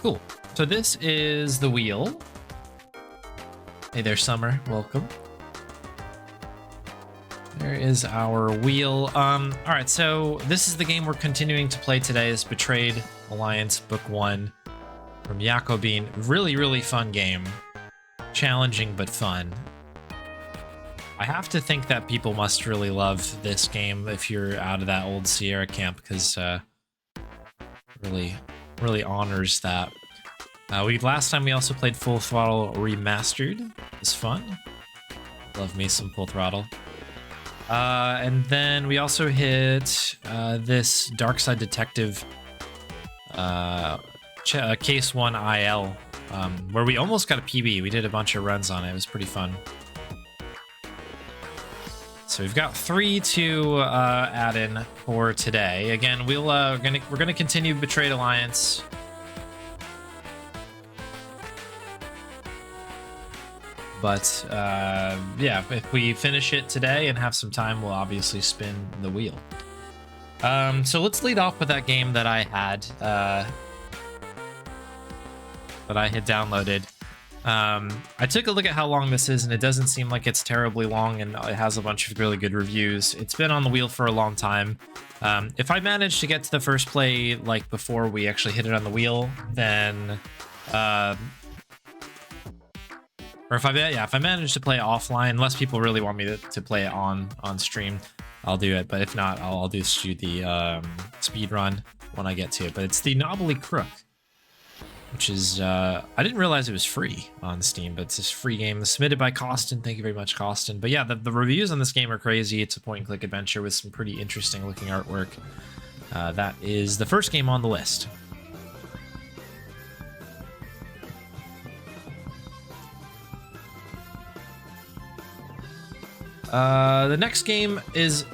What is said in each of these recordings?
Cool. So this is the wheel. Hey there, Summer. Welcome. There is our wheel. All right, so this is the game we're continuing to play today. Is Betrayed Alliance Book 1 from Jacobin. Really, really fun game. Challenging, but fun. I have to think that people must really love this game if you're out of that old Sierra camp, because really honors that. Last time we also played Full Throttle Remastered. It was fun. Love me some Full Throttle. And then we also hit this Darkside Detective Case 1 IL, where we almost got a PB. We did a bunch of runs on it. It was pretty fun. So we've got 3 to add in for today. Again, we're gonna continue Betrayed Alliance. But yeah, if we finish it today and have some time, we'll obviously spin the wheel. So let's lead off with that game that I had downloaded. I took a look at how long this is, and it doesn't seem like it's terribly long, and it has a bunch of really good reviews. It's been on the wheel for a long time. If I manage to get to the first play, like before we actually hit it on the wheel, then or if I manage to play it offline, unless people really want me to play it on stream, I'll do it. But if not, I'll just do the speed run when I get to it. But it's the Knobbly Crook, which is I didn't realize it was free on Steam, but it's this free game submitted by Costin. Thank you very much, Costin. But yeah, the reviews on this game are crazy. It's a point-and-click adventure with some pretty interesting looking artwork. That is the first game on the list. The next game is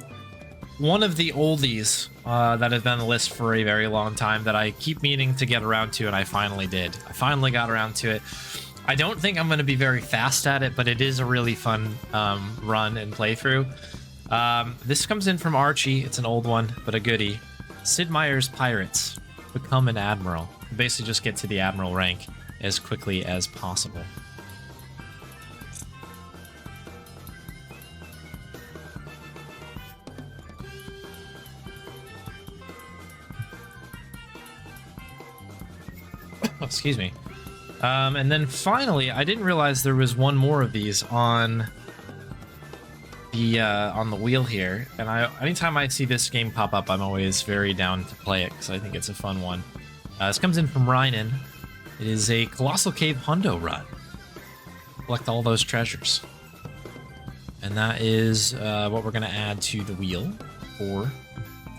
one of the oldies that have been on the list for a very long time that I keep meaning to get around to, and I finally did. I finally got around to it. I don't think I'm going to be very fast at it, but it is a really fun run and playthrough. This comes in from Archie. It's an old one, but a goodie. Sid Meier's Pirates. Become an Admiral. Basically just get to the Admiral rank as quickly as possible. Excuse me. And then finally, I didn't realize there was one more of these on the wheel here. And anytime I see this game pop up, I'm always very down to play it because I think it's a fun one. This comes in from Rynan. It is a Colossal Cave Hundo run. Collect all those treasures. And that is what we're going to add to the wheel for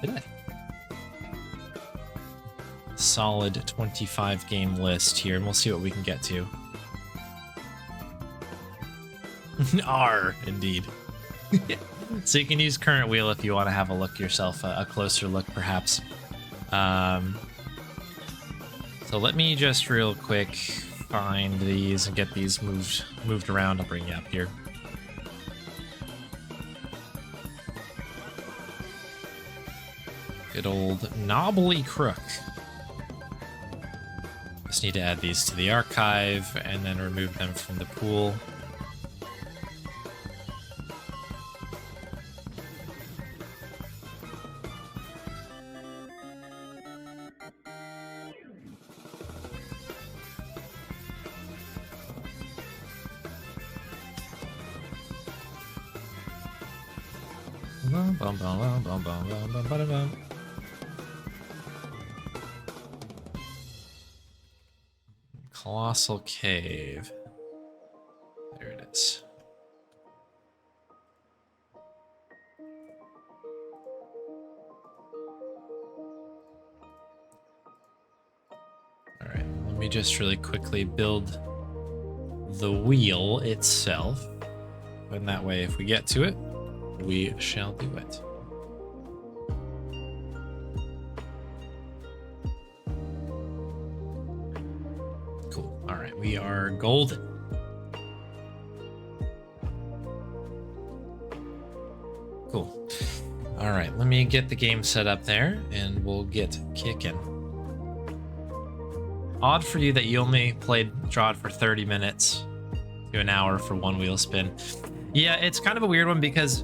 today. Solid 25 game list here, and we'll see what we can get to. R, indeed. So you can use current wheel if you want to have a look yourself, a closer look perhaps. So let me just real quick find these and get these moved around. I'll bring you up here. Good old Knobbly Crook. Just need to add these to the archive and then remove them from the pool. Colossal Cave. There it is. All right, let me just really quickly build the wheel itself. And that way, if we get to it, we shall do it. Cool. All right, we are golden. Cool. All right, let me get the game set up there and we'll get kicking. Odd for you that you only played Drawd for 30 minutes to an hour for one wheel spin. Yeah, it's kind of a weird one because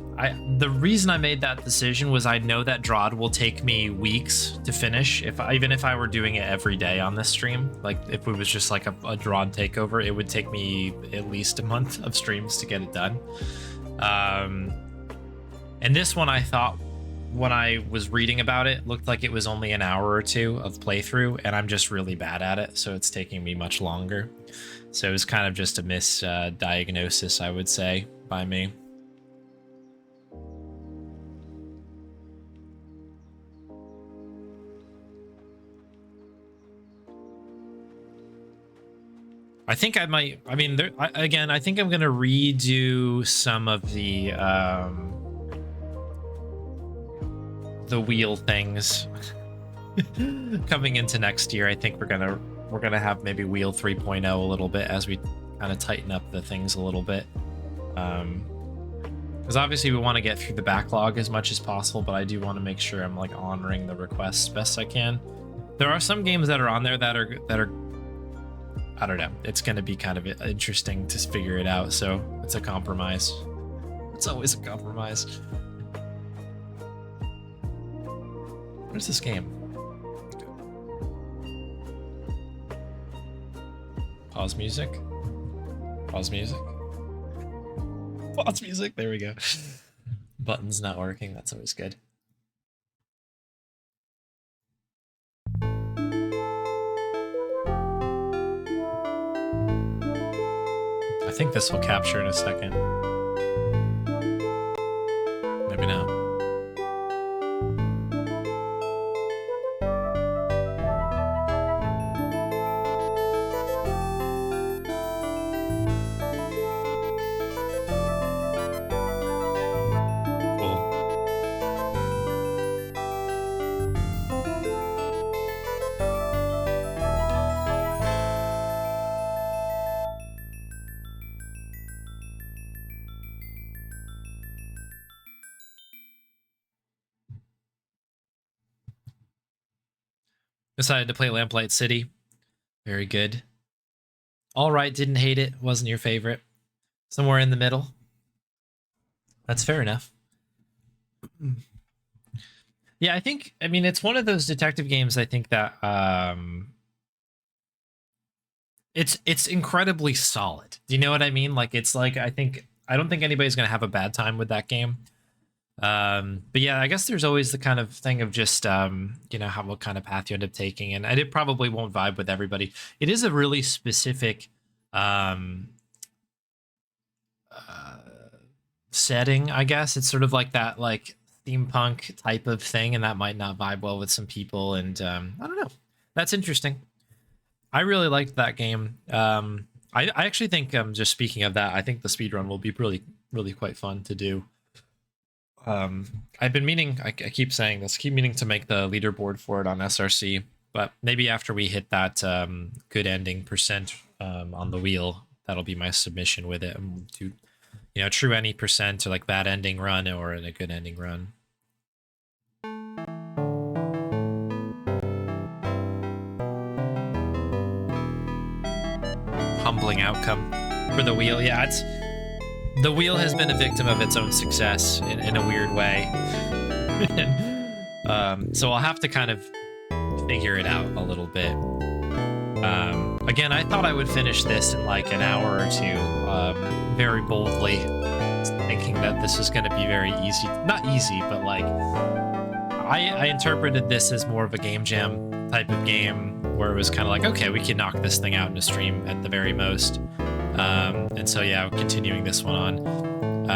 the reason I made that decision was I know that Drawd will take me weeks to finish. Even if I were doing it every day on this stream, like if it was just like a Drawd takeover, it would take me at least a month of streams to get it done. And this one, I thought when I was reading about it, looked like it was only an hour or two of playthrough, and I'm just really bad at it, so it's taking me much longer. So it was kind of just a misdiagnosis, I would say, by me. I think I might, I mean, again, I think I'm going to redo some of the wheel things coming into next year. I think we're gonna have maybe wheel 3.0 a little bit as we kind of tighten up the things a little bit. Because obviously we want to get through the backlog as much as possible, but I do want to make sure I'm like honoring the requests best I can. There are some games that are on there that are I don't know. It's going to be kind of interesting to figure it out. So it's a compromise. It's always a compromise. Where's this game? Pause music. Pause music. Pause music. There we go. Button's not working. That's always good. I think this will capture in a second. Maybe not. Decided to play Lamplight City. Very good. All right, didn't hate it. Wasn't your favorite. Somewhere in the middle. That's fair enough. Yeah, I mean, it's one of those detective games, I think that it's incredibly solid. Do you know what I mean? Like, it's like, I don't think anybody's going to have a bad time with that game. But yeah, I guess there's always the kind of thing of just you know, what kind of path you end up taking, and it probably won't vibe with everybody. It is a really specific setting, I guess. It's sort of like that like steampunk type of thing, and that might not vibe well with some people, and I don't know. That's interesting. I really liked that game. I actually think, just speaking of that, I think the speedrun will be really quite fun to do. I've been meaning, I keep saying this, keep meaning to make the leaderboard for it on SRC, but maybe after we hit that good ending percent on the wheel, that'll be my submission with it. To, you know, true any percent, or like bad ending run, or in a good ending run. Humbling outcome for the wheel. Yeah, the wheel has been a victim of its own success in a weird way. So I'll have to kind of figure it out a little bit. Again, I thought I would finish this in like an hour or two, very boldly, thinking that this is going to be very easy. Not easy, but like, I interpreted this as more of a game jam type of game, where it was kind of like, okay, we can knock this thing out in a stream at the very most. And so, yeah, continuing this one on.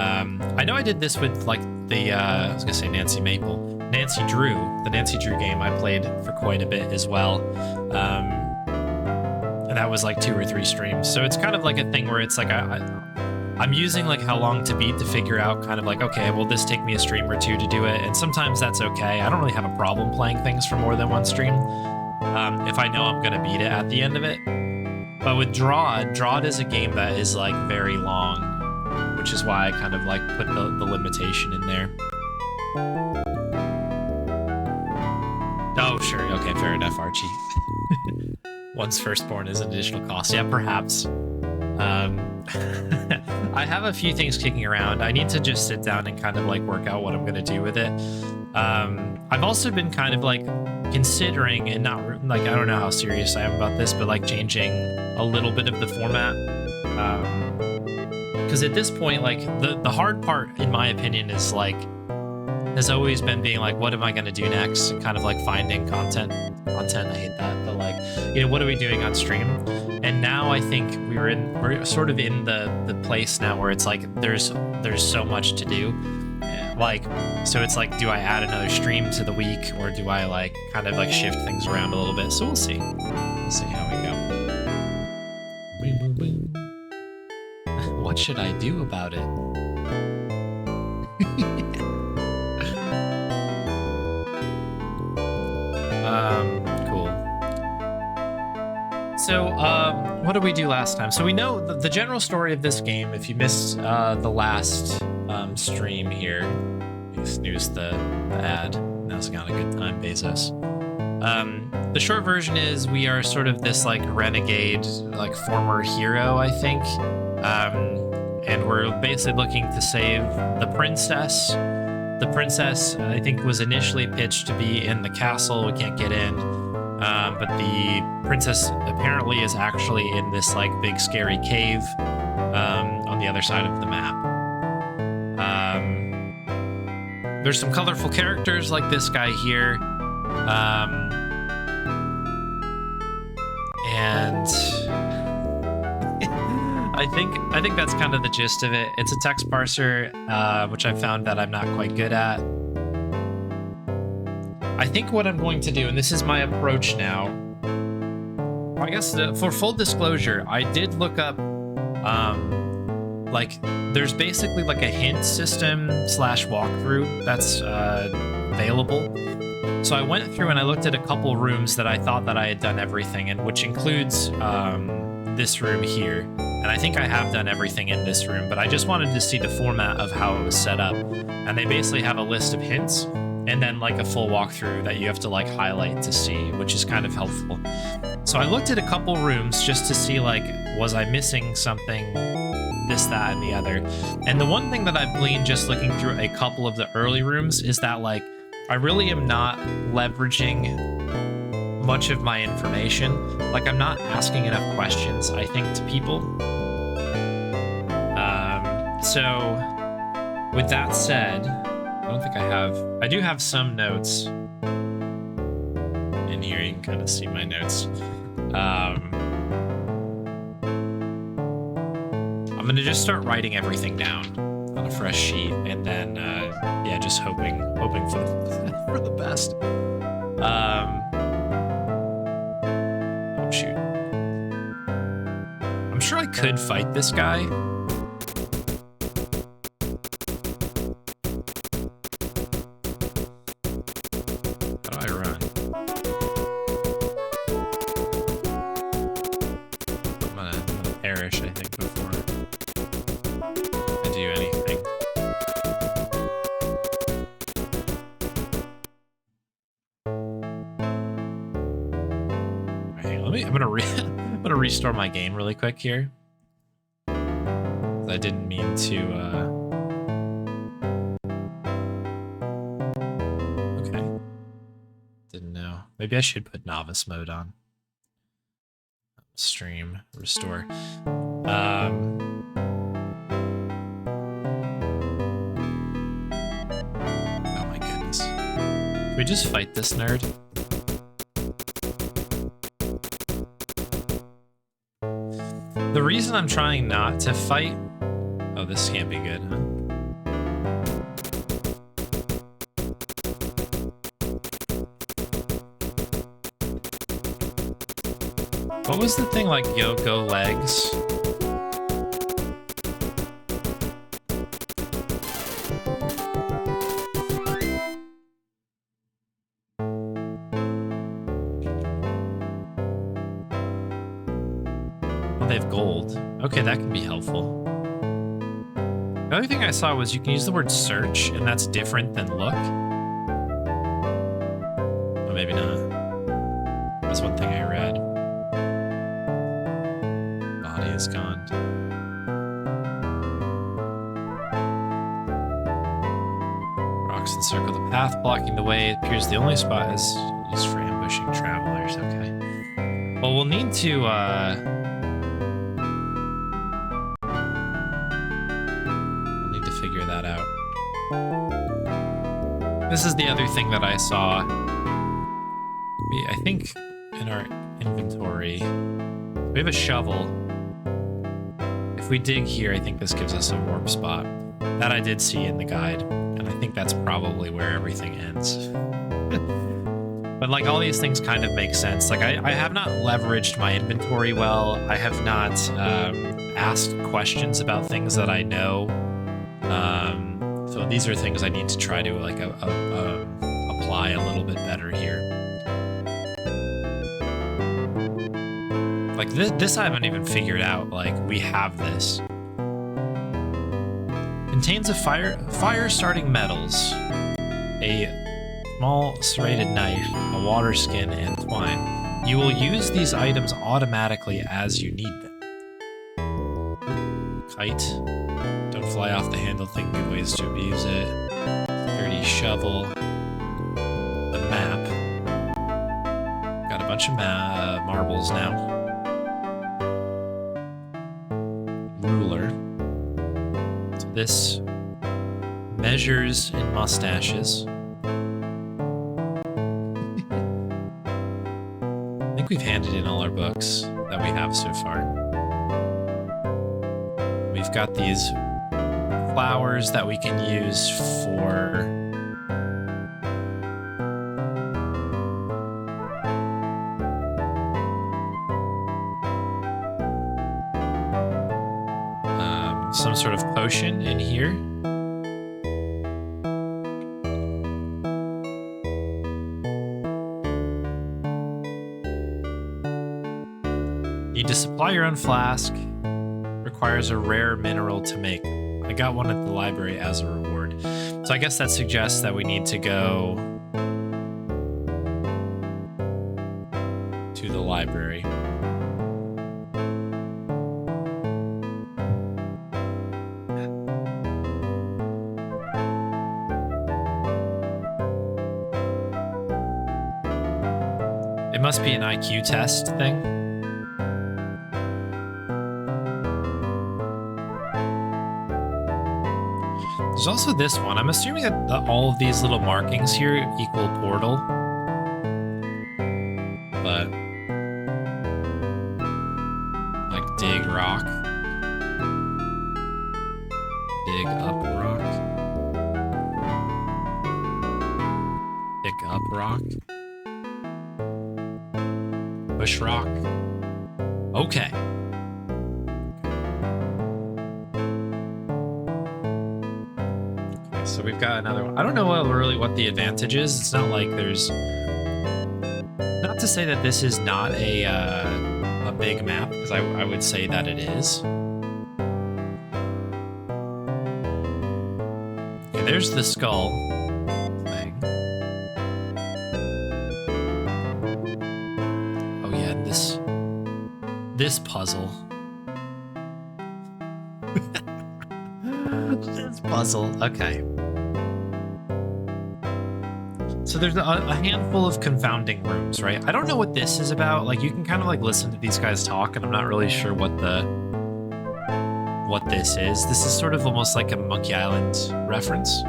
I know I did this with like the, I was gonna say Nancy Maple. Nancy Drew, the Nancy Drew game I played for quite a bit as well. And that was like 2 or 3 streams. So it's kind of like a thing where it's like, I'm using like how long to beat to figure out kind of like, okay, will this take me a stream or 2 to do it? And sometimes that's okay. I don't really have a problem playing things for more than 1 stream, if I know I'm gonna beat it at the end of it. But with Drawd is a game that is like very long, which is why I kind of like put the limitation in there. Oh, sure. Okay, fair enough, Archie. One's firstborn is an additional cost. Yeah, perhaps. I have a few things kicking around. I need to just sit down and kind of like work out what I'm going to do with it. I've also been kind of like considering, and not like, I don't know how serious I am about this, but like changing a little bit of the format. Because at this point, like the hard part, in my opinion, is like, has always been being like, what am I going to do next? And kind of like finding content. I hate that. But like, you know, what are we doing on stream? And now I think we're sort of in the place now where it's like, there's so much to do. Like, so it's like, do I add another stream to the week, or do I like kind of like shift things around a little bit? So we'll see. We'll see how we go. Boom, boom, boom. What should I do about it? Cool. So, what did we do last time? So we know the general story of this game. If you missed the last stream here, you snooze the ad. Now's not a good time, Bezos. The short version is we are sort of this like renegade, like former hero, I think. And we're basically looking to save the princess. The princess, I think, was initially pitched to be in the castle. We can't get in. But the princess apparently is actually in this like big scary cave on the other side of the map. There's some colorful characters like this guy here. And I think that's kind of the gist of it. It's a text parser, which I found that I'm not quite good at. I think what I'm going to do, and this is my approach now, I guess for full disclosure, I did look up, like, there's basically like a hint system / walkthrough that's available. So I went through and I looked at a couple rooms that I thought that I had done everything in, which includes this room here. And I think I have done everything in this room, but I just wanted to see the format of how it was set up. And they basically have a list of hints and then like a full walkthrough that you have to like highlight to see, which is kind of helpful. So I looked at a couple rooms just to see like, was I missing something, this, that, and the other. And the one thing that I've gleaned just looking through a couple of the early rooms is that like, I really am not leveraging much of my information. Like, I'm not asking enough questions, I think, to people. So with that said, I don't think I do have some notes in here. You can kind of see my notes. I'm gonna just start writing everything down on a fresh sheet, and then yeah, just hoping for the, for the best. Oh shoot! I'm sure I could fight this guy. How do I run? I'm gonna perish, I think, before I do anything. Alright, I'm gonna restore my game really quick here. I didn't mean to. Okay. Didn't know. Maybe I should put novice mode on. Stream restore. Oh my goodness. Can we just fight this nerd? The reason I'm trying not to fight... Oh, this can't be good, huh? What was the thing like yo-go legs? They have gold. Okay, that can be helpful. The other thing I saw was you can use the word search, and that's different than look. Oh, maybe not. That's one thing I read. is gone. Rocks encircle the path, blocking the way. It appears the only spot is used for ambushing travelers. Okay. Well, we'll need to, we'll need to figure that out. This is the other thing that I saw. I think in our inventory, we have a shovel. If we dig here, I think this gives us a warp spot. That I did see in the guide, and I think that's probably where everything ends. But like all these things kind of make sense. Like I have not leveraged my inventory well. I have not asked questions about things that I know. So these are things I need to try to like apply a little bit better here. Like this I haven't even figured out. Like we have this. Contains a fire-starting metals, a small serrated knife, a water skin, and twine. You will use these items automatically as you need them. Kite. Don't fly off the handle, think good ways to abuse it. Security shovel. The map. Got a bunch of marbles now. Ruler. So this measures in mustaches. I think we've handed in all our books that we have so far. We've got these flowers that we can use for some sort of potion in here. Need to supply your own flask. Requires a rare mineral to make. I got one at the library as a reward. So I guess that suggests that we need to go to the library. It must be an IQ test thing. There's also this one. I'm assuming that all of these little markings here equal portal. But like dig rock. Dig up rock. Pick up rock. Push rock. Okay. So we've got another one. I don't know really what the advantage is. It's not like there's... Not to say that this is not a big map, because I would say that it is. Okay, there's the skull thing. Oh yeah, this puzzle. This puzzle. Okay. So there's a handful of confounding rooms, right? I don't know what this is about. Like, you can kind of like listen to these guys talk, and I'm not really sure what this is. This is sort of almost like a Monkey Island reference.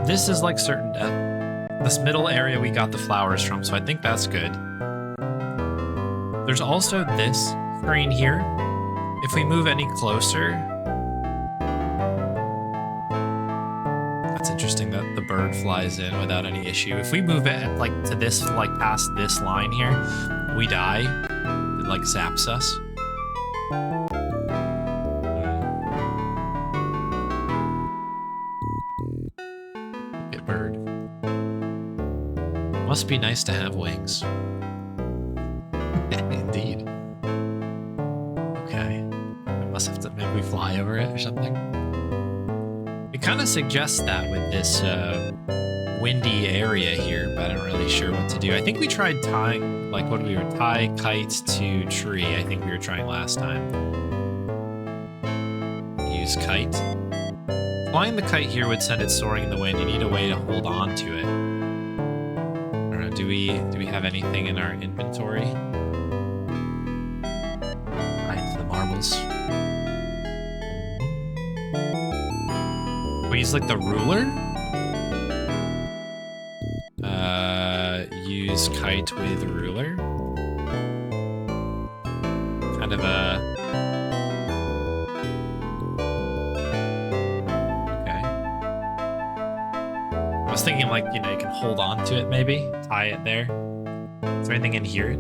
This is like certain death. This middle area we got the flowers from, so I think that's good. There's also this screen here. If we move any closer, interesting that the bird flies in without any issue. If we move it like to this, like past this line here, we die. It like zaps us. Get bird. Must be nice to have wings. Indeed. Okay. I must have to maybe fly over it or something. It kind of suggests that with this windy area here, but I'm not really sure what to do. I think we tried tying like, what do we were? Tie kite to tree. I think we were trying last time. Use kite. Flying the kite here would send it soaring in the wind. You need a way to hold on to it. I don't know. Do we have anything in our inventory? Right, the marbles. We use like the ruler. Use kite with ruler. Kind of a... Okay. I was thinking like, you know, you can hold on to it maybe. Tie it there. Is there anything in here?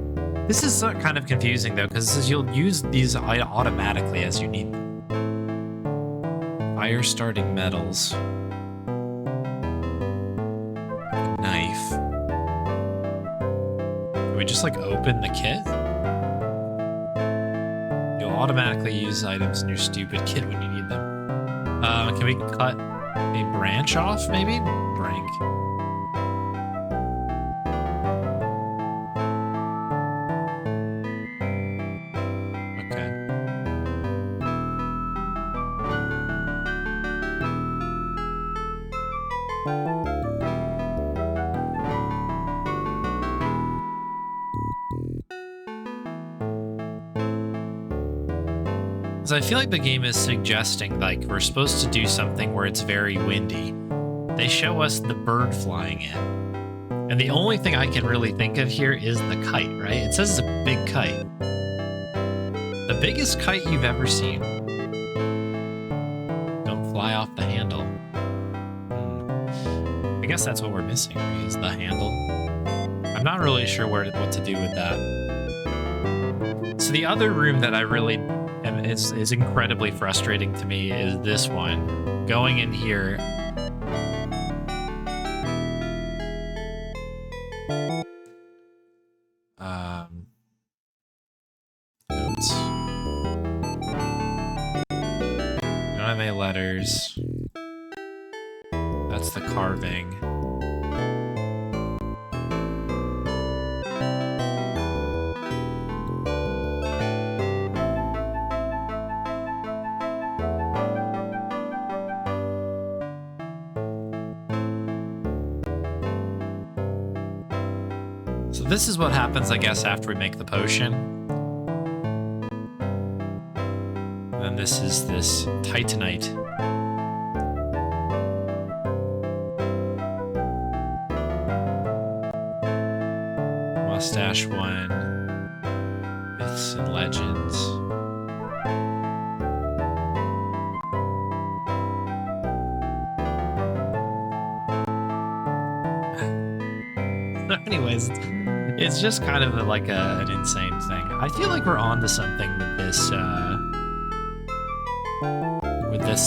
This is kind of confusing though, because you'll use these automatically as you need them. Fire starting metals. Knife. We just like open the kit? You'll automatically use items in your stupid kit when you need them. Can we cut a branch off maybe? Branch. Okay. So I feel like the game is suggesting like we're supposed to do something where it's very windy. They show us the bird flying in. And the only thing I can really think of here is the kite, right? It says it's a big kite. The biggest kite you've ever seen. Don't fly off the handle. I guess that's what we're missing, right? Is the handle. I'm not really sure what to do with that. So the other room that I really... and is incredibly frustrating to me is this one. Going in here. Notes. We don't have any letters. That's the carving. This is what happens, I guess, after we make the potion. And then this is this Titanite. Mustache one. Myths and legends. Anyways, it's just kind of like an insane thing. I feel like we're onto something with this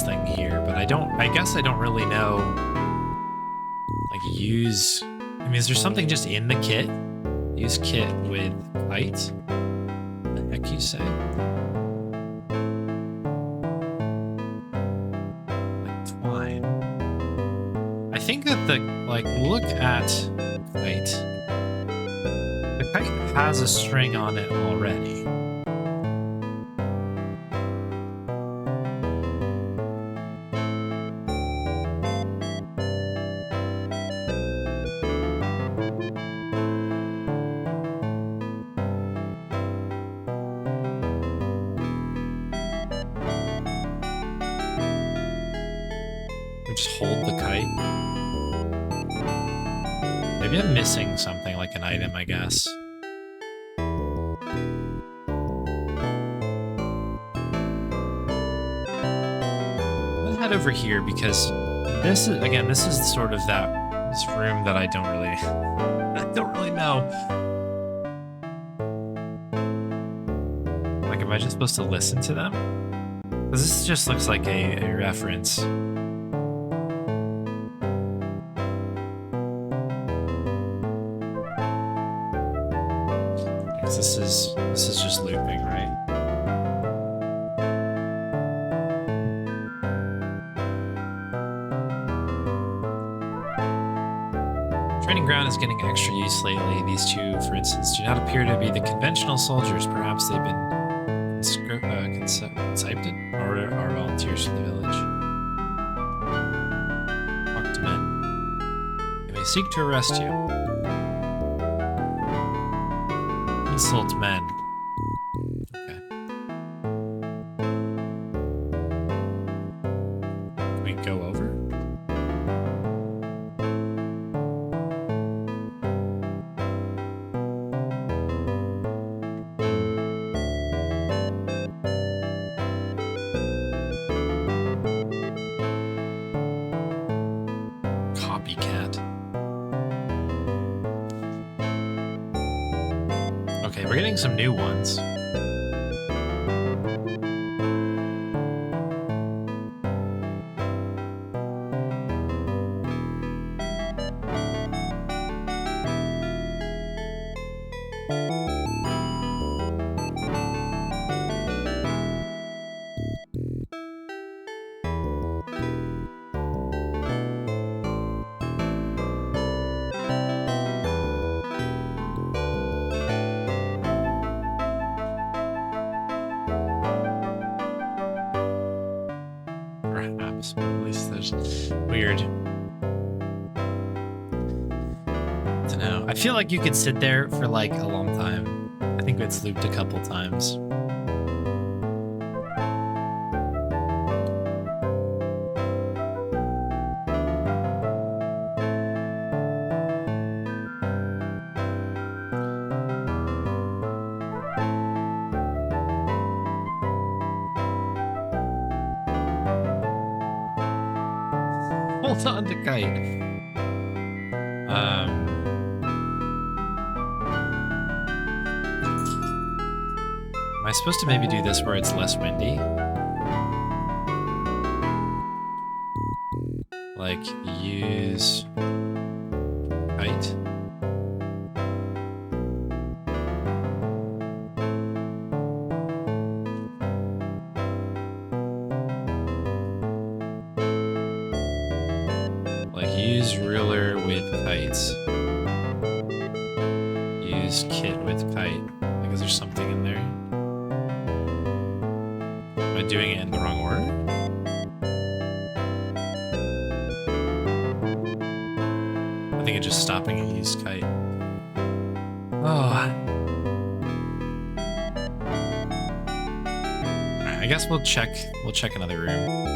thing here, but I guess I don't really know, like, use... I mean, is there something just in the kit? Use kit with kite? What the heck you say? Like twine. I think that look at kite. The kite has a string on it already. We just hold the kite. Maybe I'm missing something, like an item, I guess. Let's head over here because this is sort of this room that I don't really know. Like, am I just supposed to listen to them? Because this just looks like a reference. This is just looping, right? Training ground is getting extra use lately. These two, for instance, do not appear to be the conventional soldiers. Perhaps they've been conscripted or are volunteers from the village. Talk to men. They may seek to arrest you. Insult men. Okay. Can we go over? Okay, we're getting some new ones. Perhaps, but at least there's weird. I don't know. I feel like you could sit there for like a long time. I think it's looped a couple times. Hold on to kite. Am I supposed to maybe do this where it's less windy? Like, use kite. Use ruler with kites. Use kit with kite. Like, is there something in there? Am I doing it in the wrong order? I think it's just stopping at use kite. Oh. Alright, I guess we'll check another room.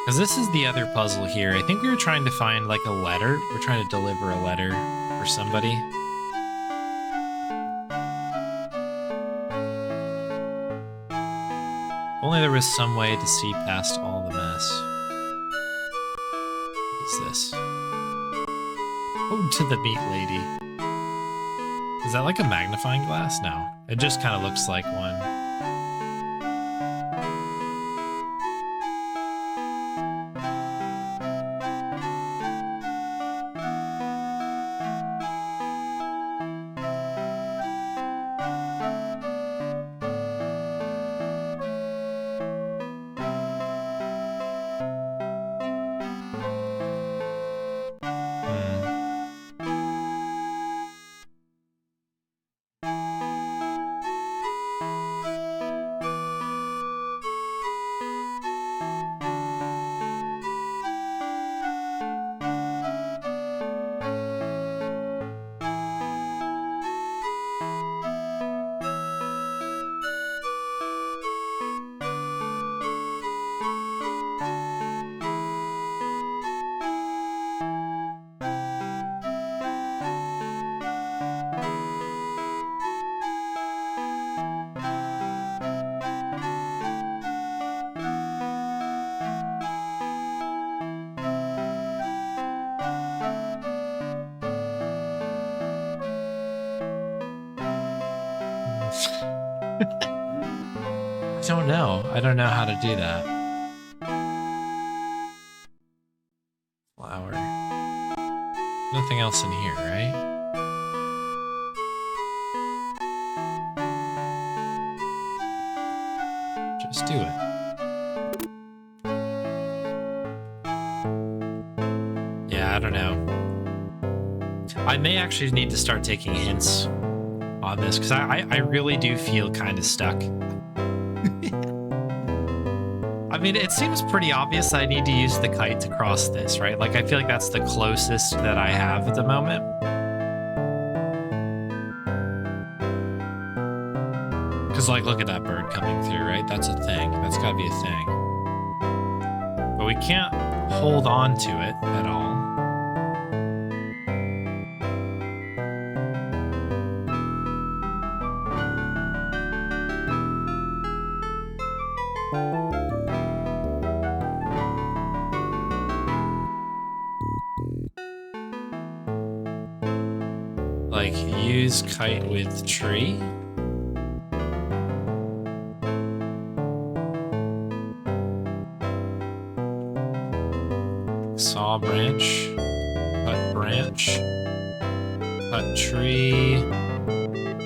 Because this is the other puzzle here. I think we were trying to find like a letter. We're trying to deliver a letter for somebody. If only there was some way to see past all the mess. What is this? Ode to the Meat Lady. Is that like a magnifying glass? No. It just kind of looks like one. I don't know how to do that. Flower. Nothing else in here, right? do it. Yeah, I don't know. I may actually need to start taking hints on this, because I really do feel kind of stuck. I mean, it seems pretty obvious I need to use the kite to cross this, right? Like, I feel like that's the closest that I have at the moment. Because, like, look at that bird coming through, right? That's a thing. That's got to be a thing. But we can't hold on to it at all. Like, use kite with tree. Saw branch. Cut branch. Cut tree.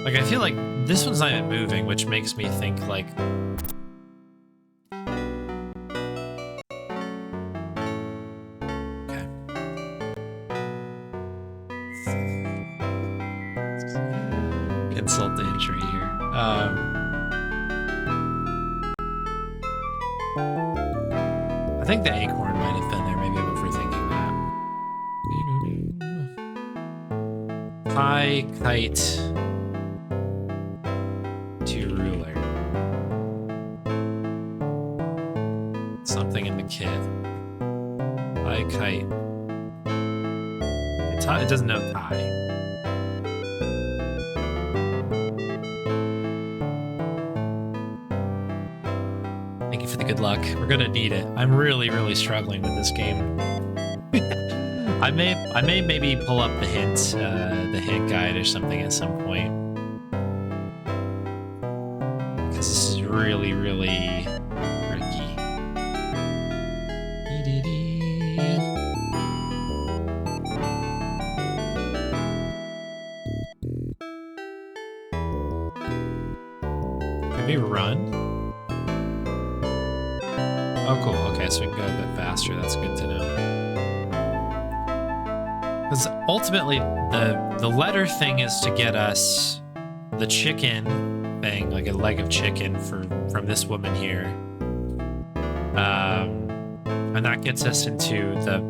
Like, I feel like this one's not even moving, which makes me think, like... Okay. Insult the injury here. I think the acorn might have been there. Maybe I'm overthinking that. Tie kite to ruler. Something in the kit. Tie kite. It doesn't know tie. For the good luck. We're gonna need it. I'm really, really struggling with this game. I may maybe pull up the hint guide or something at some point. Because this is really, really tricky. Can we run? Oh, cool. Okay, so we can go a bit faster. That's good to know. Because ultimately, the letter thing is to get us the chicken thing, like a leg of chicken from this woman here. And that gets us into the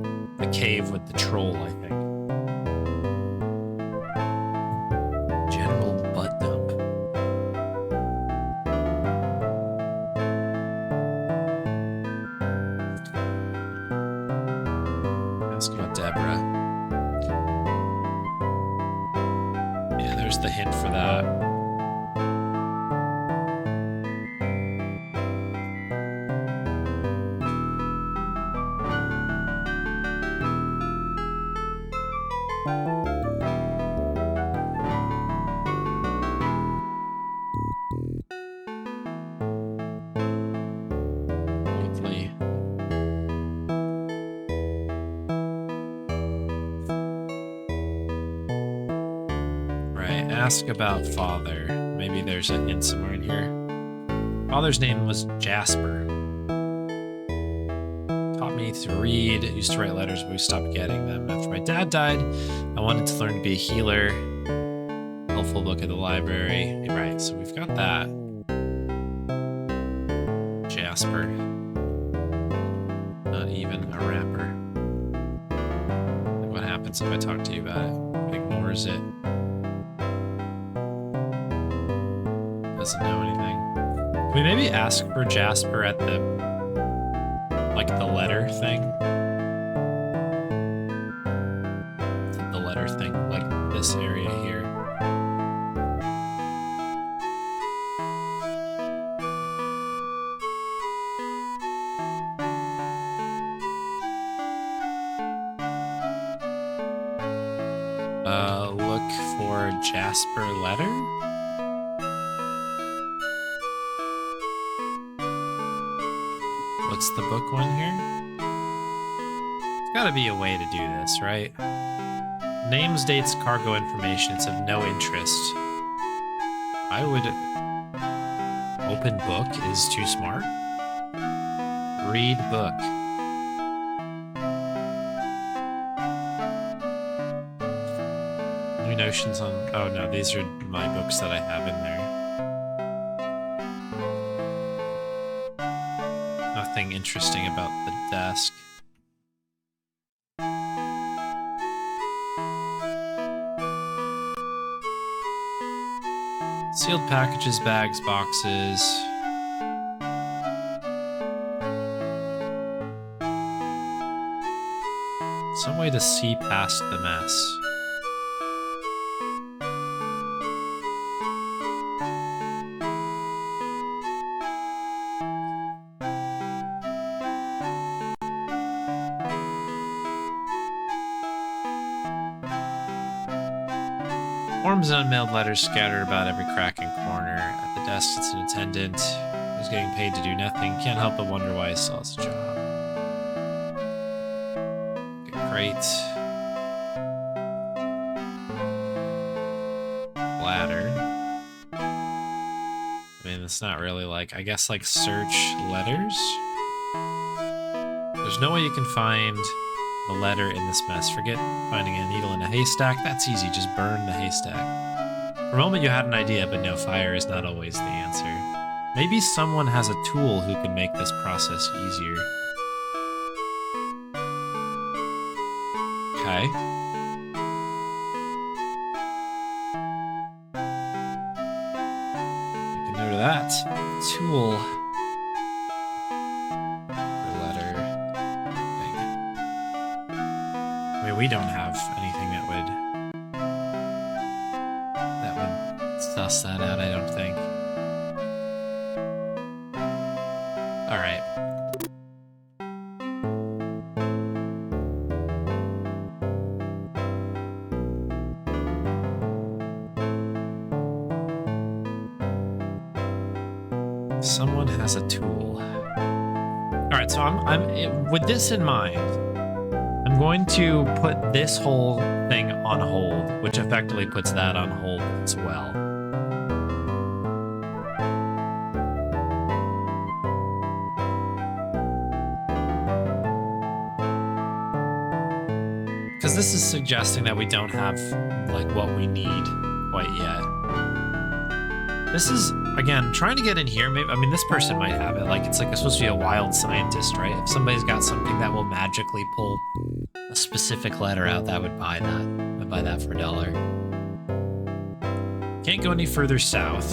cave with the troll, I think. General butt dump. Ask about Deborah. Yeah, there's the hint for that. Lovely. Ask about father. Maybe there's a hint somewhere in here. Father's name was Jasper. Taught me to read. Used to write letters, but we stopped getting them. After my dad died, I wanted to learn to be a healer. Helpful book at the library. Right, so we've got that. Jasper. Not even a rapper. What happens if I talk to you about it? It ignores it. Doesn't know anything. Can we maybe ask for Jasper at the, like, the letter thing? The letter thing, like this area here. Look for Jasper letter? What's the book one here? There's gotta be a way to do this, right? Names, dates, cargo information. It's of no interest. I would... Open book is too smart. Read book. New notions on... Oh no, these are my books that I have in there. Nothing interesting about the desk. Sealed packages, bags, boxes. Some way to see past the mess. Forms and unmailed letters scattered about every crack and corner. At the desk sits an attendant who's getting paid to do nothing. Can't help but wonder why he still has a job. Okay, great. Ladder. I mean, it's not really like, I guess like search letters? There's no way you can find the letter in this mess. Forget finding a needle in a haystack. That's easy, just burn the haystack. For a moment you had an idea, but no, fire is not always the answer. Maybe someone has a tool who can make this process easier. Okay. Make a note of that. Tool. We don't have anything that would suss that out, I don't think. All right. Someone has a tool. All right, so I'm with this in mind, I'm going to put this whole thing on hold, which effectively puts that on hold as well. Because this is suggesting that we don't have, like, what we need quite yet. This is, again, trying to get in here. Maybe, I mean, this person might have it. Like, it's like supposed to be a wild scientist, right? If somebody's got something that will magically pull a specific letter out, that would buy that. I'd buy that for $1. Can't go any further south.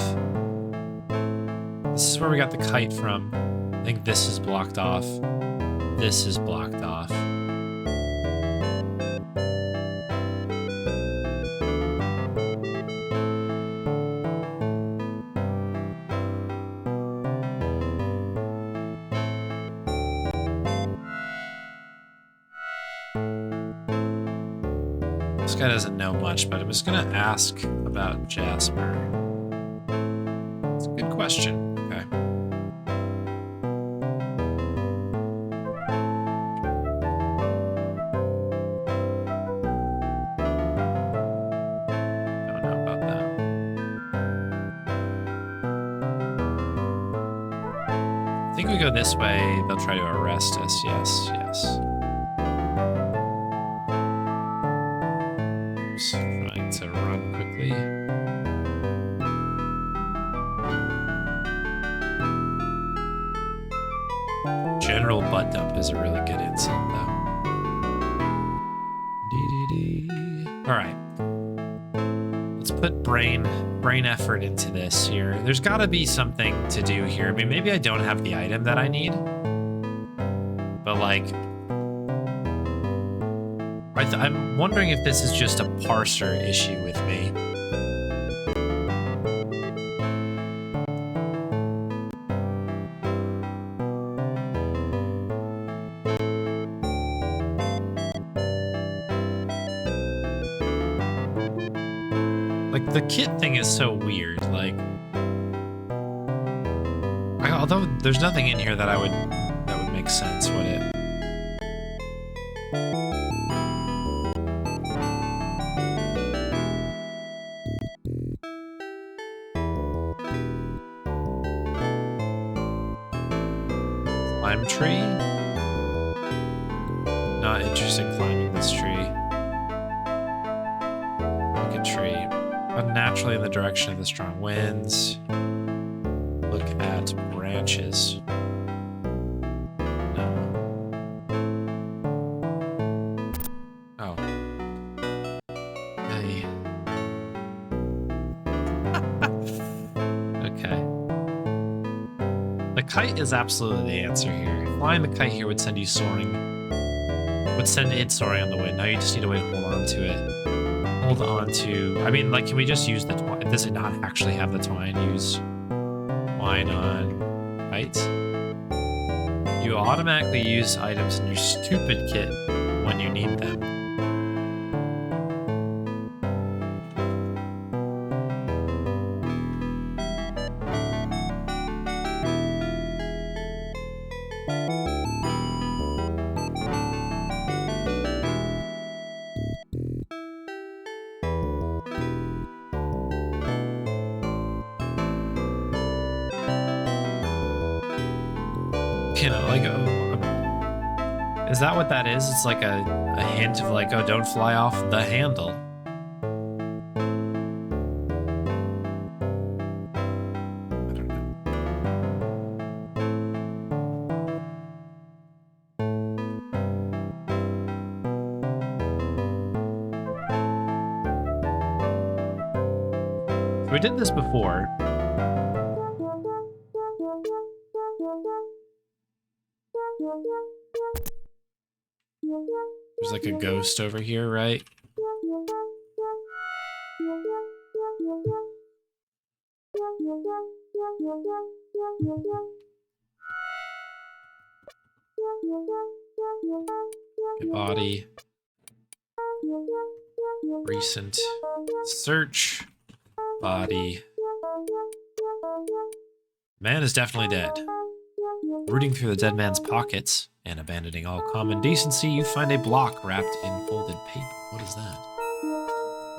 This is where we got the kite from. I think this is blocked off. This is blocked off. This guy doesn't know much, but I'm just gonna ask about Jasper. It's a good question. Okay. Don't know about that. I think we go this way, they'll try to arrest us. Yes, yes. Trying to run quickly. General butt dump is a really good insult, though. Alright. Let's put brain effort into this here. There's gotta be something to do here. I mean, maybe I don't have the item that I need. But, like, I'm wondering if this is just a parser issue with me. Like, the kit thing is so weird. Like, although there's nothing in here that would make sense, would it? Climb tree? Not interested in climbing this tree. Look at tree. Run naturally in the direction of the strong winds. Look at branches. No. Oh. Hey. Okay. The kite is absolutely the answer here. Flying the kite here would send you soaring. Would send it soaring on the wind. Now you just need a way to hold on to it. Hold on to... I mean, like, can we just use the twine? Does it not actually have the twine? Use twine on kites? You automatically use items in your stupid kit when you need them. You know, like, is that what that is? It's like a hint of like, oh, don't fly off the handle. I don't know. So we did this before. There's like a ghost over here, right? Good body. Recent search. Body. Man is definitely dead. Rooting through the dead man's pockets and abandoning all common decency, you find a block wrapped in folded paper. What is that?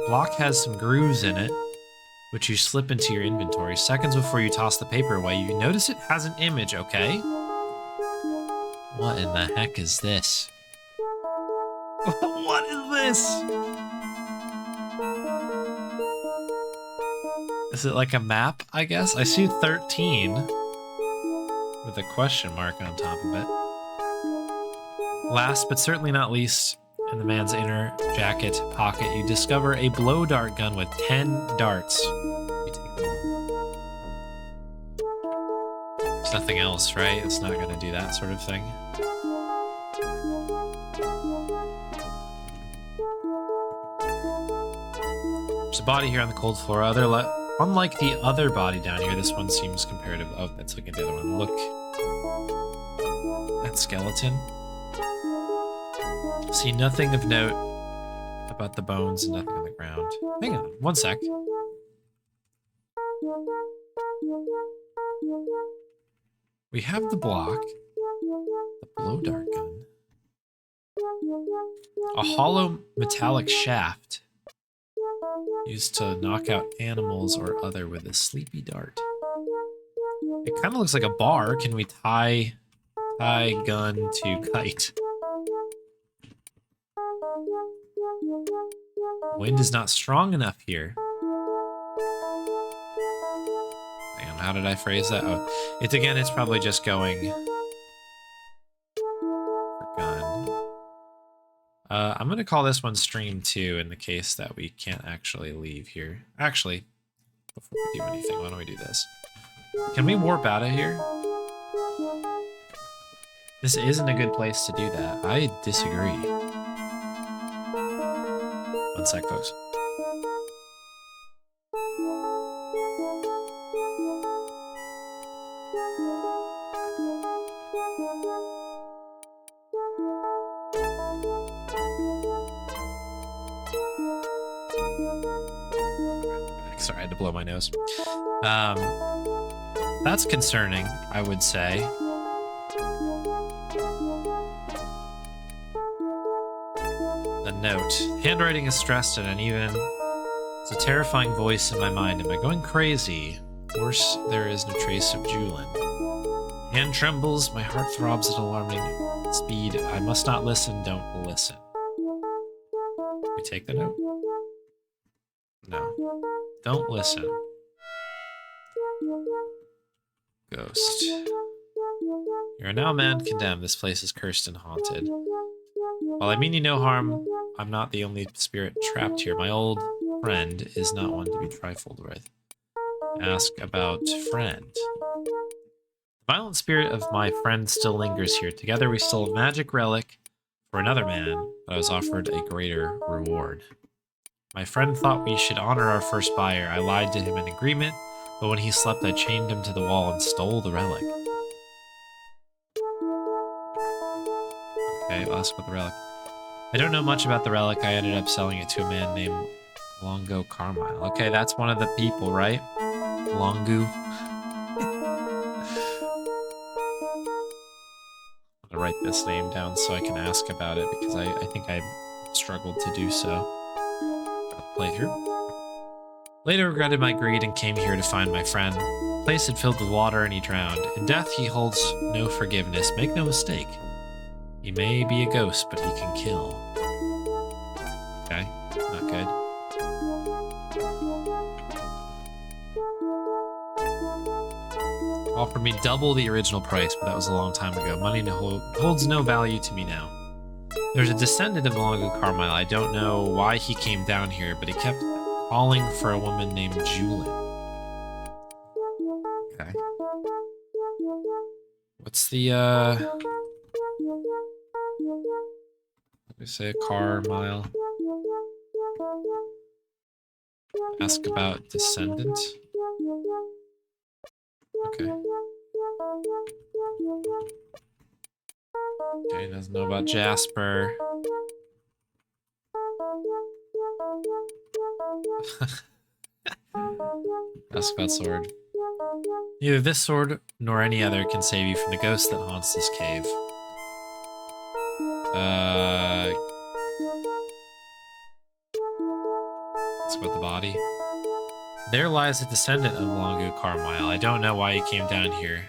Block has some grooves in it, which you slip into your inventory. Seconds before you toss the paper away, you notice it has an image, okay? What in the heck is this? What is this? Is it like a map, I guess? I see 13 with a question mark on top of it. Last but certainly not least, in the man's inner jacket pocket, you discover a blow dart gun with 10 darts. You take them all. There's nothing else, right? It's not going to do that sort of thing. There's a body here on the cold floor. Unlike the other body down here, this one seems comparative. Oh, that's looking at the other one. Look. That skeleton. See nothing of note about the bones and nothing on the ground. Hang on, one sec. We have the block, the blow dart gun, a hollow metallic shaft used to knock out animals or other with a sleepy dart. It kind of looks like a bar. Can we tie gun to kite? Wind is not strong enough here. Hang on, how did I phrase that? Oh, it's probably just going for gun. I'm gonna call this one stream 2 in the case that we can't actually leave here. Actually, before we do anything, why don't we do this? Can we warp out of here? This isn't a good place to do that. I disagree. One sec, folks. Sorry, I had to blow my nose. That's concerning, I would say. A note. Handwriting is stressed and uneven. It's a terrifying voice in my mind. Am I going crazy? Worse, there is no trace of Julin. hand trembles, my heart throbs at alarming speed. I must not listen, don't listen. We take the note? No. Don't listen. Ghost. You are now a man condemned. This place is cursed and haunted. While I mean you no harm, I'm not the only spirit trapped here. My old friend is not one to be trifled with. Ask about friend. The violent spirit of my friend still lingers here. Together we stole a magic relic for another man, but I was offered a greater reward. My friend thought we should honor our first buyer. I lied to him in agreement, but when he slept, I chained him to the wall and stole the relic. Okay, I'll ask about the relic. I don't know much about the relic. I ended up selling it to a man named Longo Carmyle. Okay, that's one of the people, right? Longu. I'm gonna write this name down so I can ask about it, because I think I struggled to do so. Playthrough. Later regretted my greed and came here to find my friend. The place had filled with water and he drowned. In death he holds no forgiveness. Make no mistake. He may be a ghost, but he can kill. Okay, not good. Offered me double the original price, but that was a long time ago. Money holds no value to me now. There's a descendant of Longo Carmyle. I don't know why he came down here, but he kept calling for a woman named Julin. Okay. What's the, let me say Carmyle. Ask about descendant. Okay. Okay, doesn't know about Jasper. Ask about sword. Neither this sword nor any other can save you from the ghost that haunts this cave. Ask about the body. There lies a descendant of Longo Carmyle. I don't know why he came down here.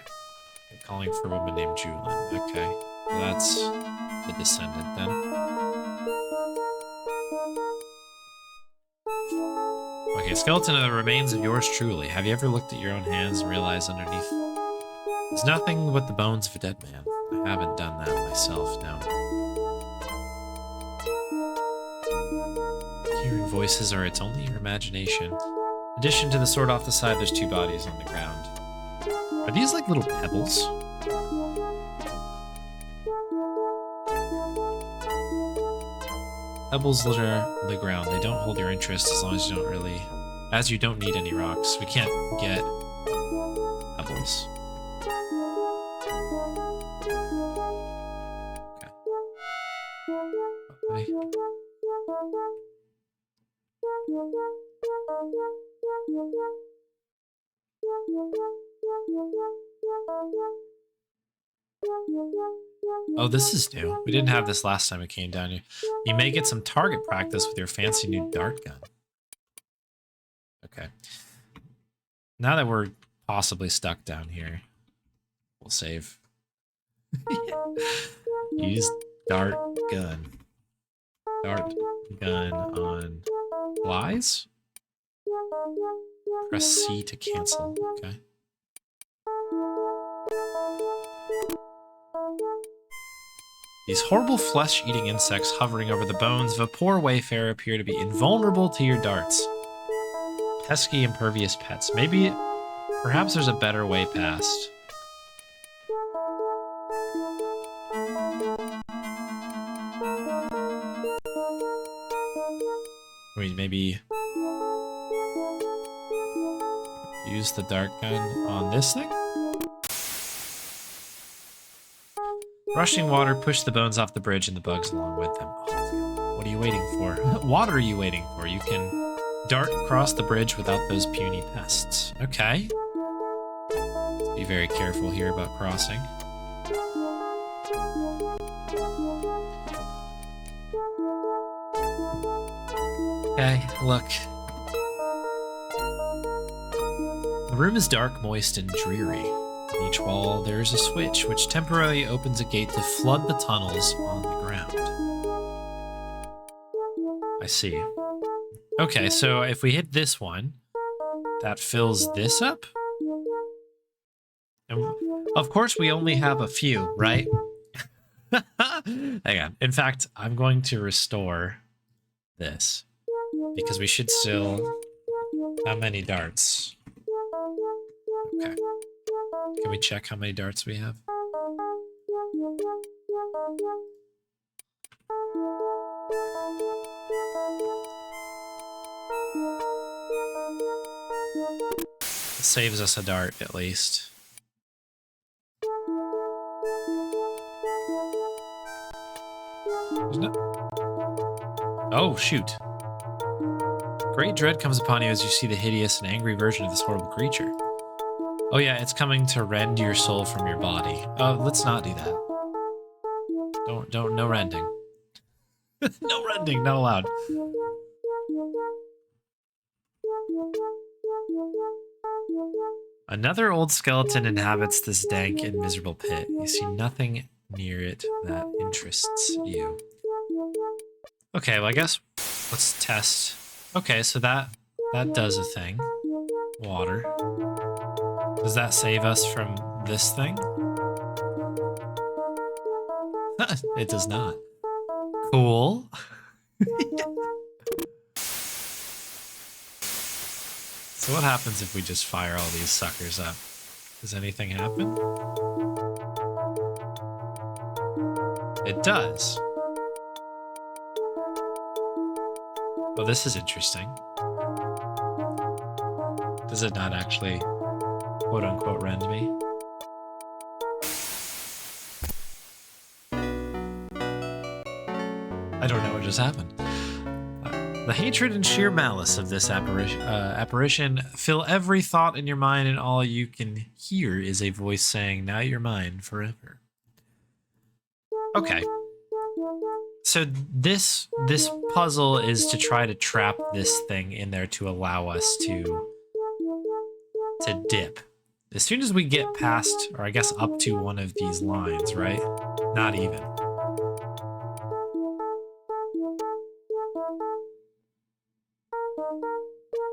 I'm calling for a woman named Julin. Okay. Well, that's the descendant then. Okay, skeleton of the remains of yours truly. Have you ever looked at your own hands and realized underneath there's nothing but the bones of a dead man? I haven't done that myself, no. Hearing voices, or it's only your imagination. In addition to the sword off the side, there's two bodies on the ground. Are these like little pebbles? Pebbles litter the ground. They don't hold your interest as long as you don't really... As you don't need any rocks. We can't get pebbles. Okay. Oh, this is new. We didn't have this last time we came down here. You may get some target practice with your fancy new dart gun. Okay. Now that we're possibly stuck down here, we'll save. Use dart gun. Dart gun on flies? Press C to cancel. Okay. These horrible flesh-eating insects hovering over the bones of a poor wayfarer appear to be invulnerable to your darts. Pesky, impervious pets. Perhaps there's a better way past. I mean, maybe use the dart gun on this thing? Rushing water pushed the bones off the bridge and the bugs along with them. Oh, what are you waiting for? What are you waiting for? You can dart across the bridge without those puny pests. Okay. Let's be very careful here about crossing. Okay, look. The room is dark, moist, and dreary. In each wall, there is a switch, which temporarily opens a gate to flood the tunnels on the ground. I see. Okay, so if we hit this one, that fills this up? And of course, we only have a few, right? Hang on. In fact, I'm going to restore this because we should still... How many darts? Okay. Can we check how many darts we have? It saves us a dart, at least. Oh, shoot. Great dread comes upon you as you see the hideous and angry version of this horrible creature. Oh yeah, it's coming to rend your soul from your body. Let's not do that. No rending. No rending, not allowed. Another old skeleton inhabits this dank and miserable pit. You see nothing near it that interests you. Okay, well I guess let's test. Okay, so that does a thing. Water. Does that save us from this thing? It does not. Cool. So what happens if we just fire all these suckers up? Does anything happen? It does. Oh, this is interesting. Does it not actually, quote-unquote, rend me? I don't know what just happened. The hatred and sheer malice of this apparition fill every thought in your mind, and all you can hear is a voice saying, "Now you're mine forever." Okay. So this puzzle is to try to trap this thing in there to allow us to dip. As soon as we get past, or I guess up to one of these lines, right? Not even.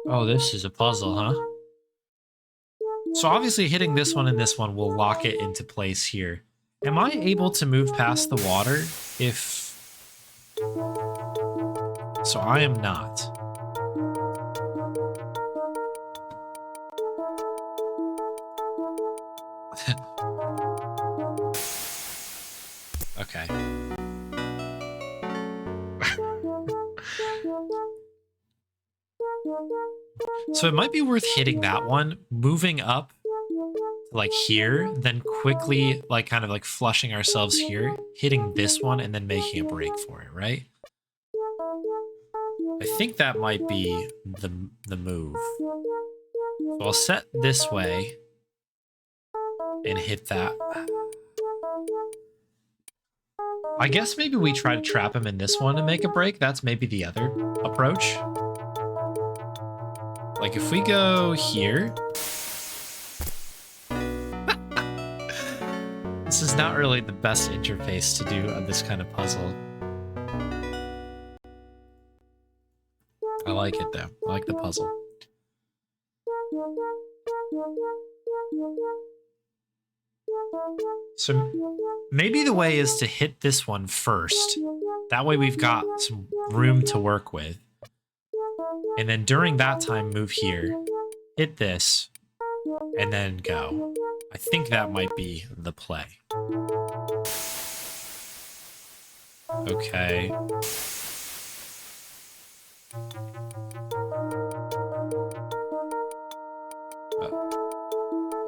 Oh, this is a puzzle, huh? So obviously hitting this one and this one will lock it into place here. Am I able to move past the water if... So I am not. Okay. So it might be worth hitting that one, moving up like here, then quickly like kind of like flushing ourselves here, hitting this one, and then making a break for it, right? I think that might be the move. So I'll set this way and hit that. I guess maybe we try to trap him in this one and make a break. That's maybe the other approach. Like if we go here. This is not really the best interface to do on this kind of puzzle. I like it though. I like the puzzle. So maybe the way is to hit this one first. That way we've got some room to work with. And then during that time, move here, hit this, and then go. I think that might be the play. Okay.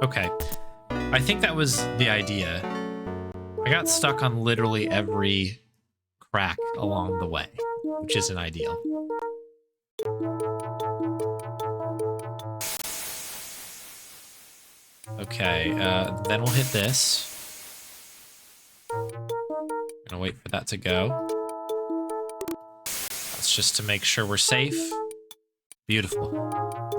Okay. I think that was the idea. I got stuck on literally every crack along the way, which isn't ideal. Okay, then we'll hit this. Gonna wait for that to go. That's just to make sure we're safe. Beautiful.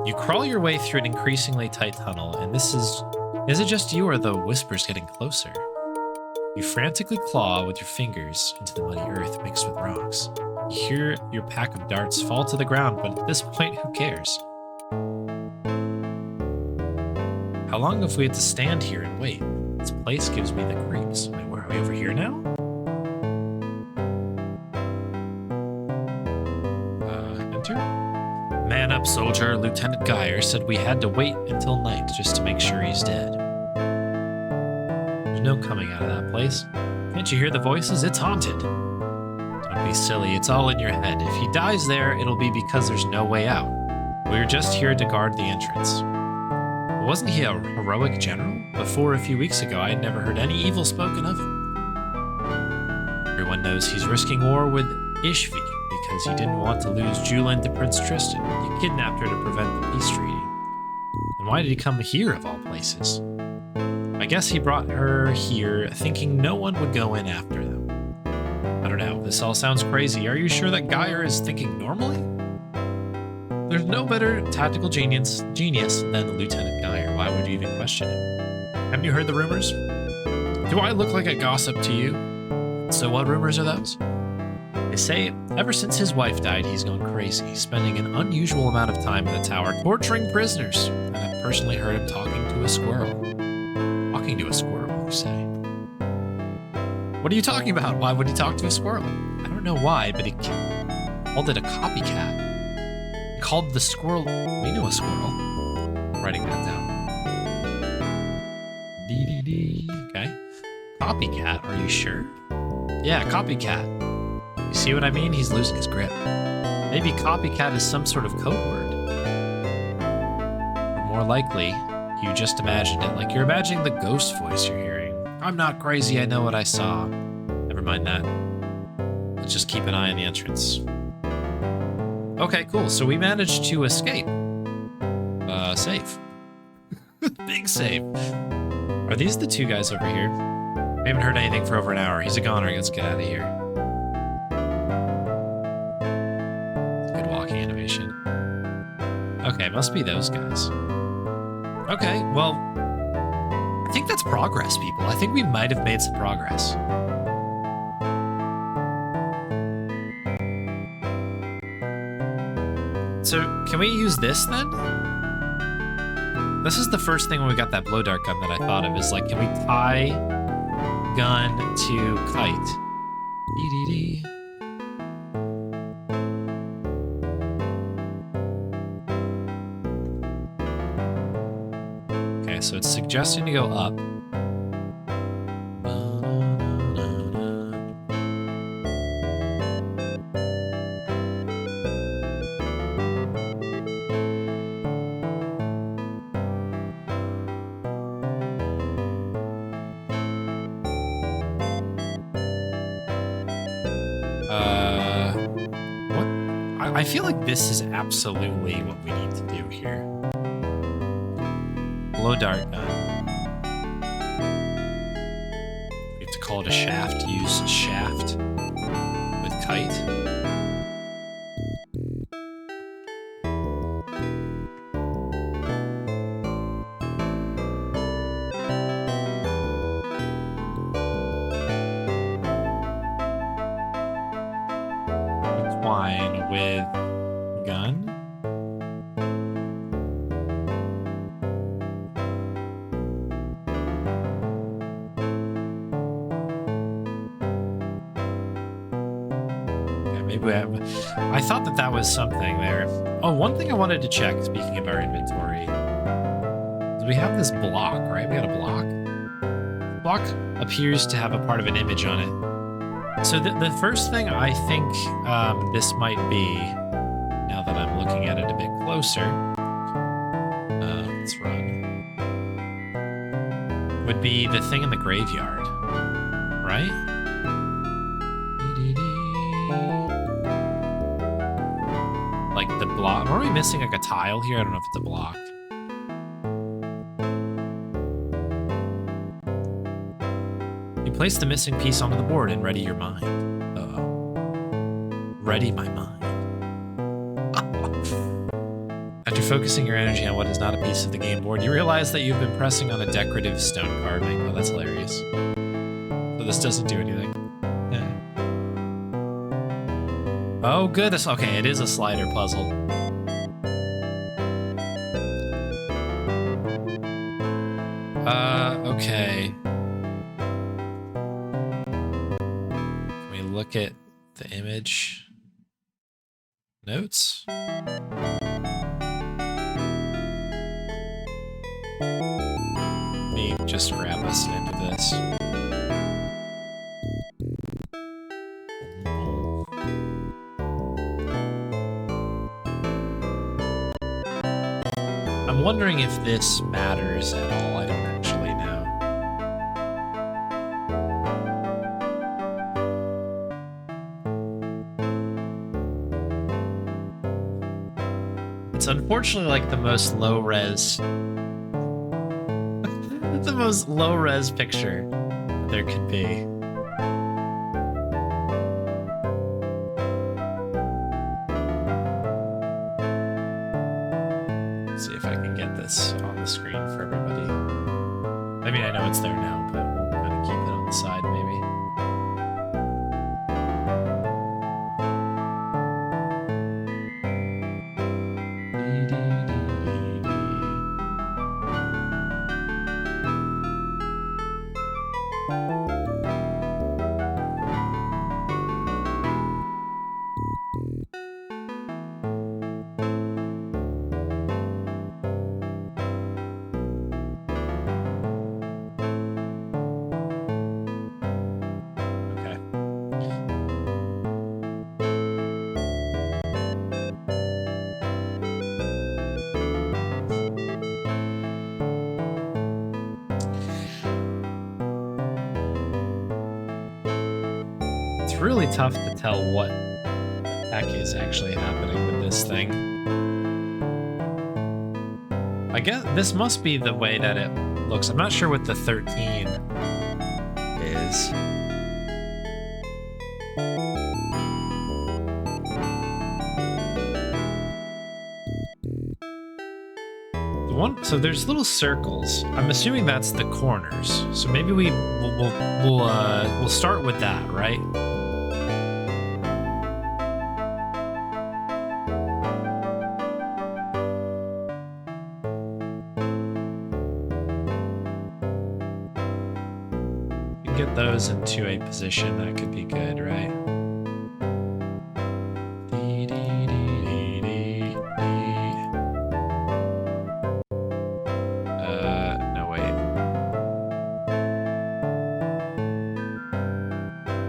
You crawl your way through an increasingly tight tunnel, and this is Is it just you or are the whispers getting closer? You frantically claw with your fingers into the muddy earth mixed with rocks. You hear your pack of darts fall to the ground, but at this point, who cares? How long have we had to stand here and wait? This place gives me the creeps. Wait, where are we, over here now? Enter? Man up, soldier. Lieutenant Geyer said we had to wait until night just to make sure he's dead. There's no coming out of that place. Can't you hear the voices? It's haunted. Don't be silly. It's all in your head. If he dies there, it'll be because there's no way out. We were just here to guard the entrance. Wasn't he a heroic general? Before a few weeks ago, I had never heard any evil spoken of him. Everyone knows he's risking war with Ishvi because he didn't want to lose Julian to Prince Tristan. He kidnapped her to prevent the peace treaty. And why did he come here of all places? I guess he brought her here thinking no one would go in after them. I don't know, this all sounds crazy. Are you sure that Geyer is thinking normally? There's no better tactical genius than Lieutenant Geyer. Why would you even question him? Haven't you heard the rumors? Do I look like a gossip to you? So what rumors are those? They say ever since his wife died, he's gone crazy, spending an unusual amount of time in the tower torturing prisoners. And I've personally heard him talking to a squirrel. Talking to a squirrel, you say? What are you talking about? Why would he talk to a squirrel? I don't know why, but he called it a copycat. He called the squirrel... We know a squirrel. I'm writing that down. D. Okay. Copycat, are you sure? Yeah, copycat. You see what I mean? He's losing his grip. Maybe copycat is some sort of code word. Or more likely, you just imagined it, like you're imagining the ghost voice you're hearing. I'm not crazy, I know what I saw. Never mind that. Let's just keep an eye on the entrance. Okay, cool. So we managed to escape. Safe. Big save. Are these the two guys over here? We haven't heard anything for over an hour. He's a goner. Let's get out of here. Good walking animation. Okay, must be those guys. Okay, well, I think that's progress, people. I think we might have made some progress. So, can we use this then? This is the first thing when we got that blow dart gun that I thought of, is like, can we tie gun to kite? Dee. Okay, so it's suggesting to go up. I feel like this is absolutely what we need to do here. Blow dart gun. We have to call it a shaft. Use shaft with kite. Twine with gun. Okay, maybe we have... I thought that was something there. Oh, one thing I wanted to check, speaking of our inventory, is we have this block, right? We got a block. The block appears to have a part of an image on it. So the first thing I think this might be, now that I'm looking at it a bit closer, let's run, would be the thing in the graveyard, right? Like the block. Are we missing like a tile here? I don't know if it's a block. Place the missing piece onto the board and ready your mind. Uh-oh. Ready my mind. After focusing your energy on what is not a piece of the game board, you realize that you've been pressing on a decorative stone carving. Oh, that's hilarious. So this doesn't do anything. Yeah. Oh, good. Okay, it is a slider puzzle. Okay. Can we look at the image notes? Let me just grab a snip of this. I'm wondering if this matters at all. I don't actually know. It's unfortunately like the most low-res the most low-res picture there could be. See if I can get this on the screen for everybody. I mean, I know it's there now, but we'll kind of keep it on the side, maybe. Really tough to tell what the heck is actually happening with this thing. I guess this must be the way that it looks. I'm not sure what the 13 is. So there's little circles. I'm assuming that's the corners. So maybe we'll start with that, right? Get those into a position that could be good, right? No, wait.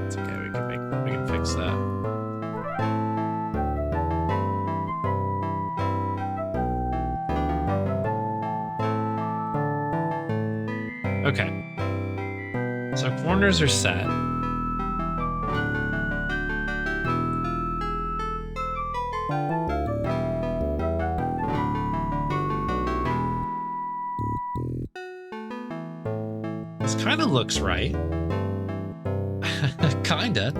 It's okay, we can fix that. Okay. So corners are set. This kind of looks right. Kinda.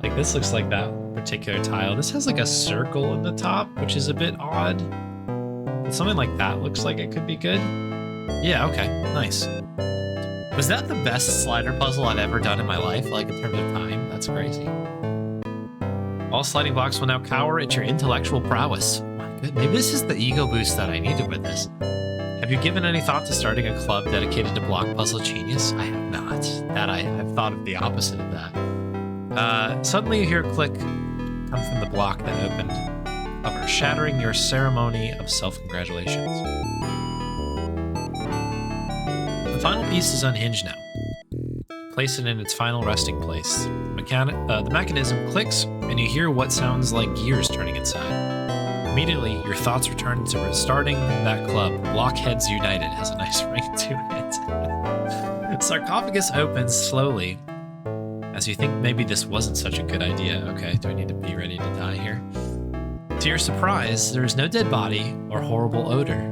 Like this looks like that particular tile. This has like a circle in the top, which is a bit odd. But something like that looks like it could be good. Yeah, okay, nice. Was that the best slider puzzle I've ever done in my life, like in terms of time? That's crazy. All sliding blocks will now cower at your intellectual prowess. My goodness, maybe this is the ego boost that I needed with this. Have you given any thought to starting a club dedicated to block puzzle genius? I have not. I've thought of the opposite of that. Suddenly you hear a click come from the block that opened, cover, shattering your ceremony of self-congratulations. The final piece is unhinged now. Place it in its final resting place. The mechanism clicks, and you hear what sounds like gears turning inside. Immediately, your thoughts return to restarting that club. Blockheads United has a nice ring to it. Sarcophagus opens slowly, as you think maybe this wasn't such a good idea. Okay, do I need to be ready to die here? To your surprise, there is no dead body or horrible odor,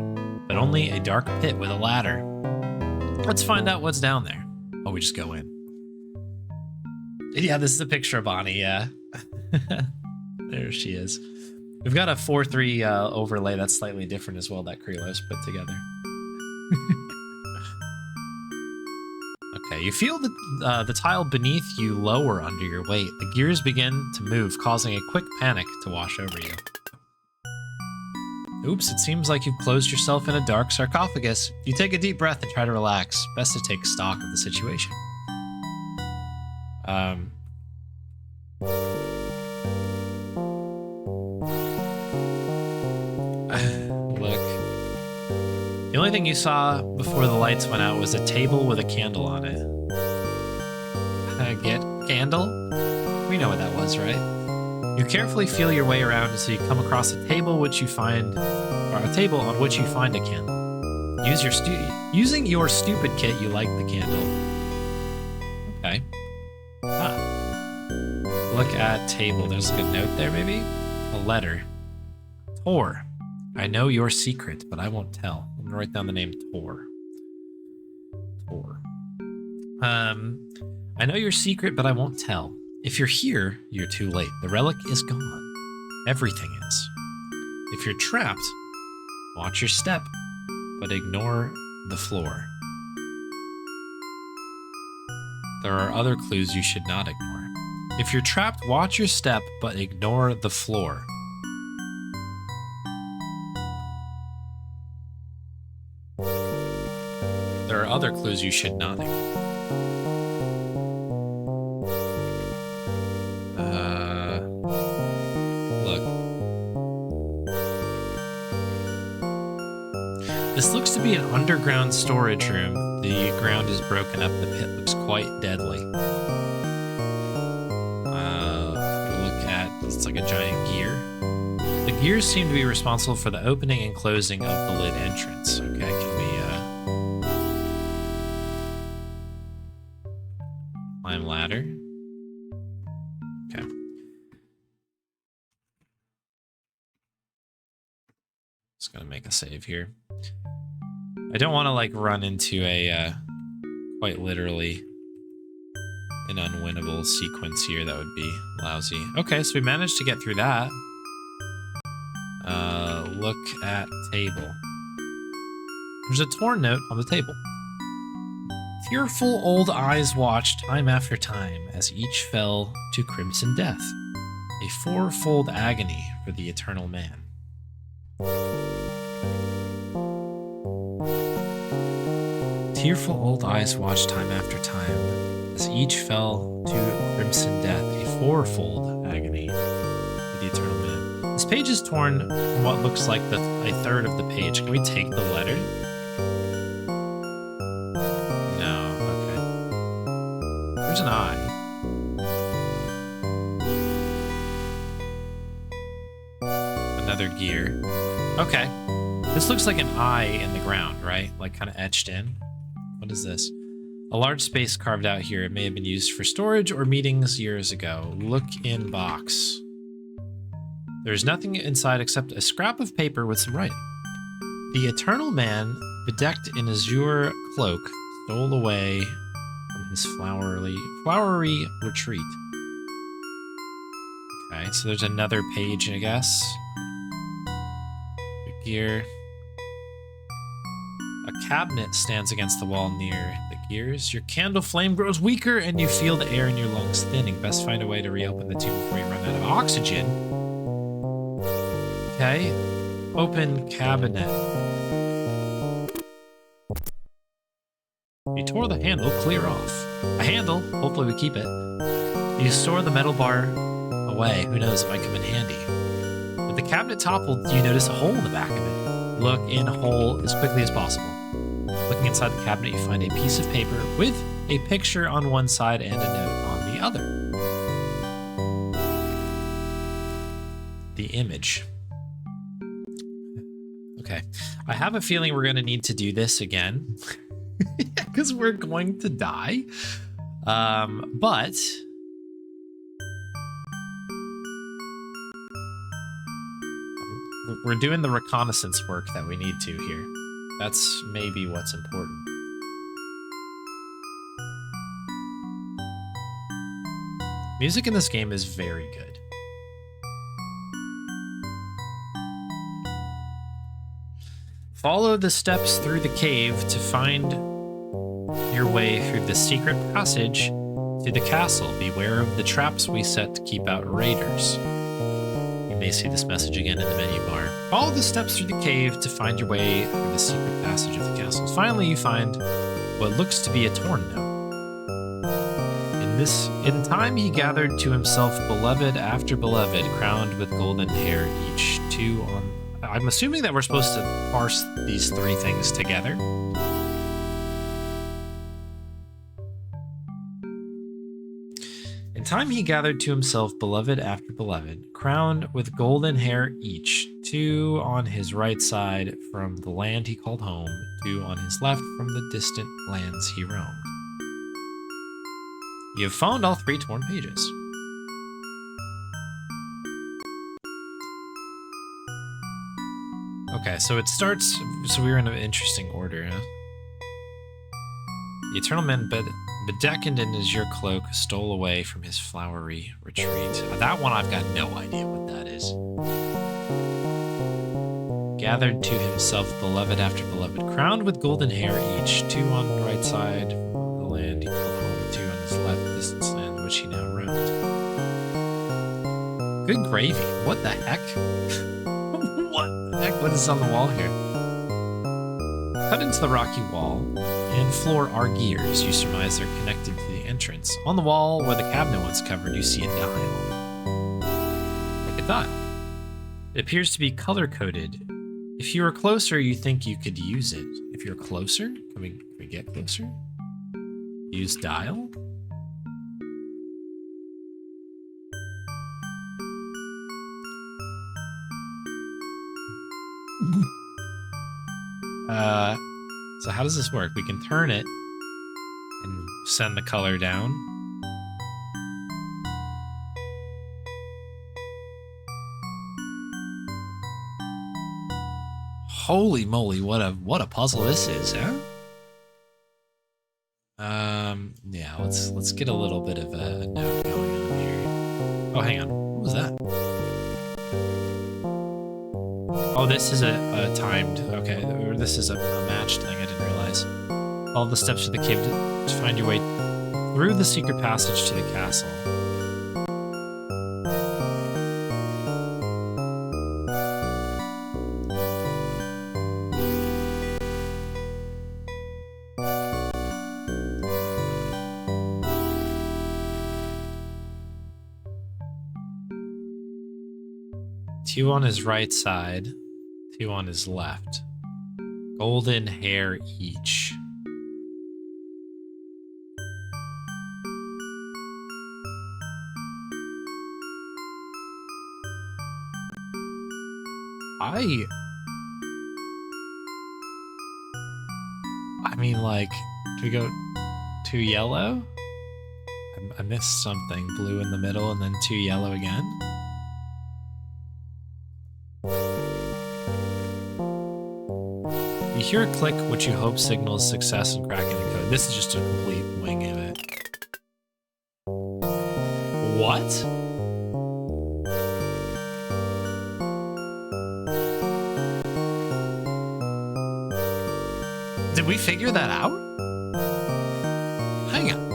but only a dark pit with a ladder. Let's find out what's down there. Oh, we just go in. Yeah, this is a picture of Bonnie, yeah. There she is. We've got a 4-3 overlay that's slightly different as well that Krylos put together. Okay, you feel the tile beneath you lower under your weight. The gears begin to move, causing a quick panic to wash over you. Oops, it seems like you've closed yourself in a dark sarcophagus. You take a deep breath and try to relax. Best to take stock of the situation. Look. The only thing you saw before the lights went out was a table with a candle on it. Get candle? We know what that was, right? You carefully feel your way around until you come across a table on which you find a candle. Using your stupid kit, you light the candle. Okay. Look at table. There's like a note there, maybe? A letter. Tor. I know your secret, but I won't tell. I'm gonna write down the name Tor. Tor. I know your secret, but I won't tell. If you're here, you're too late. The relic is gone. Everything is. If you're trapped, watch your step, but ignore the floor. There are other clues you should not ignore. If you're trapped, watch your step, but ignore the floor. There are other clues you should not ignore. This looks to be an underground storage room. The ground is broken up. The pit looks quite deadly. Look at, it's like a giant gear. The gears seem to be responsible for the opening and closing of the lid entrance. Okay, can we climb ladder? Okay. Just gonna make a save here. I don't want to like run into a quite literally an unwinnable sequence here. That would be lousy. Okay, so we managed to get through that. Look at table. There's a torn note on the table. Tearful old eyes watched time after time as each fell to crimson death. A fourfold agony for the eternal man. Tearful old eyes watched time after time as each fell to crimson death, a fourfold agony for the eternal man. This page is torn from what looks like a third of the page. Can we take the letter? No, okay. There's an eye. Another gear. Okay. This looks like an eye in the ground, right? Like kind of etched in. What is this? A large space carved out here. It may have been used for storage or meetings years ago. Look in box. There's nothing inside except a scrap of paper with some writing. The eternal man, bedecked in azure cloak, stole away from his flowery retreat. Okay, so there's another page, I guess. The gear. A cabinet stands against the wall near the gears. Your candle flame grows weaker and you feel the air in your lungs thinning. Best find a way to reopen the tube before you run out of oxygen. Okay. Open cabinet. You tore the handle clear off. A handle, hopefully we keep it. You store the metal bar away. Who knows, it might come in handy. With the cabinet toppled, you notice a hole in the back of it. Look in a hole as quickly as possible. Looking inside the cabinet, you find a piece of paper with a picture on one side and a note on the other. The image. Okay. I have a feeling we're going to need to do this again. Because we're going to die. But... we're doing the reconnaissance work that we need to here. That's maybe what's important. Music in this game is very good. Follow the steps through the cave to find your way through the secret passage to the castle. Beware of the traps we set to keep out raiders. You may see this message again in the menu bar. Follow the steps through the cave to find your way through the secret passage of the castle. Finally, you find what looks to be a torn note. In time, he gathered to himself beloved after beloved, crowned with golden hair, each two on... I'm assuming that we're supposed to parse these three things together. In time, he gathered to himself beloved after beloved, crowned with golden hair each, two on his right side from the land he called home, two on his left from the distant lands he roamed. You have found all three torn pages. Okay, so it starts... So we're in an interesting order, huh? The Eternal Man, bedeckened in his azure cloak, stole away from his flowery retreat. That one I've got no idea what that is. Gathered to himself beloved after beloved, crowned with golden hair each, two on the right side from the land he called home, two on his left, distant land which he now roamed. Good gravy. What the heck? What the heck? What is on the wall here? Cut into the rocky wall and floor are gears. You surmise they're connected to the entrance. On the wall where the cabinet was covered, you see a dial. Like a dial. It appears to be color-coded. If you were closer, you think you could use it. If you're closer, can we get closer? Use dial? So how does this work? We can turn it and send the color down. Holy moly, what a puzzle this is, huh? Yeah, let's get a little bit of a note going on here. Oh, hang on. What was that? Oh, this is a timed, okay, or this is a matched thing, I didn't realize. All the steps to the cave to find your way through the secret passage to the castle. Two on his right side, two on his left. Golden hair each. I mean, like, do we go two yellow? I missed something. Blue in the middle and then two yellow again. You hear a click which you hope signals success in cracking the code. This is just a complete wing of it. What? Did we figure that out? Hang on.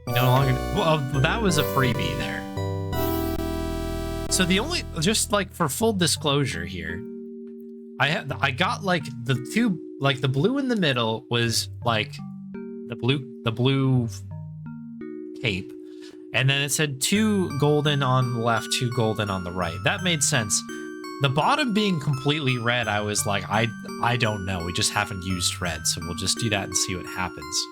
No longer... Well, that was a freebie there. So the only... Just, like, for full disclosure here, I got, like, the two... Like, the blue in the middle was, like, the blue cape. And then it said two golden on the left, two golden on the right. That made sense. The bottom being completely red, I was like, I don't know. We just haven't used red, so we'll just do that and see what happens.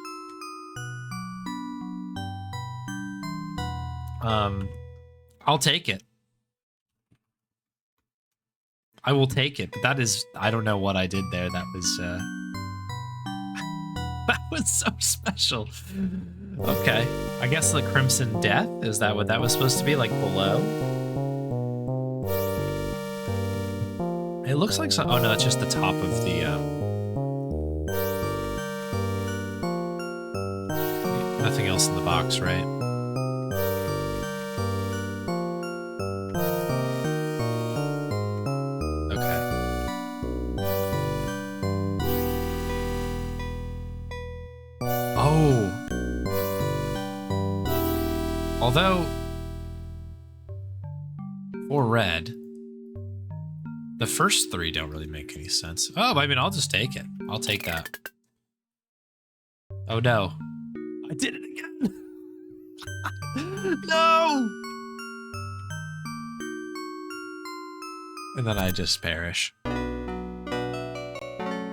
I'll take it. I will take it, but that is... I don't know what I did there. That was... that was so special. Okay. I guess the Crimson Death? Is that what that was supposed to be? Like, below? It looks like some... Oh, no, it's just the top of the... Nothing else in the box, right? Although, for red, the first 3 don't really make any sense. Oh, I mean, I'll just take it. I'll take that. Oh no. I did it again. No! And then I just perish. I'm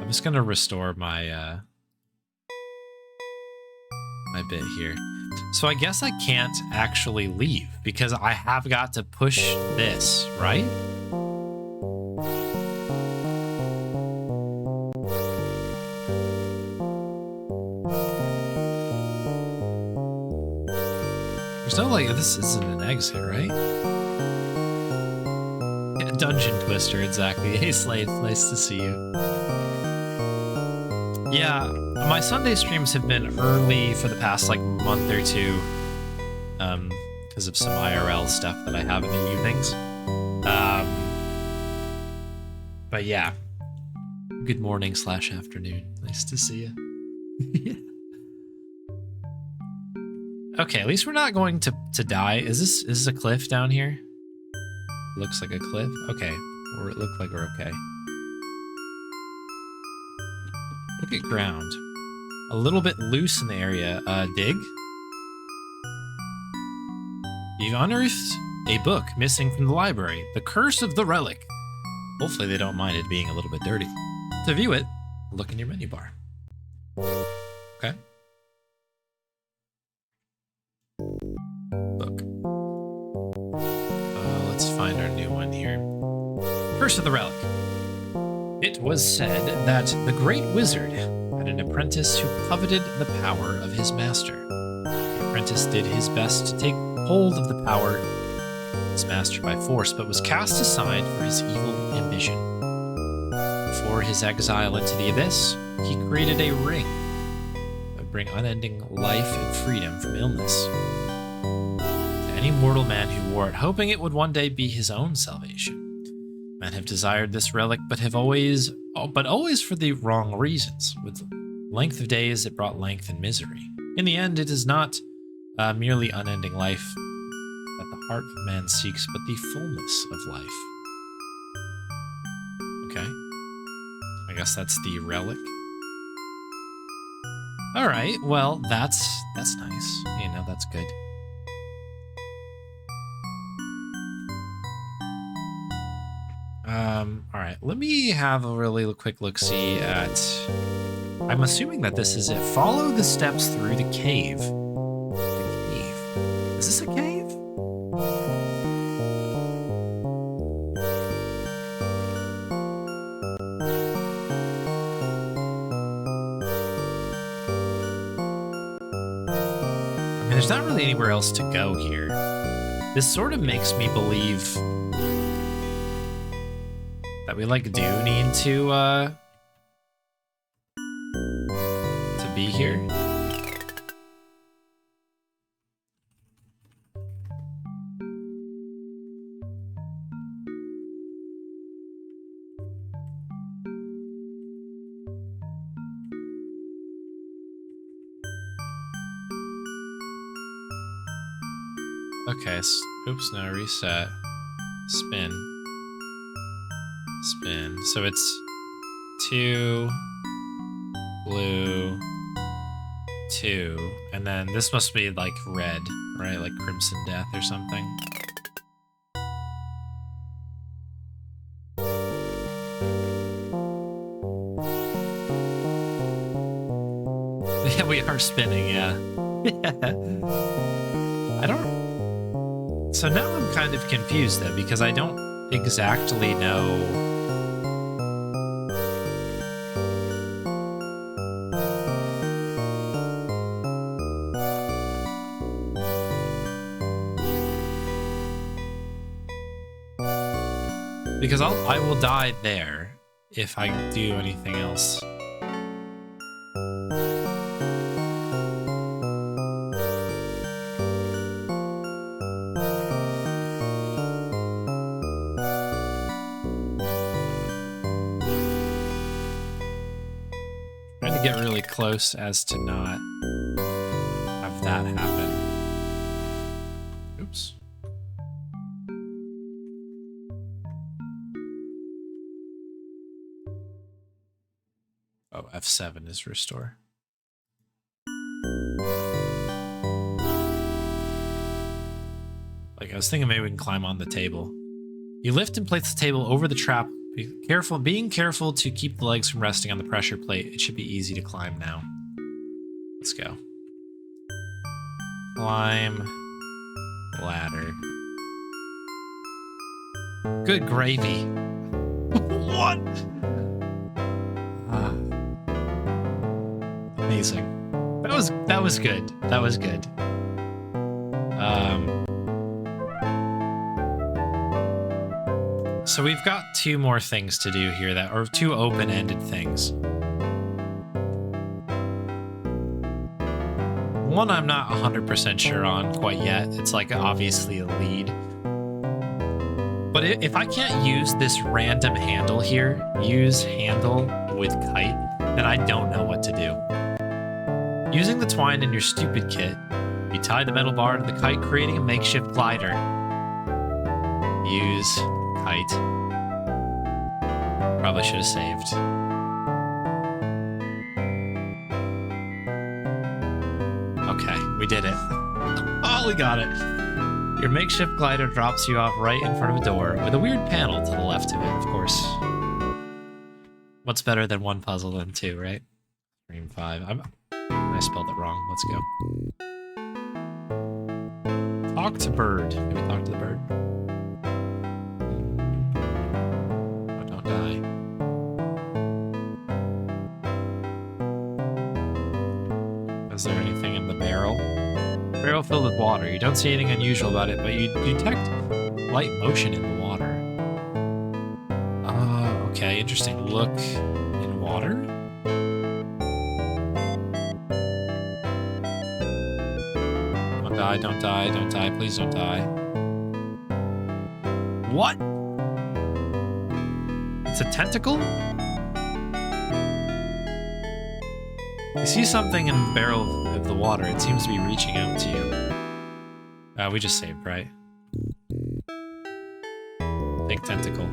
just gonna restore my my bit here. So I guess I can't actually leave because I have got to push this, right? There's no like, this isn't an exit, right? Yeah, Dungeon Twister, exactly. Hey Slade, nice to see you. Yeah, my Sunday streams have been early for the past like month or 2, because of some IRL stuff that I have in the evenings. But yeah, good morning / afternoon. Nice to see you. Okay, at least we're not going to die. Is this a cliff down here? Looks like a cliff. Okay, or it looked like we're okay. Look at ground. A little bit loose in the area. Dig. You've unearthed a book missing from the library. The Curse of the Relic. Hopefully they don't mind it being a little bit dirty. To view it, look in your menu bar. Okay. Book. Let's find our new one here. Curse of the Relic. It was said that the great wizard had an apprentice who coveted the power of his master. The apprentice did his best to take hold of the power of his master by force, but was cast aside for his evil ambition. Before his exile into the abyss, he created a ring that would bring unending life and freedom from illness to any mortal man who wore it, hoping it would one day be his own salvation. Men have desired this relic, but always for the wrong reasons. With length of days, it brought length and misery. In the end, it is not merely unending life that the heart of man seeks, but the fullness of life. Okay. I guess that's the relic. All right. Well, that's nice. You know, that's good. All right, let me have a really quick look-see at... I'm assuming that this is it. Follow the steps through the cave. The cave. Is this a cave? I mean, there's not really anywhere else to go here. This sort of makes me believe that we like do need to be here. Okay, oops, no, reset. Spin. So it's 2, blue, 2, and then this must be like red, right? Like Crimson Death or something. Yeah, we are spinning, yeah. I don't... So now I'm kind of confused though, because I don't exactly know... Because I will die there if I do anything else. Trying to get really close as to not have that happen. Oh, F7 is restore. Like, I was thinking maybe we can climb on the table. You lift and place the table over the trap. Being careful to keep the legs from resting on the pressure plate. It should be easy to climb now. Let's go. Climb ladder. Good gravy. What? Amazing. That was good. That was good. So we've got two more things to do here that are two open-ended things. One I'm not 100% sure on quite yet. It's like obviously a lead. But if I can't use this random handle here, use handle with kite, then I don't know what to do. Using the twine in your stupid kit, you tie the metal bar to the kite, creating a makeshift glider. Use kite. Probably should have saved. Okay, we did it. Oh, we got it. Your makeshift glider drops you off right in front of a door with a weird panel to the left of it, of course. What's better than one puzzle than two, right? Stream 5. I spelled it wrong. Let's go. Talk to bird. Can we talk to the bird? Oh, don't die. Is there anything in the barrel? Barrel filled with water. You don't see anything unusual about it, but you detect light motion in the water. Okay, interesting. Look in water? Don't die, don't die, don't die, please don't die. What? It's a tentacle? You see something in the barrel of the water. It seems to be reaching out to you. We just saved, right? Big tentacle.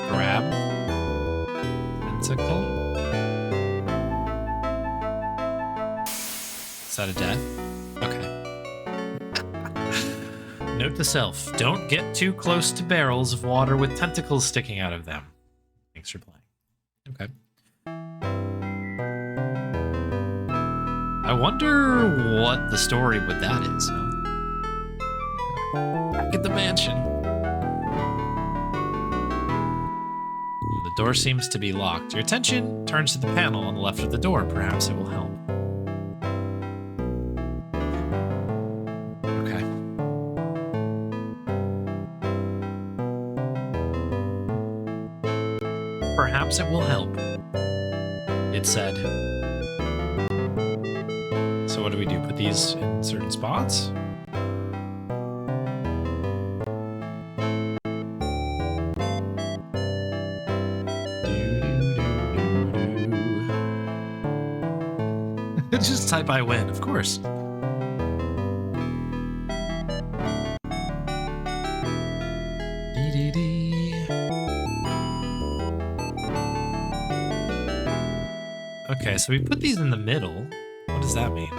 Grab. Tentacle. Is that a death? Okay. Note to self. Don't get too close to barrels of water with tentacles sticking out of them. Thanks for playing. Okay. I wonder what the story with that is, huh? Back at the mansion. The door seems to be locked. Your attention turns to the panel on the left of the door. Perhaps it will help. Okay. Perhaps it will help, it said. So what do we do? Put these in certain spots? Just type I win, of course. Okay, so we put these in the middle. What does that mean?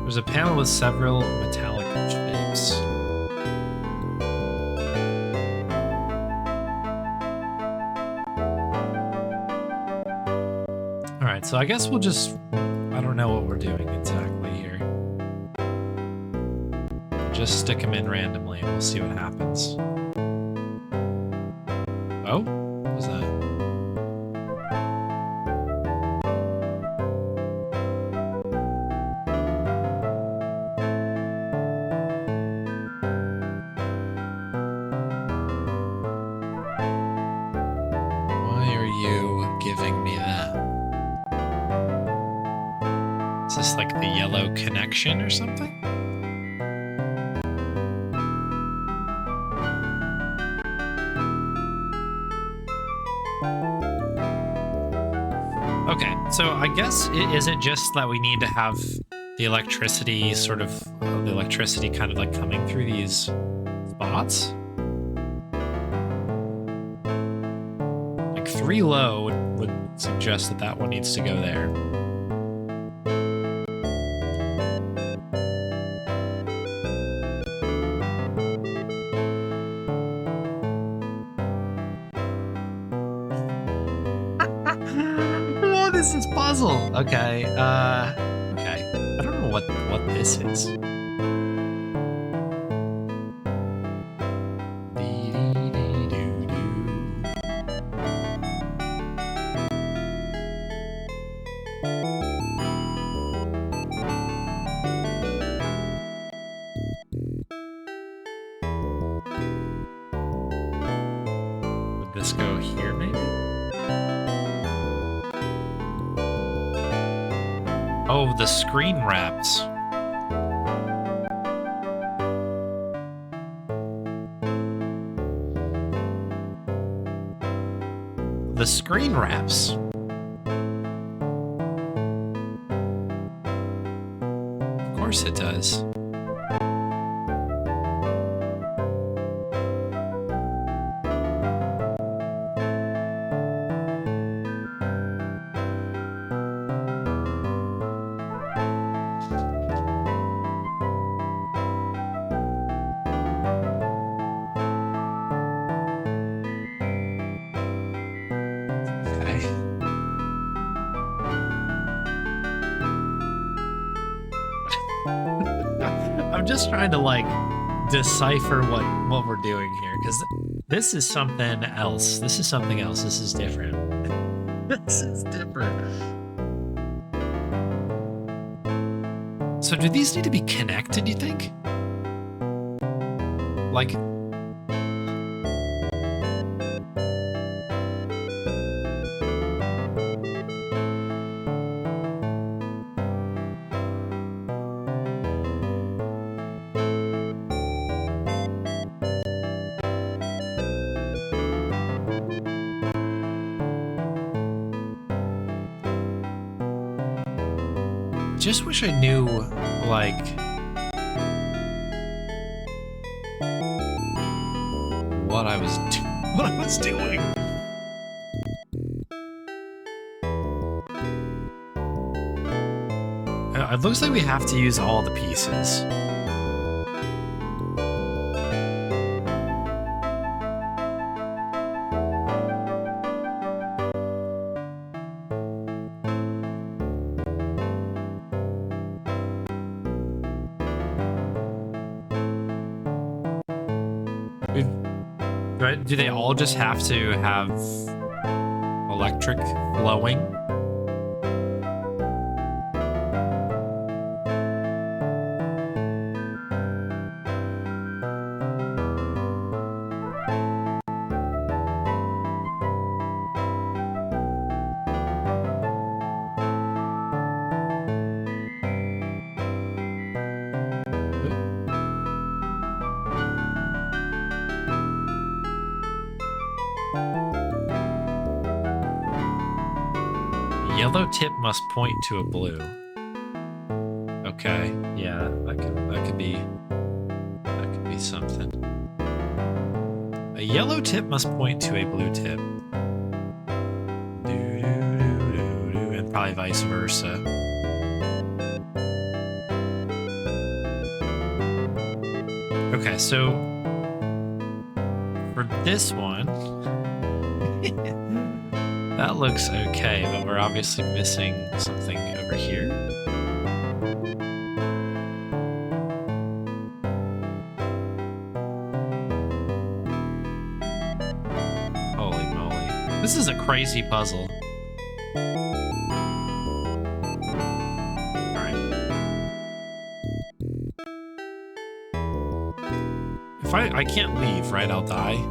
There's a panel with several metallic shapes. Alright, so I guess we'll just... I don't know what we're doing exactly here. Just stick them in randomly and we'll see what happens. Oh? What was that? Connection or something? Okay, so I guess it isn't just that we need to have the electricity sort of, the electricity kind of like coming through these spots. like 3 low would suggest that that one needs to go there. What is this puzzle? Okay, okay. I don't know what this is. Would this go here, maybe? Oh, the screen wraps. The screen wraps. Of course it does. I'm just trying to like decipher what we're doing here, because this is something else. This is something else. This is different. This is different. So do these need to be connected, you think? Like, just wish I knew, like, what I was doing. It looks like we have to use all the pieces. Right? Do they all just have to have electric flowing? Yellow tip must point to a blue. Okay, yeah, that could be something. A yellow tip must point to a blue tip. And probably vice versa. Okay, so for this one, that looks okay, but we're obviously missing something over here. Holy moly. This is a crazy puzzle. Alright. If I can't leave, right? I'll die.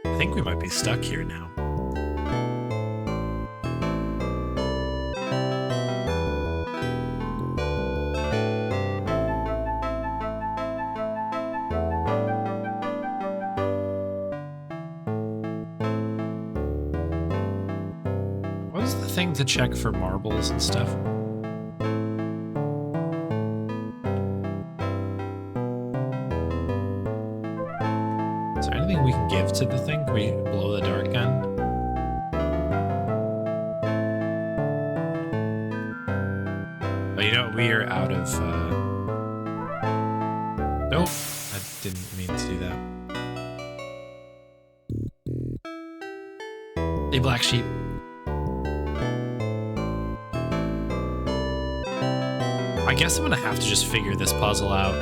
I think we might be stuck here now. What is the thing to check for marbles and stuff? Is there anything we can give to the thing? Can we blow the dark gun? Oh, you know, we are out of... Nope. I didn't mean to do that. Hey, black sheep. I guess I'm gonna have to just figure this puzzle out.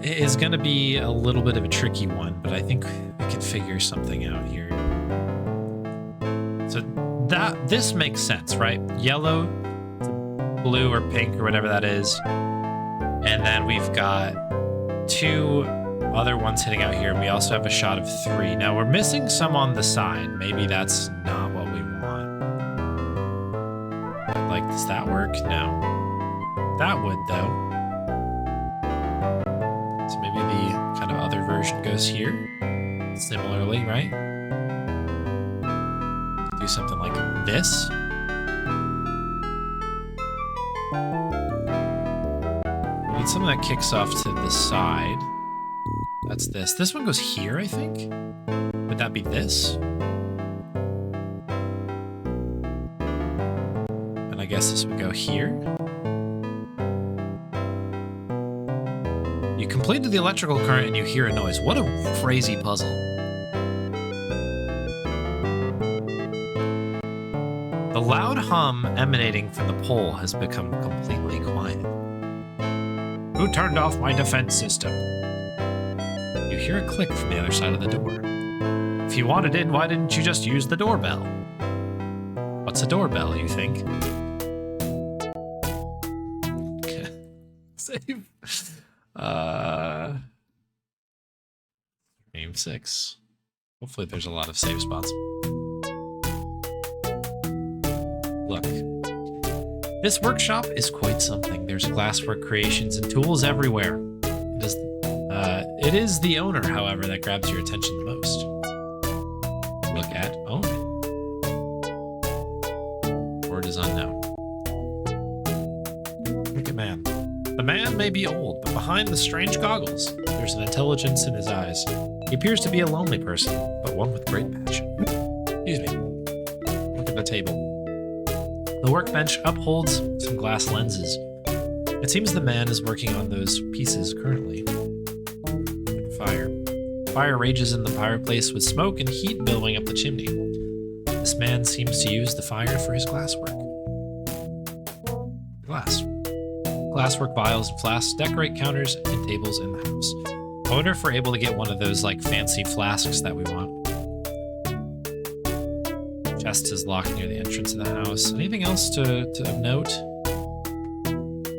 It is gonna be a little bit of a tricky one, but I think we can figure something out here. So this makes sense, right? Yellow, blue, or pink, or whatever that is. And then we've got 2 other ones hitting out here, and we also have a shot of 3. Now, we're missing some on the side. Maybe that's not what we want. Like, does that work? No. That would, though. So maybe the kind of other version goes here. Similarly, right? Do something like this. We need something that kicks off to the side. That's this. This one goes here, I think? Would that be this? And I guess this would go here. You completed the electrical current and you hear a noise. What a crazy puzzle. The loud hum emanating from the pole has become completely quiet. Who turned off my defense system? You hear a click from the other side of the door. If you wanted in, why didn't you just use the doorbell? What's a doorbell, you think? Save. Game 6. Hopefully there's a lot of save spots. Look. This workshop is quite something. There's glasswork creations and tools everywhere. It is the owner, however, that grabs your attention the most. Look at own. Word is unknown. Look at man. The man may be old, but behind the strange goggles, there's an intelligence in his eyes. He appears to be a lonely person, but one with great passion. Excuse me. Look at the table. The workbench upholds some glass lenses. It seems the man is working on those pieces currently. Fire. Fire rages in the fireplace with smoke and heat billowing up the chimney. This man seems to use the fire for his glasswork. Glass. Glasswork vials and flasks decorate counters and tables in the house. I wonder if we're able to get one of those like fancy flasks that we want. Chest is locked near the entrance of the house. Anything else to note?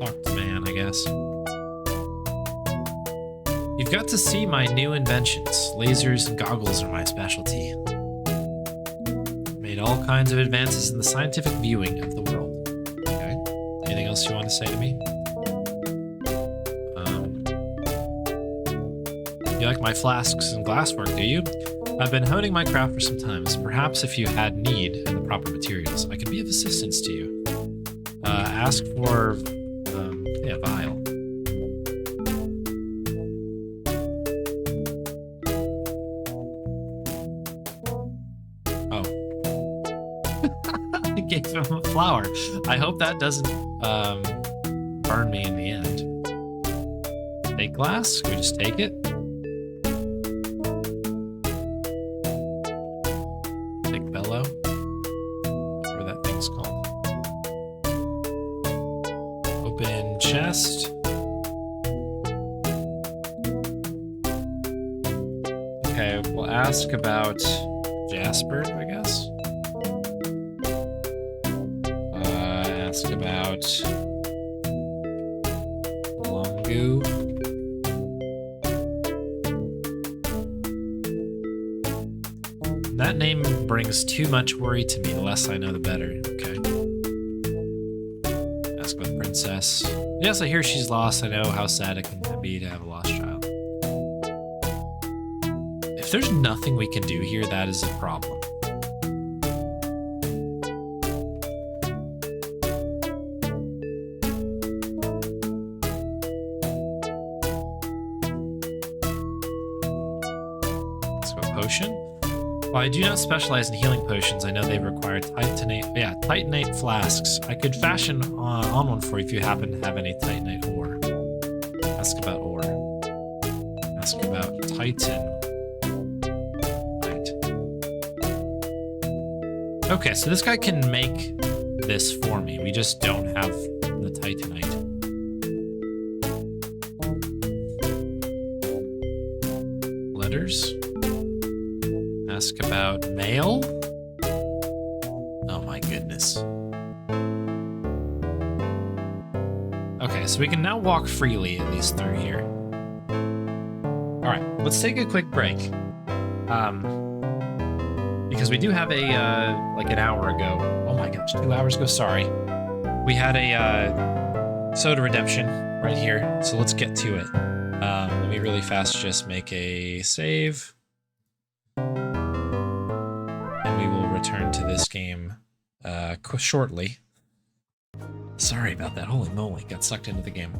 Talk to man, I guess. You've got to see my new inventions. Lasers and goggles are my specialty. Made all kinds of advances in the scientific viewing of the world. Okay. Anything else you want to say to me? You like my flasks and glasswork, do you? I've been honing my craft for some time, so perhaps if you had need and the proper materials, I could be of assistance to you. Ask for, vial. Oh. I gave him a flower. I hope that doesn't, burn me in the end. Take glass? Can we just take it? Chest. Okay, we'll ask about Jasper, I guess. Ask about Longu. That name brings too much worry to me. The less I know, the better. Okay. Ask about the princess. Yes, I hear she's lost. I know how sad it can be to have a lost child. If there's nothing we can do here, that is a problem. potion. While I do not specialize in healing potions, I know they require Titanite flasks. I could fashion on one for you if you happen to have any Titanite ore. Ask about ore. Ask about Titan. Okay, so this guy can make this for me. We just don't have the Titanite. Letters. Ask about mail. Oh my goodness. Okay, so we can now walk freely, at least through here. All right, let's take a quick break. Because we do have like an hour ago. Oh my gosh, 2 hours ago, sorry. We had a soda redemption right here, so let's get to it. Let me really fast just make a save. And we will return to this game shortly. Sorry about that, holy moly, got sucked into the game.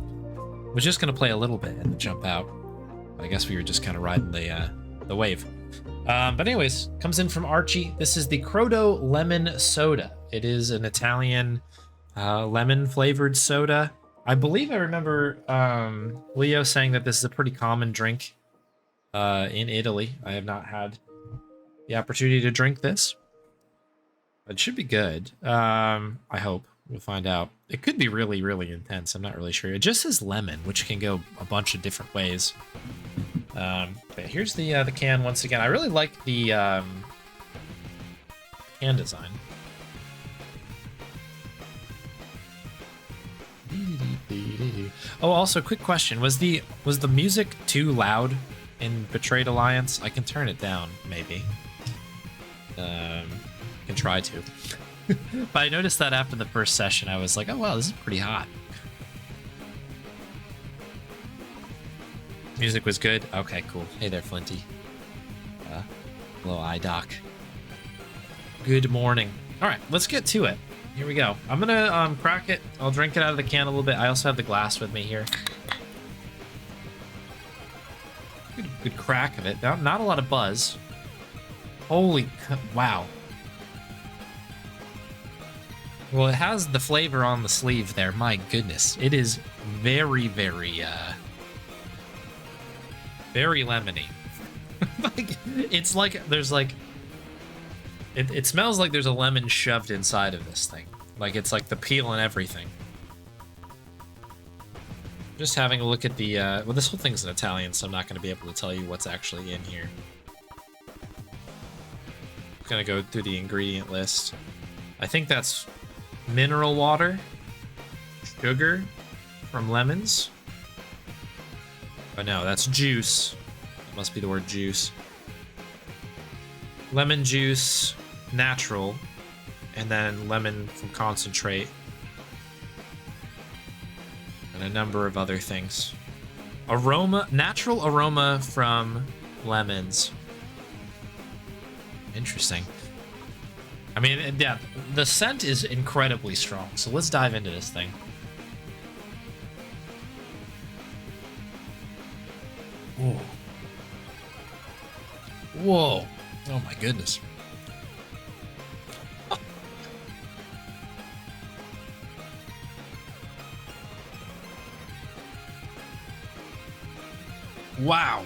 Was just gonna play a little bit and then jump out. I guess we were just kind of riding the wave. But anyways, comes in from Archie. This is the Crodo Lemon Soda. It is an Italian lemon flavored soda. I believe I remember Leo saying that this is a pretty common drink in Italy. I have not had the opportunity to drink this. It should be good. I hope. We'll find out. It could be really, really intense. I'm not really sure. It just says lemon, which can go a bunch of different ways. But here's the can once again. I really like the can design. Oh, also, quick question: was the music too loud in Betrayed Alliance? I can turn it down, maybe. Can try to. But I noticed that after the first session, I was like, oh wow, this is pretty hot. Music was good? Okay, cool. Hey there, Flinty. Hello, iDoc. Good morning. All right, let's get to it. Here we go. I'm gonna crack it. I'll drink it out of the can a little bit. I also have the glass with me here. Good crack of it. Not a lot of buzz. Holy, wow. Well, it has the flavor on the sleeve there. My goodness. It is very, very, very lemony. Like, it's like there's like... It smells like there's a lemon shoved inside of this thing. Like, it's like the peel and everything. Just having a look at the... well, this whole thing's in Italian, so I'm not going to be able to tell you what's actually in here. I'm going to go through the ingredient list. I think that's mineral water, sugar from lemons. Oh no, that's juice. It must be the word juice. Lemon juice, natural, and then lemon from concentrate. And a number of other things. Aroma, natural aroma from lemons. Interesting. I mean, yeah, the scent is incredibly strong, so let's dive into this thing. Whoa. Whoa. Oh my goodness. Wow.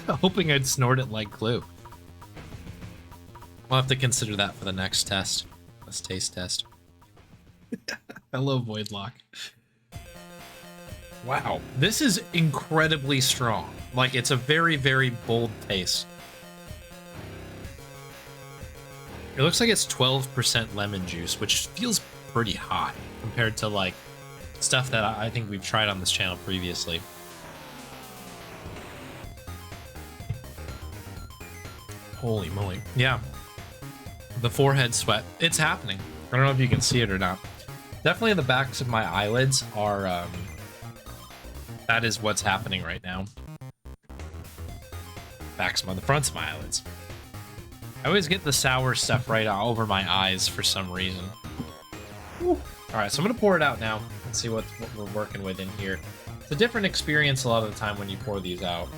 Hoping I'd snort it like glue. We'll have to consider that for the next test. Let's taste test. Hello, Voidlock. Wow, this is incredibly strong. Like, it's a very, very bold taste. It looks like it's 12% lemon juice, which feels pretty hot compared to, like, stuff that I think we've tried on this channel previously. Holy moly. Yeah. The forehead sweat. It's happening. I don't know if you can see it or not. Definitely the backs of my eyelids are, that is what's happening right now. Backs on the fronts of my eyelids. I always get the sour stuff right over my eyes for some reason. All right, so I'm gonna pour it out now and see what we're working with in here. It's a different experience a lot of the time when you pour these out.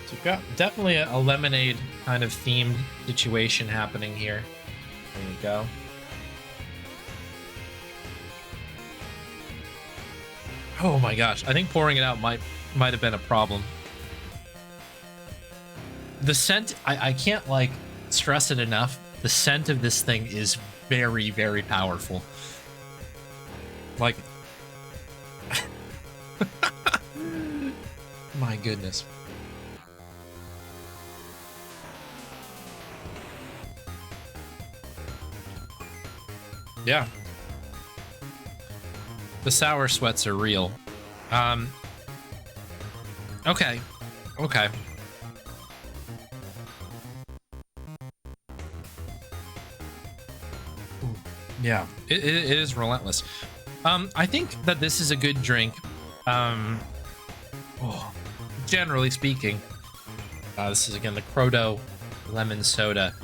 So you've got definitely a lemonade kind of themed situation happening here. There you go. Oh my gosh, I think pouring it out might have been a problem. The scent, I can't like stress it enough. The scent of this thing is very, very powerful. Like, my goodness. Yeah. The sour sweats are real. Okay. Okay. Yeah, it is relentless. I think that this is a good drink. Generally speaking, this is again the Crodo lemon soda.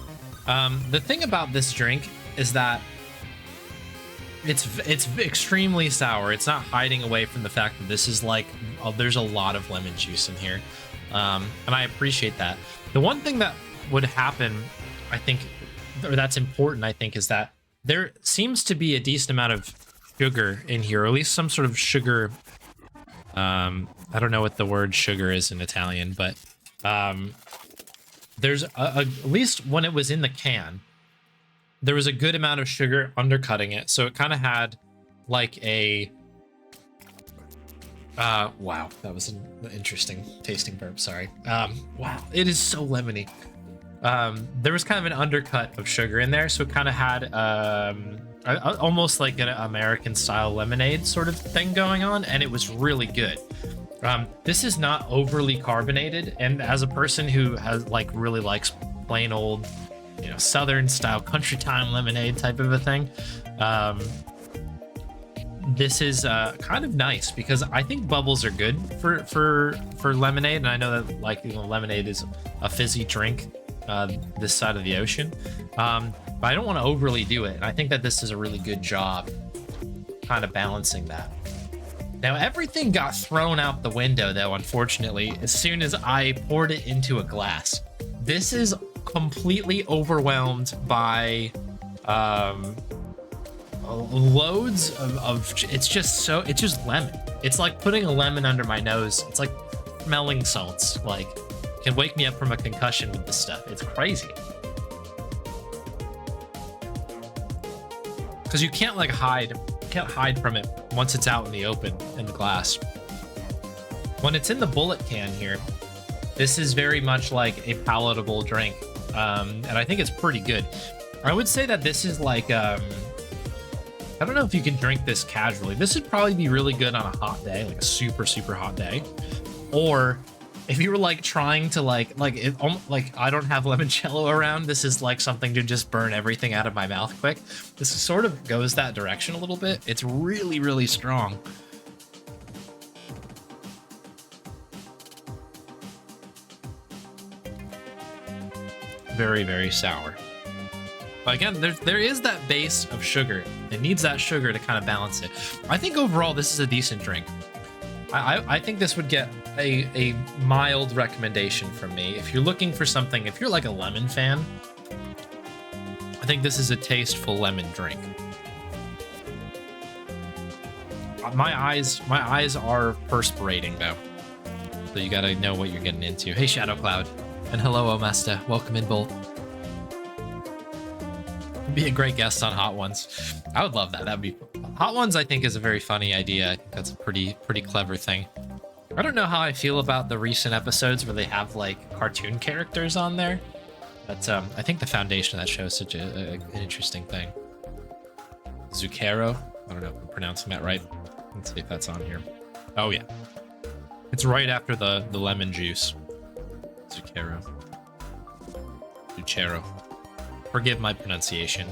The thing about this drink is that it's extremely sour. It's not hiding away from the fact that this is like there's a lot of lemon juice in here, and I appreciate that. The one thing that would happen, I think, or that's important, I think, is that there seems to be a decent amount of sugar in here, or at least some sort of sugar. I don't know what the word sugar is in Italian, but there's at least when it was in the can, there was a good amount of sugar undercutting it. So it kind of had like a, wow, that was an interesting tasting burp. Sorry. Wow, it is so lemony. There was kind of an undercut of sugar in there, so it kind of had almost like an American style lemonade sort of thing going on, and it was really good. This is not overly carbonated, and as a person who has like really likes plain old, you know, Southern style country time lemonade type of a thing, this is kind of nice because I think bubbles are good for lemonade, and I know that like, you know, lemonade is a fizzy drink this side of the ocean, but I don't want to overly do it, and I think that this is a really good job kind of balancing that. Now everything got thrown out the window though, unfortunately, as soon as I poured it into a glass. This is completely overwhelmed by loads of it's just lemon. It's like putting a lemon under my nose. It's like smelling salts. Like, can wake me up from a concussion with this stuff. It's crazy. Because you can't like hide from it once it's out in the open in the glass. When it's in the bullet can here, this is very much like a palatable drink, and I think it's pretty good. I would say that this is like I don't know if you can drink this casually. This would probably be really good on a hot day, like a super hot day, or if you were like trying to like I don't have limoncello around, this is like something to just burn everything out of my mouth quick. This sort of goes that direction a little bit. It's really strong. Very sour. But again, there is that base of sugar. It needs that sugar to kind of balance it. I think overall this is a decent drink. I think this would get a mild recommendation from me. If you're looking for something, if you're like a lemon fan, I think this is a tasteful lemon drink. My eyes are perspirating though, so you gotta know what you're getting into. Hey Shadow Cloud, and hello Omesta, welcome in Bolt. Be a great guest on Hot Ones. I would love that. That'd be Hot Ones. I think is a very funny idea. I think that's a pretty clever thing. I don't know how I feel about the recent episodes where they have like cartoon characters on there, but I think the foundation of that show is such an interesting thing. Zucchero. I don't know if I'm pronouncing that right. Let's see if that's on here. Oh yeah, it's right after the lemon juice. Zucchero. Forgive my pronunciation.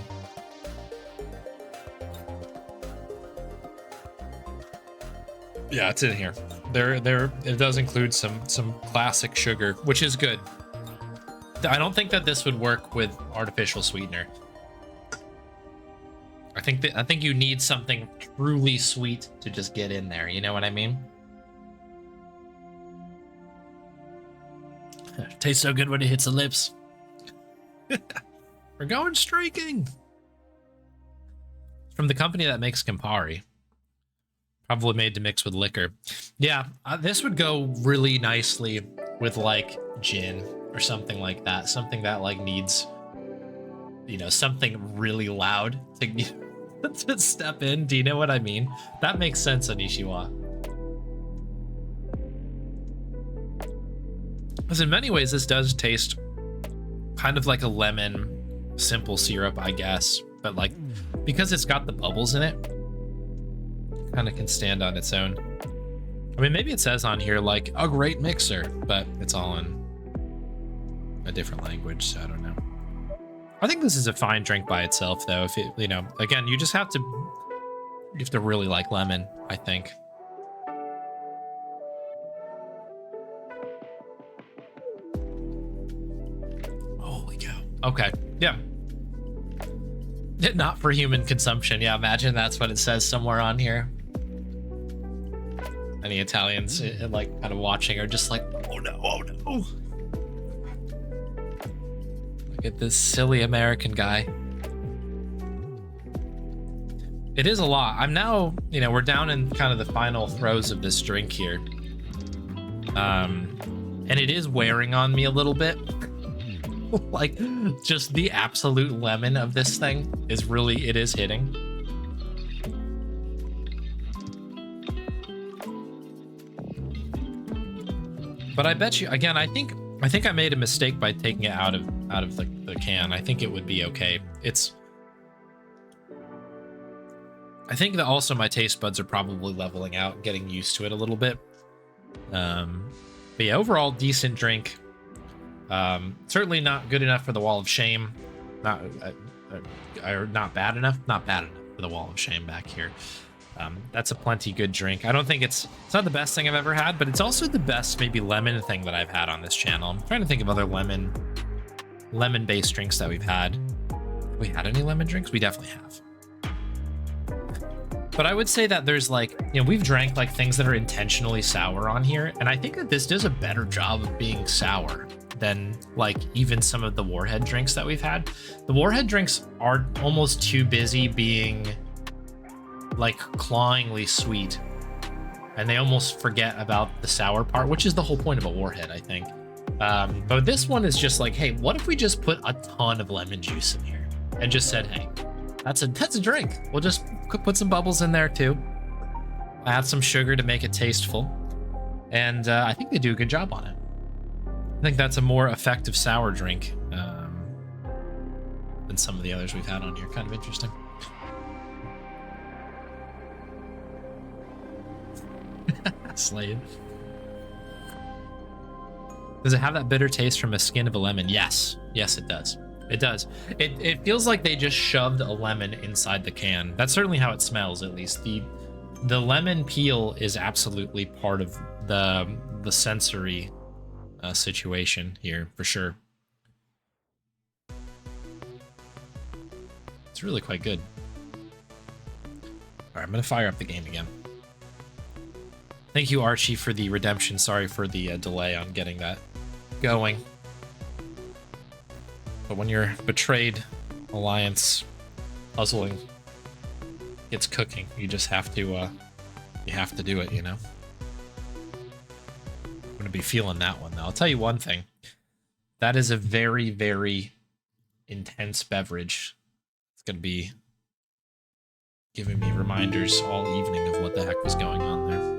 Yeah, it's in here. It does include some classic sugar, which is good. I don't think that this would work with artificial sweetener. I think you need something truly sweet to just get in there. You know what I mean? Tastes so good when it hits the lips. We're going streaking. From the company that makes Campari. Probably made to mix with liquor. Yeah, this would go really nicely with like gin or something like that. Something that like needs, you know, something really loud to, to step in. Do you know what I mean? That makes sense, Anishiwa. Because in many ways, this does taste kind of like a lemon simple syrup, I guess. But like, because it's got the bubbles in it, kind of can stand on its own. I mean, maybe it says on here like a great mixer, but it's all in a different language, so I don't know. I think this is a fine drink by itself, though. If it, you know, again, you have to really like lemon, I think. Holy cow. Okay, yeah. Not for human consumption. Yeah, imagine that's what it says somewhere on here. Any Italians like kind of watching are just like, oh no, oh no. Look at this silly American guy. It is a lot. I'm now, you know, we're down in kind of the final throes of this drink here. And it is wearing on me a little bit. Like, just the absolute lemon of this thing is really, it is hitting. But I bet you, again, I think I made a mistake by taking it out of the can. I think it would be okay. I think that also my taste buds are probably leveling out, getting used to it a little bit. But yeah, overall decent drink. Certainly not good enough for the Wall of Shame. Not bad enough. Not bad enough for the Wall of Shame back here. That's a plenty good drink. I don't think it's not the best thing I've ever had, but it's also the best maybe lemon thing that I've had on this channel. I'm trying to think of other lemon-based drinks that we've had. Have we had any lemon drinks? We definitely have. But I would say that there's like, you know, we've drank like things that are intentionally sour on here, and I think that this does a better job of being sour than like even some of the Warhead drinks that we've had. The Warhead drinks are almost too busy being like clawingly sweet, and they almost forget about the sour part, which is the whole point of a Warhead, I think. But this one is just like, hey, what if we just put a ton of lemon juice in here and just said, hey, that's a drink. We'll just put some bubbles in there too. Add some sugar to make it tasteful, and I think they do a good job on it. I think that's a more effective sour drink than some of the others we've had on here. Kind of interesting. Slade. Does it have that bitter taste from a skin of a lemon? Yes. Yes, it does. It does. It feels like they just shoved a lemon inside the can. That's certainly how it smells, at least. The lemon peel is absolutely part of the sensory situation here, for sure. It's really quite good. All right, I'm going to fire up the game again. Thank you, Archie, for the redemption. Sorry for the delay on getting that going. But when your betrayed alliance puzzling gets cooking, you just have to do it, you know? I'm gonna be feeling that one, though. I'll tell you one thing. That is a very, very intense beverage. It's gonna be giving me reminders all evening of what the heck was going on there.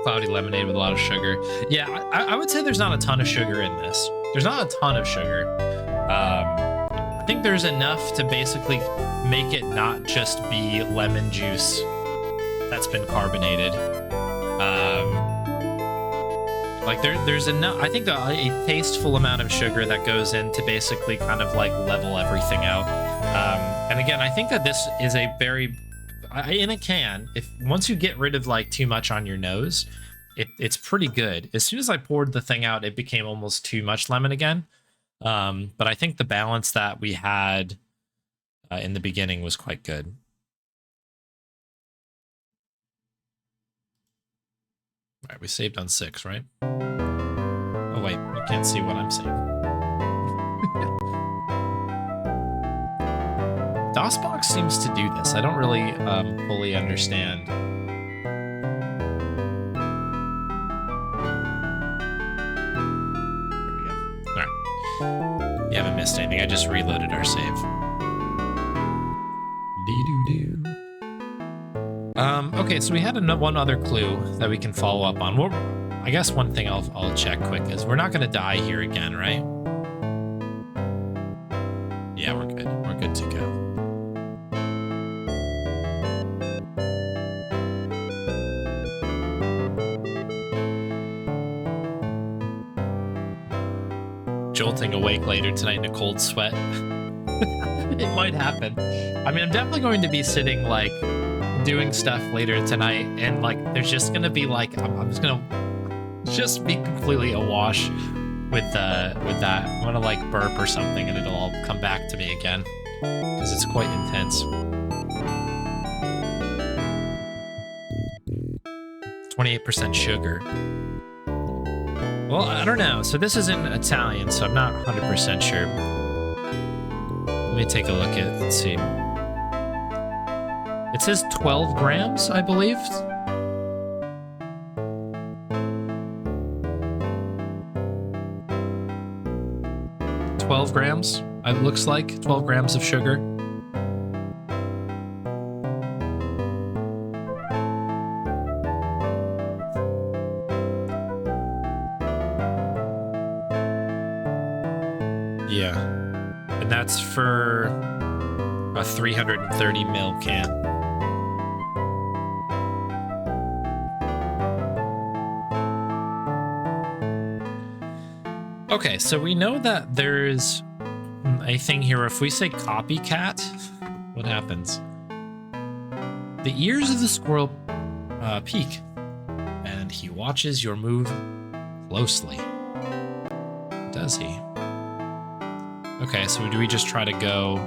Cloudy lemonade with a lot of sugar. Yeah, I would say there's not a ton of sugar in this. There's not a ton of sugar. I think there's enough to basically make it not just be lemon juice that's been carbonated. Like there's enough. I think a tasteful amount of sugar that goes in to basically kind of like level everything out. And again, I think that this is a very, in a can, if once you get rid of like too much on your nose, it's pretty good. As soon as I poured the thing out, it became almost too much lemon again. But I think the balance that we had in the beginning was quite good. All right, we saved on 6, right? Oh wait, you can't see what I'm seeing. DOSBox seems to do this. I don't really fully understand. There we go. All right. You haven't missed anything. I just reloaded our save. Dee-doo-doo. Okay, so we had one other clue that we can follow up on. I guess one thing I'll check quick is we're not going to die here again, right? Yeah, we're good. We're good to go. Jolting awake later tonight in a cold sweat. It might happen. I mean, I'm definitely going to be sitting, like, doing stuff later tonight, and, like, there's just gonna be, like, I'm just gonna just be completely awash with that. I'm gonna, like, burp or something, and it'll all come back to me again, because it's quite intense. 28% sugar. Well, I don't know. So this is in Italian, so I'm not 100% sure. Let me take a look at it and see. It says 12 grams, I believe. $12 grams, it looks like. 12 grams of sugar. Yeah. And that's for a 330 ml can. Okay, so we know that there's a thing here. If we say copycat, what happens? The ears of the squirrel peek, and he watches your move closely. Does he? Okay, so do we just try to go...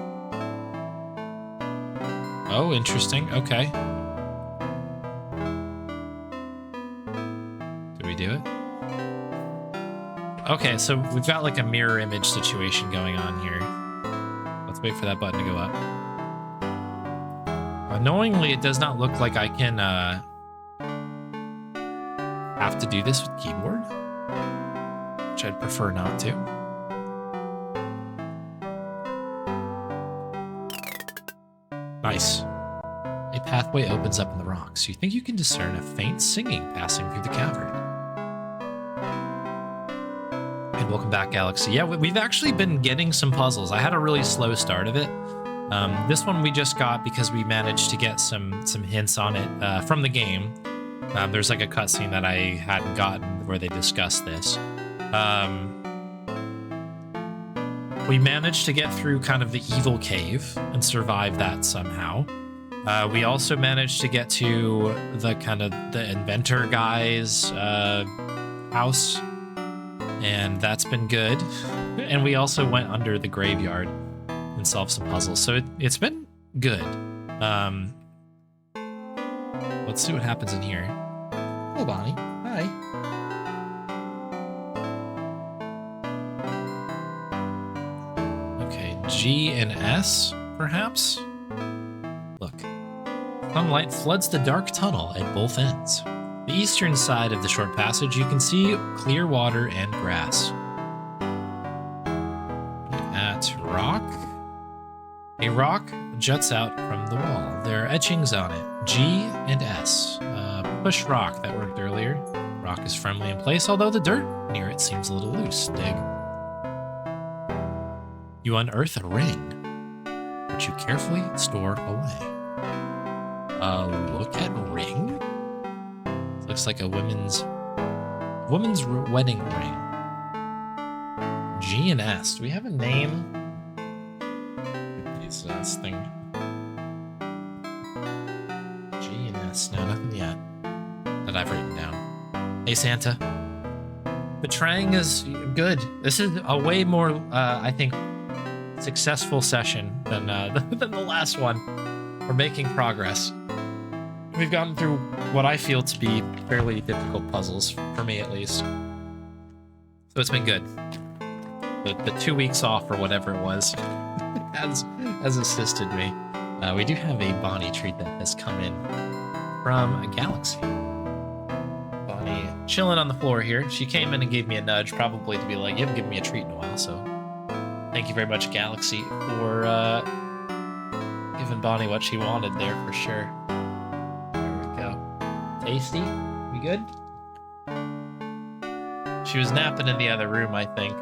Oh, interesting. Okay. Do we do it? Okay, so we've got like a mirror image situation going on here. Let's wait for that button to go up. Annoyingly, it does not look like I can have to do this with keyboard, which I'd prefer not to. Nice. A pathway opens up in the rocks. You think you can discern a faint singing passing through the cavern. And welcome back, Galaxy. Yeah, we've actually been getting some puzzles. I had a really slow start of it. This one we just got because we managed to get some hints on it from the game. There's like a cutscene that I hadn't gotten where they discuss this. We managed to get through kind of the evil cave and survive that somehow. We also managed to get to the kind of the inventor guy's house, and that's been good. And we also went under the graveyard and solved some puzzles, so it's been good. Let's see what happens in here. Hello, Bonnie. Hi. Okay, G and S, perhaps? Look. Sunlight floods the dark tunnel at both ends. The eastern side of the short passage, you can see clear water and grass. At rock. A rock juts out from the wall. There are etchings on it, G and S. Push rock that worked earlier. Rock is firmly in place, although the dirt near it seems a little loose. Dig. You unearth a ring, which you carefully store away. Look at ring? Looks like a woman's wedding ring. G and S. Do we have a name? This thing. G and S. No, nothing yet that I've written down. Hey, Santa. Betraying is good. This is a way more, I think, successful session than than the last one. We're making progress. We've gotten through what I feel to be fairly difficult puzzles, for me at least. So it's been good. The 2 weeks off or whatever it was has assisted me. We do have a Bonnie treat that has come in from a Galaxy. Bonnie chilling on the floor here. She came in and gave me a nudge, probably to be like, you haven't given me a treat in a while, so thank you very much, Galaxy, for giving Bonnie what she wanted there for sure. There we go. Tasty? We good? She was napping in the other room, I think.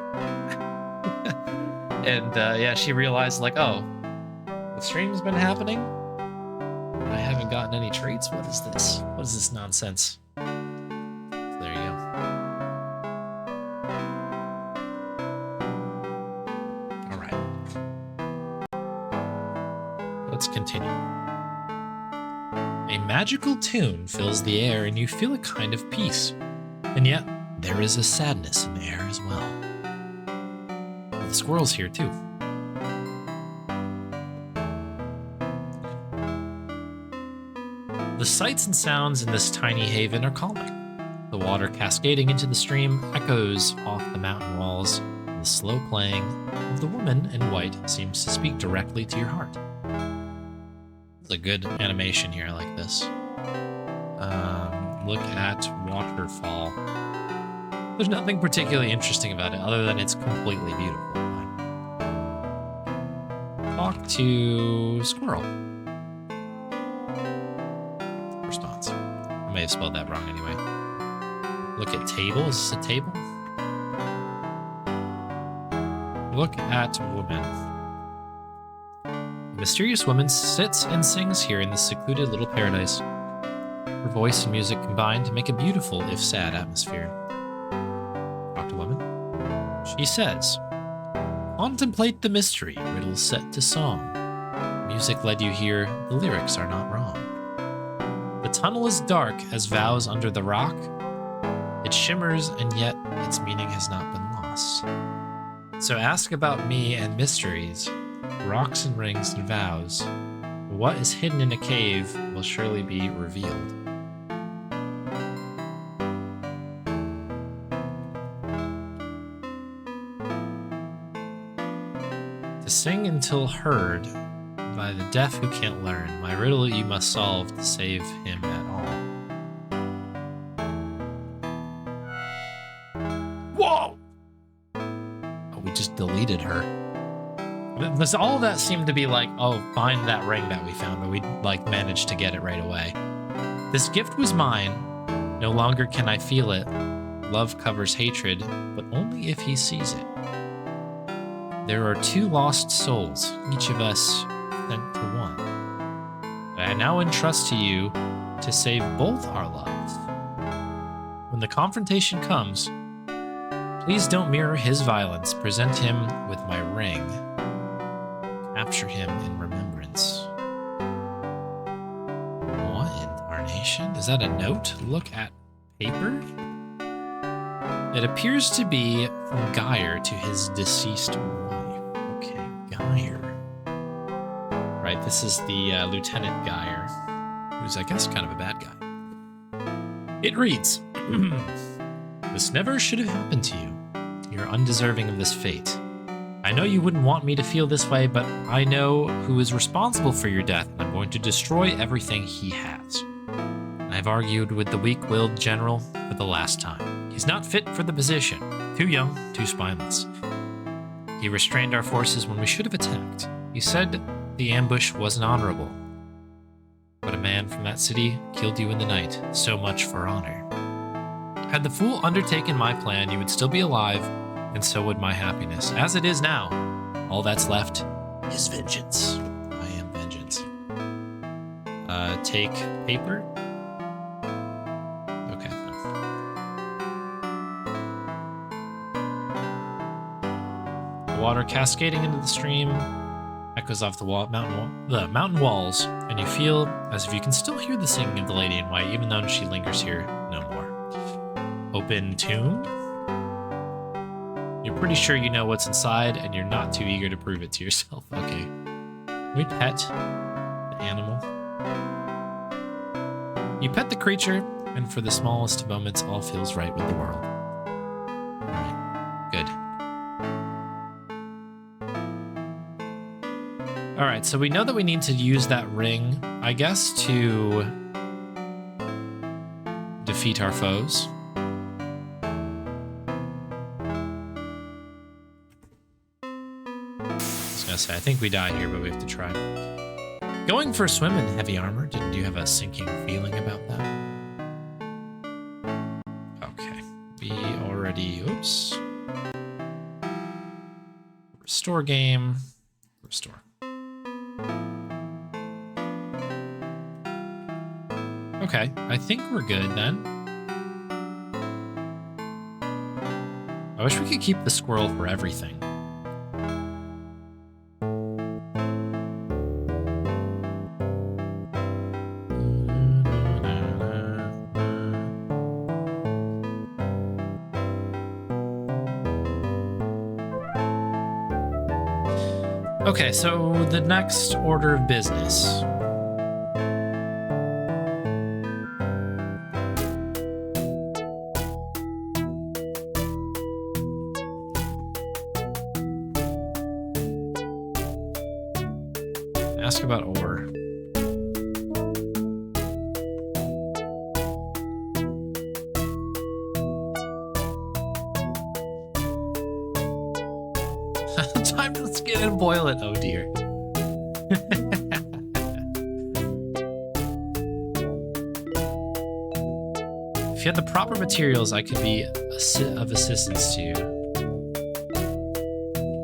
And yeah, she realized, like, oh, the stream's been happening? And I haven't gotten any treats? What is this? What is this nonsense? So there you go. All right. Let's continue. A magical tune fills the air and you feel a kind of peace. And yet, there is a sadness in the air as well. The squirrel's here too. The sights and sounds in this tiny haven are calming. The water cascading into the stream echoes off the mountain walls, and the slow playing of the woman in white seems to speak directly to your heart. It's a good animation here, I like this. Look at Waterfall. There's nothing particularly interesting about it other than it's completely beautiful. Talk to Squirrel. Response. I may have spelled that wrong anyway. Look at table. Is this a table? Look at woman. A mysterious woman sits and sings here in this secluded little paradise. Her voice and music combine to make a beautiful, if sad, atmosphere. Talk to woman. She says, contemplate the mystery, riddles set to song. Music led you here, the lyrics are not wrong. The tunnel is dark as vows under the rock. It shimmers, and yet its meaning has not been lost. So ask about me and mysteries, rocks and rings and vows. What is hidden in a cave will surely be revealed. To sing until heard by the deaf who can't learn, my riddle you must solve to save him at all. Whoa! Oh, we just deleted her. All of that seemed to be like, oh, find that ring that we found, but we like managed to get it right away. This gift was mine. No longer can I feel it. Love covers hatred, but only if he sees it. There are two lost souls, each of us sent to one. But I now entrust to you to save both our lives. When the confrontation comes, please don't mirror his violence. Present him with my ring. Capture him in remembrance. What in tarnation? Is that a note? Look at paper? It appears to be from Geyer to his deceased wife. Okay, Geyer. Right, this is the Lieutenant Geyer, who's, I guess, kind of a bad guy. It reads, this never should have happened to you. You're undeserving of this fate. I know you wouldn't want me to feel this way, but I know who is responsible for your death, and I'm going to destroy everything he has. I've argued with the weak-willed general for the last time. He's not fit for the position. Too young, too spineless. He restrained our forces when we should have attacked. He said the ambush wasn't honorable. But a man from that city killed you in the night. So much for honor. Had the fool undertaken my plan, you would still be alive, and so would my happiness. As it is now, all that's left is vengeance. I am vengeance. Take paper. Okay. The water cascading into the stream echoes off the mountain walls, and you feel as if you can still hear the singing of the lady in white, even though she lingers here no more. Open tomb. You're pretty sure you know what's inside, and you're not too eager to prove it to yourself. Okay. Can we pet the animal? You pet the creature, and for the smallest of moments, all feels right with the world. All right. Good. All right, so we know that we need to use that ring, I guess, to defeat our foes. I was gonna say, I think we die here, but we have to try. Going for a swim in heavy armor, didn't you have a sinking feeling about that? Okay, we already, oops. Restore game, restore. Okay, I think we're good then. I wish we could keep the squirrel for everything. Okay, so the next order of business. Ask about ore. Time to skin and boil it. Oh dear. If you had the proper materials, I could be of assistance to you.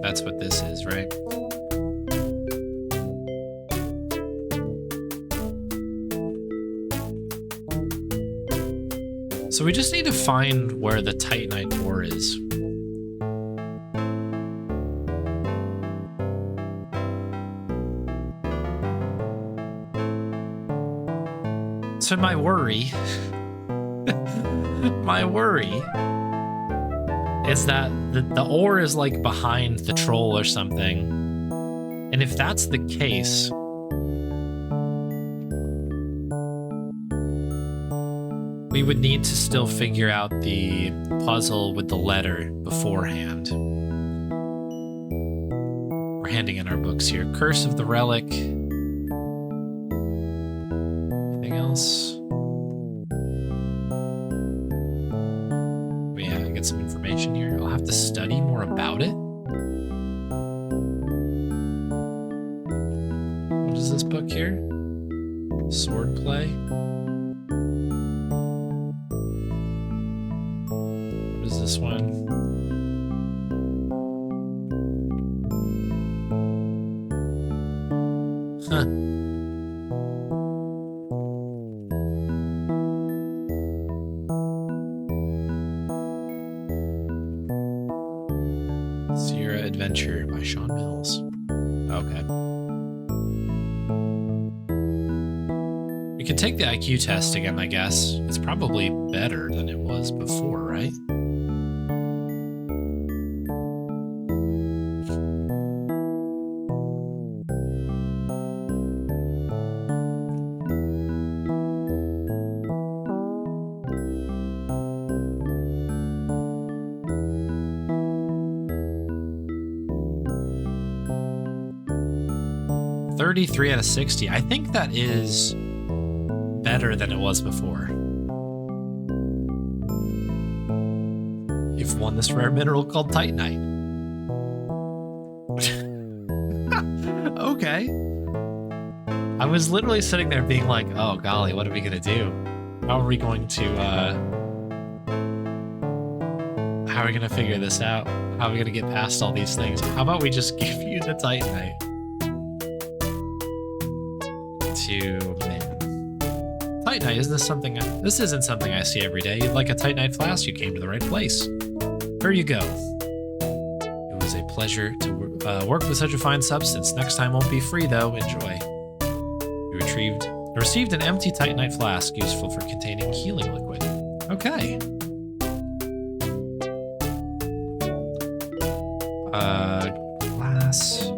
That's what this is, right? So we just need to find where the Titanite ore is. So my worry is that the ore is like behind the troll or something. And if that's the case, we would need to still figure out the puzzle with the letter beforehand. We're handing in our books here. Curse of the Relic. Anything else? Yeah, I get some information here. I'll have to study more about it. What is this book here? Swordplay. This one. Huh. Sierra Adventure by Sean Mills. Okay. We can take the IQ test again, I guess. It's probably better than it was before, right? .33 out of 60. I think that is better than it was before. You've won this rare mineral called Titanite. Okay. I was literally sitting there being like, oh golly, what are we gonna do? How are we going to how are we gonna figure this out? How are we gonna get past all these things? How about we just give you the Titanite? Man. Titanite, isn't this something? This isn't something I see every day. You'd like a Titanite flask? You came to the right place. Here you go. It was a pleasure to work with such a fine substance. Next time won't be free though. Enjoy. You received an empty Titanite flask, useful for containing healing liquid. Okay. Glass.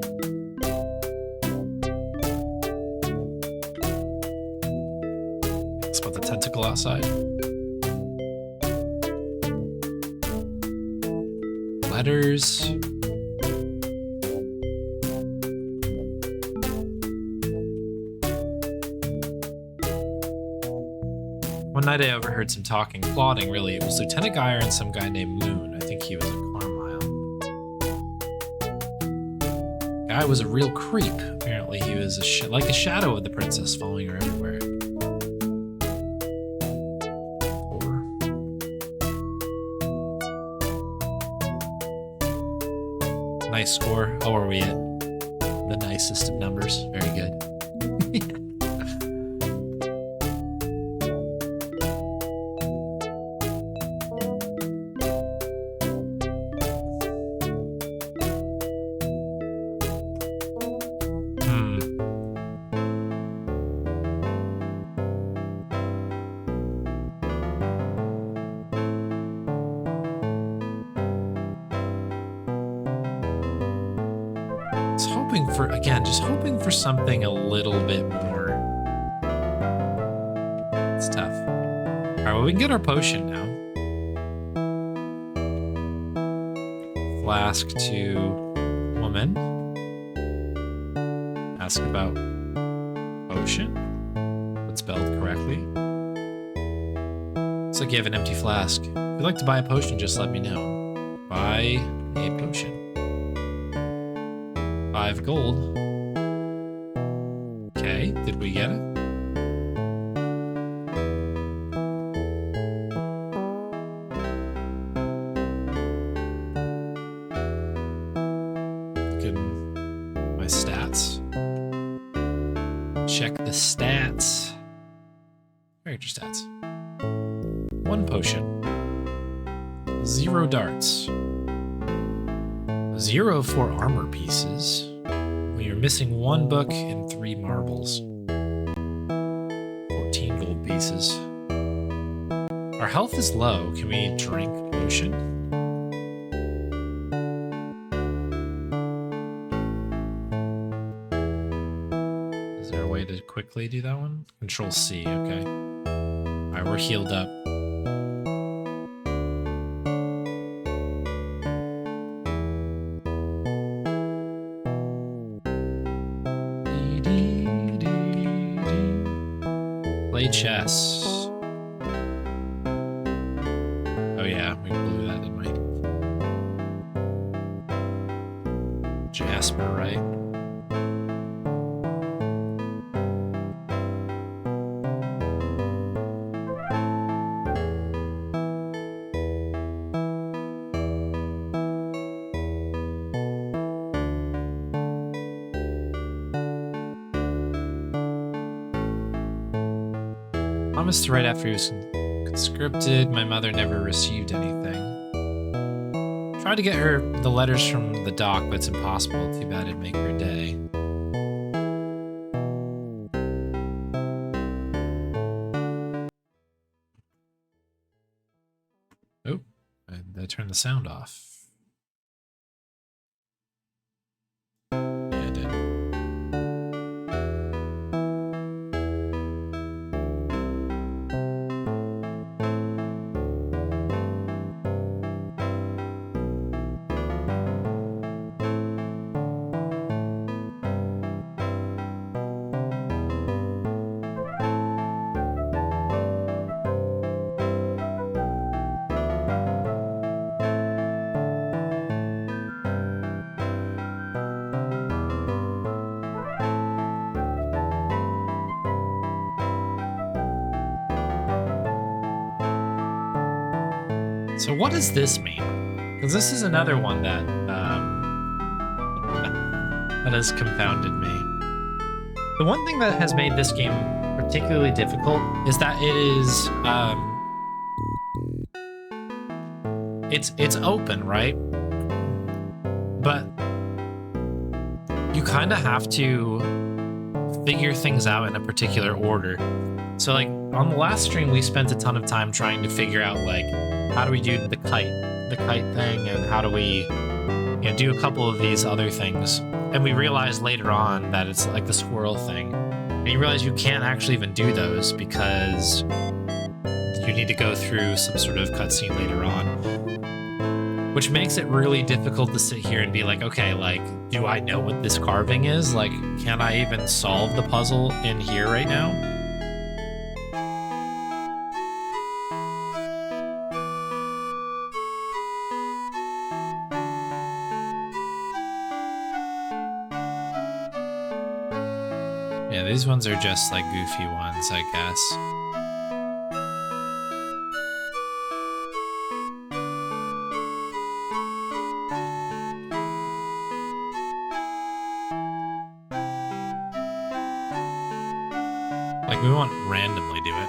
Let's put the tentacle outside. Letters. One night I overheard some talking, plotting, really. It was Lieutenant Geyer and some guy named Moon. I think he was a Carmyle. Guy was a real creep. Apparently he was like a shadow of the princess, following her everywhere. Nice score. Oh, are we at the nicest of numbers? Very good. Hoping for something a little bit more. It's tough. All right, well, we can get our potion now. Flask to woman. Ask about potion. But spelled correctly. Looks like you have an empty flask. If you'd like to buy a potion, just let me know. Buy a potion. 5 gold. Okay, did we get it? Look at my stats. Check the stats. Character stats. 1 potion. 0 darts. 0 for armor pieces. We are missing 1 book and 3 marbles. 14 gold pieces. Our health is low. Can we drink potion? Is there a way to quickly do that one? Control C, okay. Alright, we're healed up. Chess. Oh yeah, we blew that, didn't we? Jasper, right? Promised to write after he was conscripted. My mother never received anything. Tried to get her the letters from the doc, but it's impossible. Too bad it'd make her day. Oh, I turned the sound off. So what does this mean? Because this is another one that that has confounded me. The one thing that has made this game particularly difficult is that it is it's open, right? But you kind of have to figure things out in a particular order. So like on the last stream, we spent a ton of time trying to figure out like, how do we do the kite thing, and how do we do a couple of these other things. And we realized later on that it's like the squirrel thing. And you realize you can't actually even do those because you need to go through some sort of cutscene later on. Which makes it really difficult to sit here and be like, okay, like, do I know what this carving is? Like, can I even solve the puzzle in here right now? Yeah, these ones are just like goofy ones, I guess. Like, we won't randomly do it.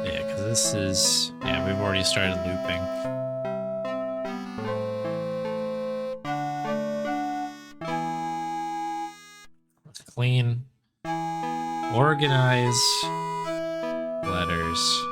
Yeah, because this is... Yeah, we've already started looping. Let's clean. Organize. Letters.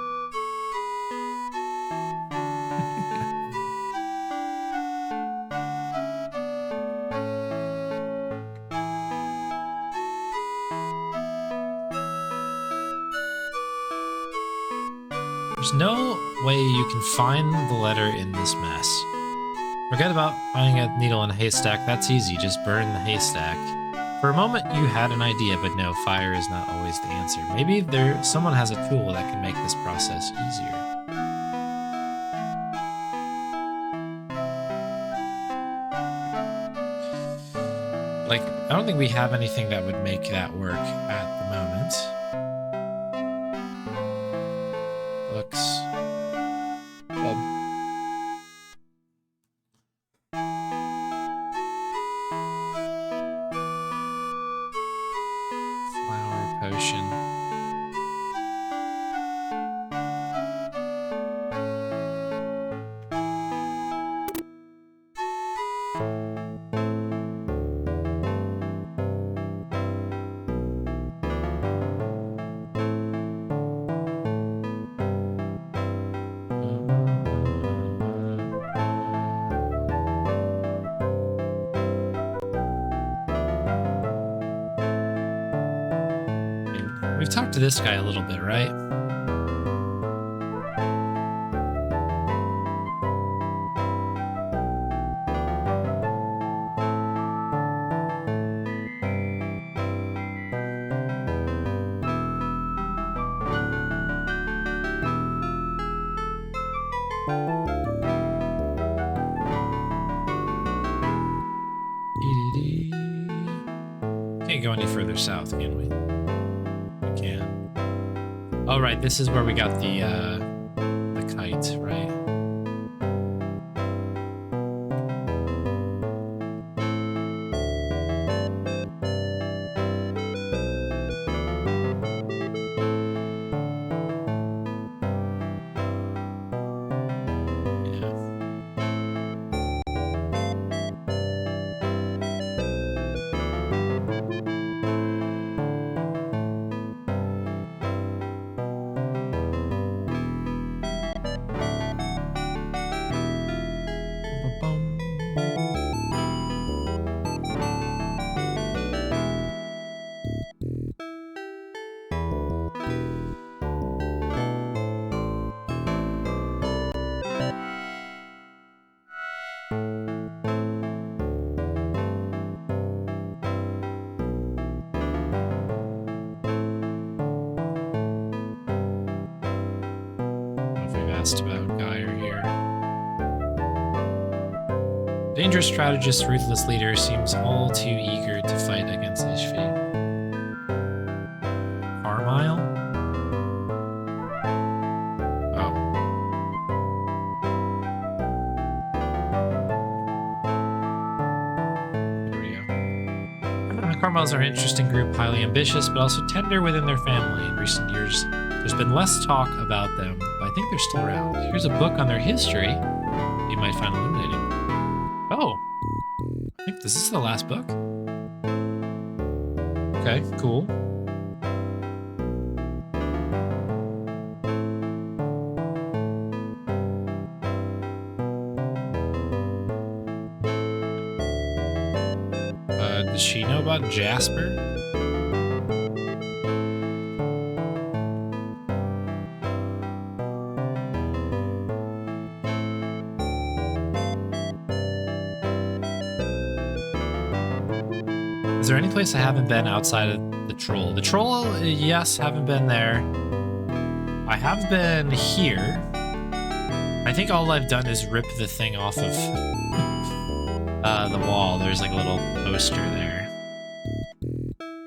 There's no way you can find the letter in this mess. Forget about finding a needle in a haystack. That's easy. Just burn the haystack. For a moment, you had an idea, but no, fire is not always the answer. Maybe someone has a tool that can make this process easier. Like, I don't think we have anything that would make that work at the moment. Books. Flower potion. We've talked to this guy a little bit, right? Can't go any further south, can we? We can. Oh, right, this is where we got the kite, right? About Geyer here. Dangerous strategist, ruthless leader seems all too eager to fight against his fate. Carmyle? Oh. There we go. Carmyles are an interesting group, highly ambitious, but also tender within their family. In recent years, there's been less talk about them, but I think they're still around. Here's a book on their history you might find illuminating. Oh, I think this is the last book. Okay, cool. Does she know about Jasper? Is there any place I haven't been outside of the troll? The troll, yes, haven't been there. I have been here. I think all I've done is rip the thing off of the wall. There's like a little poster there.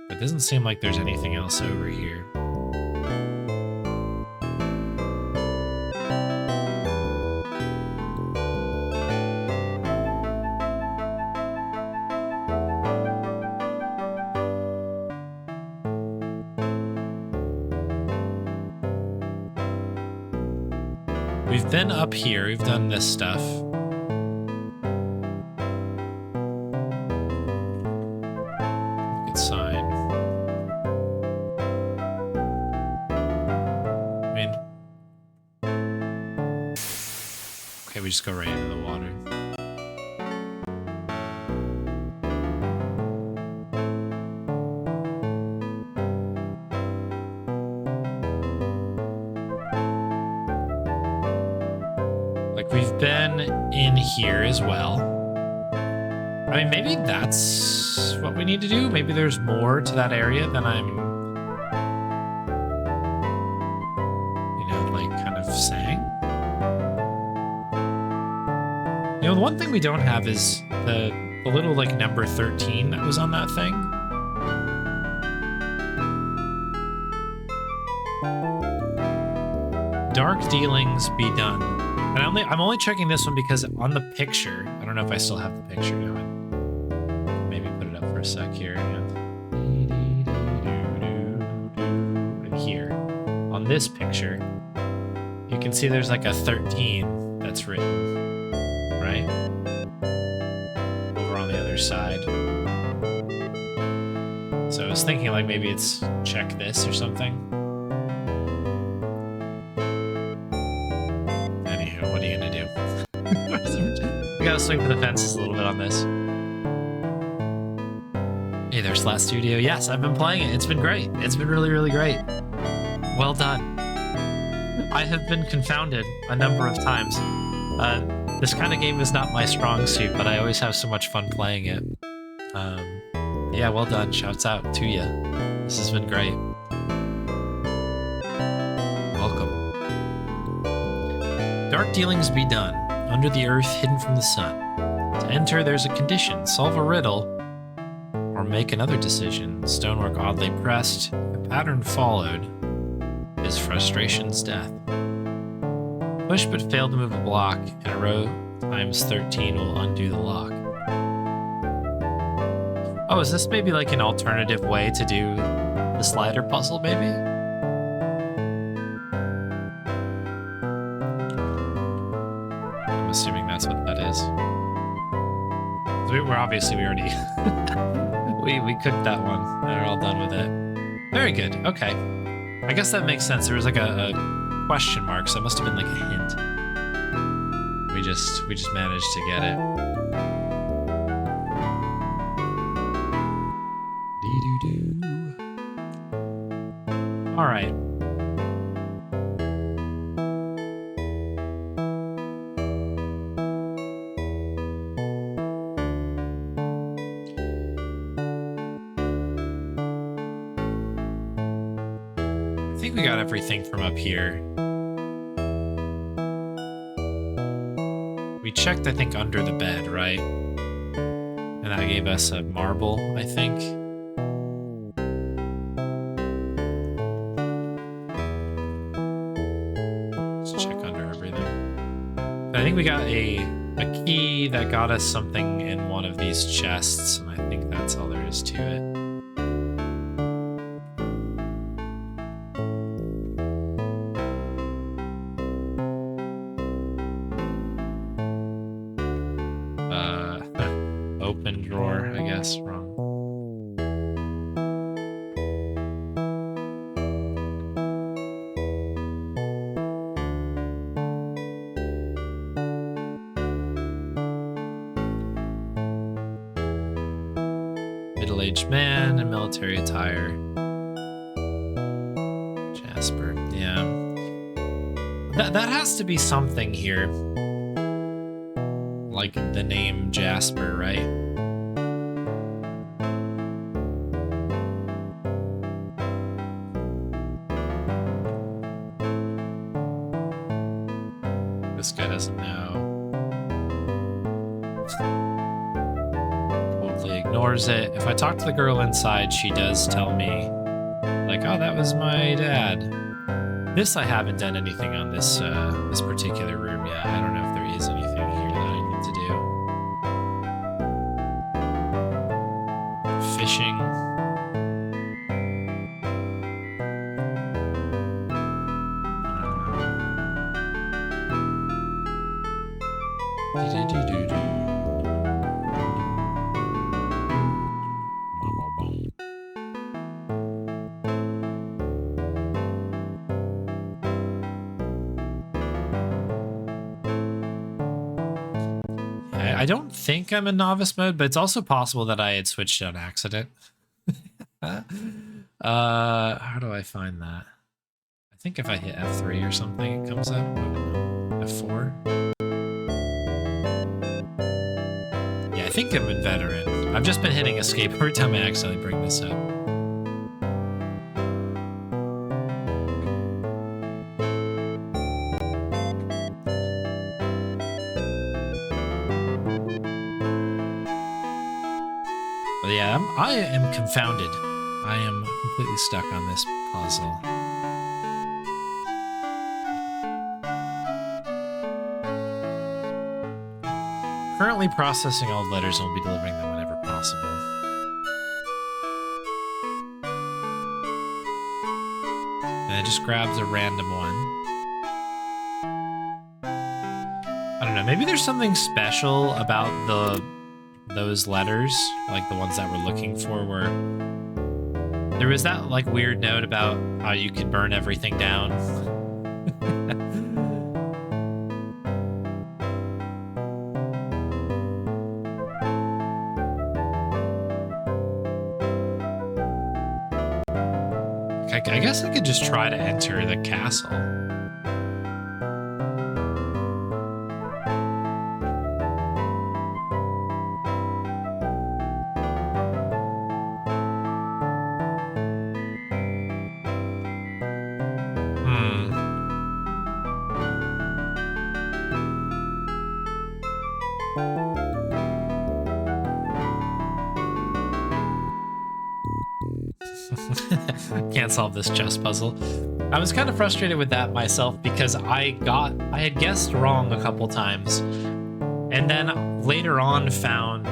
It doesn't seem like there's anything else over here. We've been up here. We've done this stuff. Good sign. I mean... Okay, we just go right into the water. We've been in here as well. I mean, maybe that's what we need to do. Maybe there's more to that area than I'm, you know, like kind of saying. You know, the one thing we don't have is the little like number 13 that was on that thing. Dark dealings be done. And I'm only checking this one because on the picture, I don't know if I still have the picture now. Maybe put it up for a sec here. And here, on this picture, you can see there's like a 13 that's written, right? Over on the other side. So I was thinking like maybe it's check this or something. We gotta swing for the fences a little bit on this. Hey there, Slat Studio. Yes, I've been playing it. It's been great. It's been really, really great. Well done. I have been confounded a number of times. This kind of game is not my strong suit, but I always have so much fun playing it. Yeah, well done. Shouts out to you. This has been great. Welcome. Dark dealings be done. Under the earth, hidden from the sun. To enter, there's a condition. Solve a riddle, or make another decision. Stonework oddly pressed. A pattern followed. Is frustration's death. Push but fail to move a block. In a row times 13 will undo the lock. Oh, is this maybe like an alternative way to do the slider puzzle, maybe? Assuming that's what that is. We're obviously, we already we cooked that one. We're all done with it. Very good. Okay. I guess that makes sense. There was like a question mark, so it must have been like a hint. We just managed to get it. Dee-doo-doo. All right. I think we got everything from up here. We checked, I think, under the bed, right? And that gave us a marble, I think. Let's check under everything. But I think we got a key that got us something in one of these chests, and I think that's all there is to it. Open drawer, I guess, wrong. Middle-aged man in military attire. Jasper. Yeah. That has to be something here. Like the name Jasper, right? This guy doesn't know. Totally ignores it. If I talk to the girl inside, she does tell me, like, oh, that was my dad. This, I haven't done anything on this this particular room yet. I don't know if there is anything here that I need to do. Fishing. I don't think I'm in novice mode, but it's also possible that I had switched on accident. How do I find that? I think if I hit F3 or something, it comes up. F4? Yeah, I think I'm in veteran. I've just been hitting escape every time I accidentally bring this up. But yeah, I am confounded. I am completely stuck on this puzzle. Currently processing old letters and will be delivering them whenever possible. And it just grabs a random one. I don't know, maybe there's something special about those letters, like the ones that we're looking for, where there was that like weird note about how you could burn everything down. I guess I could just try to enter the castle. Can't solve this chess puzzle. I was kind of frustrated with that myself because I had guessed wrong a couple times, and then later on found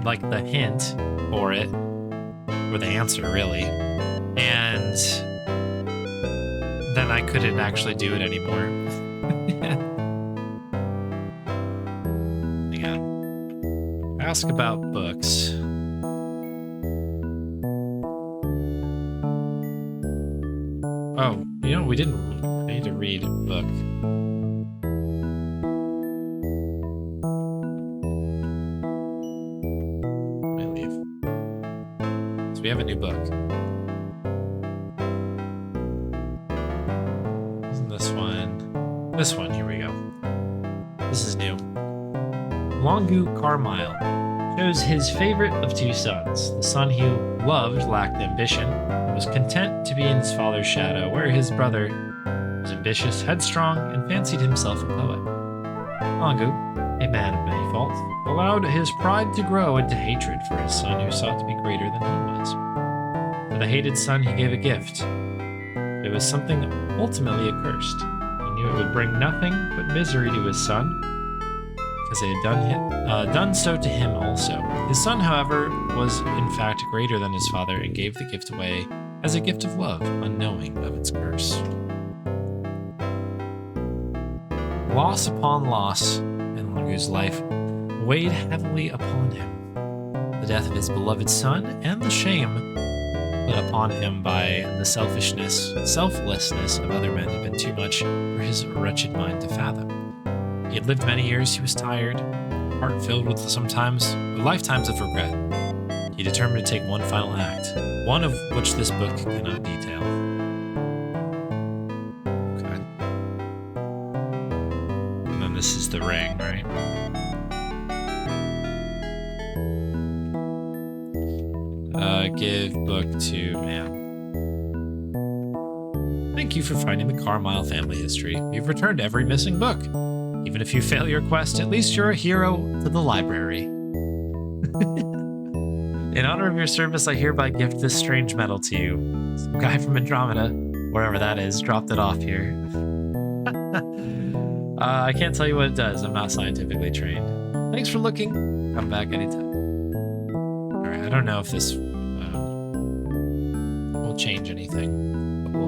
like the hint for it, or the answer really, and then I couldn't actually do it anymore. Yeah. Ask about books. Oh, you know, we didn't. I need to read a book. Let me leave. So we have a new book. Isn't this one? This one, here we go. This is new. Longu Carmyle chose his favorite of two sons. The son he loved lacked ambition, was content to be in his father's shadow, where his brother was ambitious, headstrong, and fancied himself a poet. Longu, a man of many faults, allowed his pride to grow into hatred for his son who sought to be greater than he was. For the hated son he gave a gift. It was something ultimately accursed. He knew it would bring nothing but misery to his son, because they had done so to him also. His son, however, was in fact greater than his father and gave the gift away as a gift of love, unknowing of its curse. Loss upon loss in Longu's life weighed heavily upon him. The death of his beloved son and the shame put upon him by the selflessness of other men had been too much for his wretched mind to fathom. He had lived many years, he was tired, heart filled with lifetimes of regret. You determine to take one final act, one of which this book cannot detail. Okay. And then this is the ring, right? Give book to man. Thank you for finding the Carmyle family history. You've returned every missing book. Even if you fail your quest, at least you're a hero to the library. In honor of your service, I hereby gift this strange medal to you. Some guy from Andromeda, wherever that is, dropped it off here. I can't tell you what it does. I'm not scientifically trained. Thanks for looking. Come back anytime. Alright, I don't know if this will change anything. But we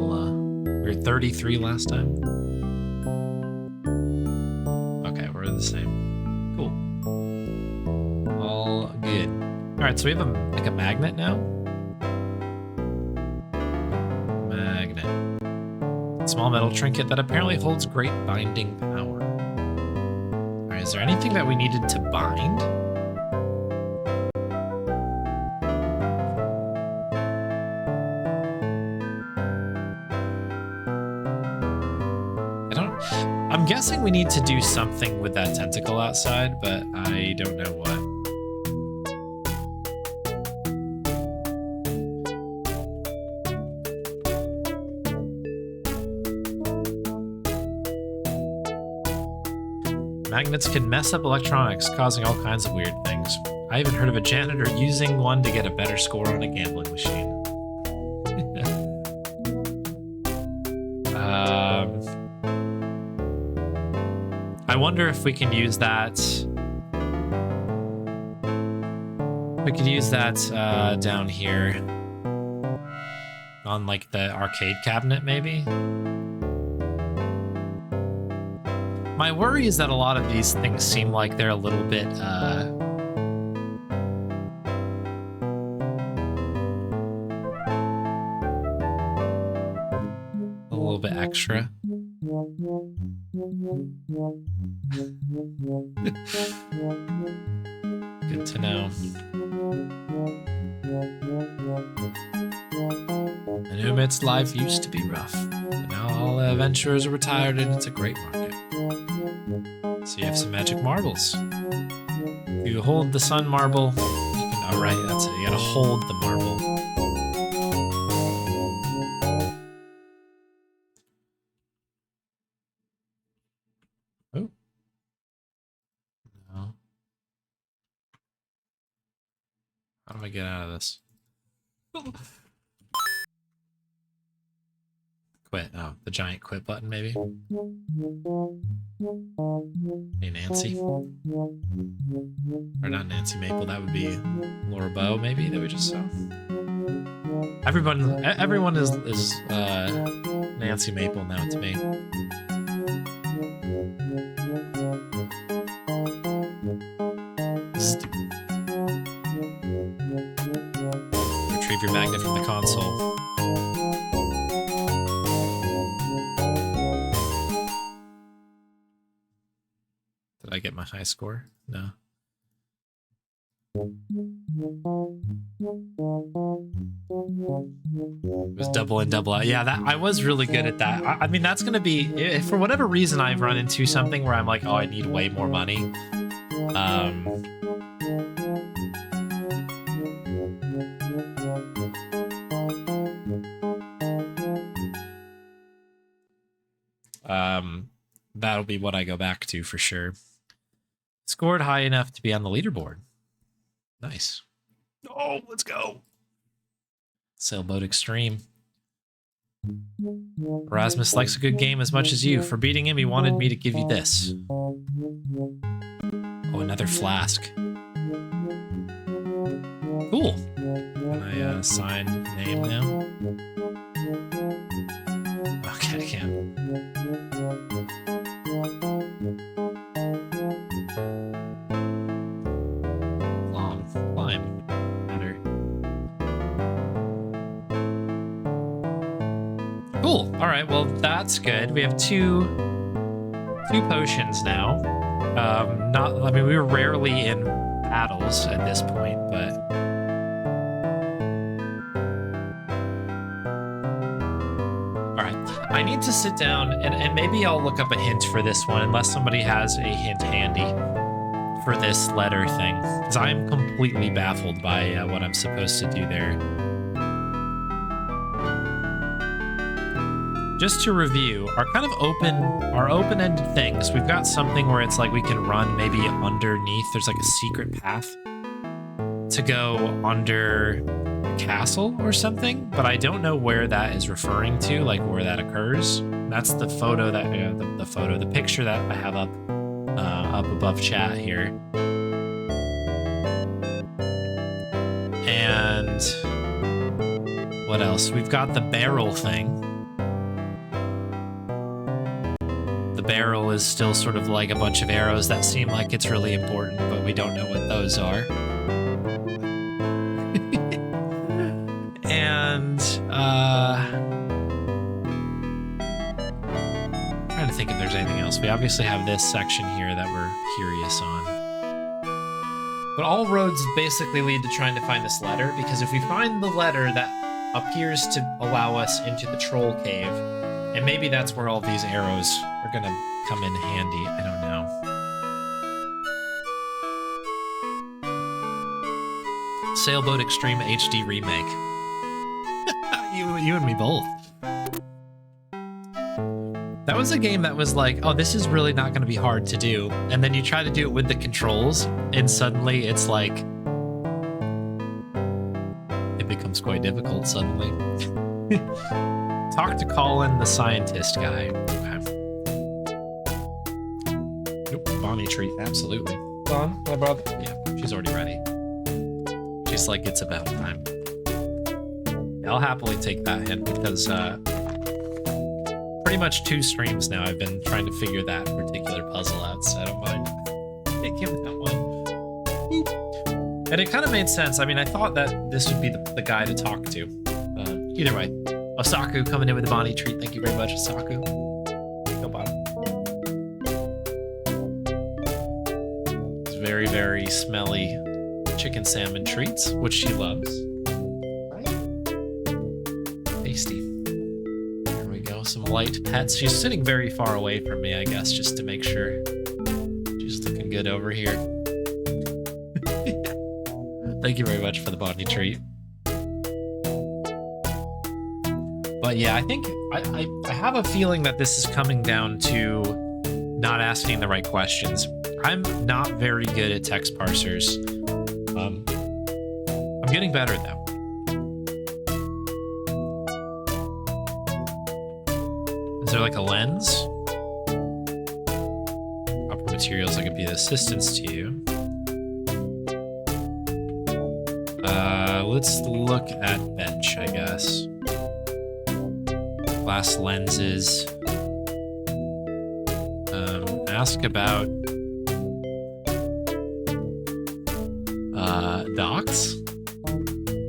were 33 last time. Okay, we're the same. Cool. All good. Alright, so we have a magnet now. Magnet. A small metal trinket that apparently holds great binding power. Alright, is there anything that we needed to bind? I'm guessing we need to do something with that tentacle outside, but I don't know what. Magnets can mess up electronics, causing all kinds of weird things. I even heard of a janitor using one to get a better score on a gambling machine. I wonder if we can use that. We could use that down here on like the arcade cabinet, maybe. My worry is that a lot of these things seem like they're a little bit extra. Good to know. And Umid's life used to be rough, but now all the adventurers are retired and it's a great market. So you have some magic marbles. If you hold the sun marble, you can, oh right, that's it. You gotta hold the marble. Oh. No. How do I get out of this? Quit. Oh, the giant quit button, maybe? Hey, Nancy. Or not Nancy Maple, that would be Laura Bow, maybe, that we just saw. Everyone is Nancy Maple now to me. Retrieve your magnet from the console. Did I get my high score? No. It was double in, double out. Yeah, that I was really good at that. I mean, that's gonna be, if for whatever reason I've run into something where I'm like, oh, I need way more money. That'll be what I go back to for sure. Scored high enough to be on the leaderboard. Nice. Oh, let's go. Sailboat Extreme. Erasmus likes a good game as much as you. For beating him, he wanted me to give you this. Oh, another flask. Cool. Can I sign name now? Okay, I can. Long climb ladder. Cool. All right. Well, that's good. We have two potions now. I mean, we were rarely in battles at this point, but I need to sit down and maybe I'll look up a hint for this one, unless somebody has a hint handy for this letter thing, because I'm completely baffled by what I'm supposed to do there. Just to review, our kind of open-ended things, we've got something where it's like we can run maybe underneath. There's like a secret path to go under a castle or something, but I don't know where that is referring to, like where that occurs. That's the photo that the picture that I have up above chat here. And what else? We've got the barrel thing. The barrel is still sort of like a bunch of arrows that seem like it's really important, but we don't know what those are. And trying to think if there's anything else. We obviously have this section here that we're curious on. But all roads basically lead to trying to find this letter, because if we find the letter that appears to allow us into the troll cave, and maybe that's where all these arrows are gonna come in handy, I don't know. Sailboat Extreme HD Remake. You and me both. That was a game that was like, oh, this is really not going to be hard to do. And then you try to do it with the controls, and suddenly it's like, it becomes quite difficult suddenly. Talk to Colin, the scientist guy. Okay. Nope, Bonnie treat, absolutely. Bon, my brother. Yeah, she's already ready. She's like, it's about time. I'll happily take that hint, because pretty much 2 streams now I've been trying to figure that particular puzzle out, so I don't mind. Hey, give me that one. And it kind of made sense. I mean, I thought that this would be the guy to talk to. Either way. Osaku coming in with the Bonnie treat. Thank you very much, Osaku. Go bottom. It's very, very smelly chicken salmon treats, which she loves. Tasty. There we go, some light pets. She's sitting very far away from me, I guess, just to make sure she's looking good over here. Thank you very much for the Bonnie treat. But yeah, I think I have a feeling that this is coming down to not asking the right questions. I'm not very good at text parsers. I'm getting better though. Is there like a lens? Proper materials that could be of assistance to you. Let's look at bench, I guess. Glass lenses. Ask about docs.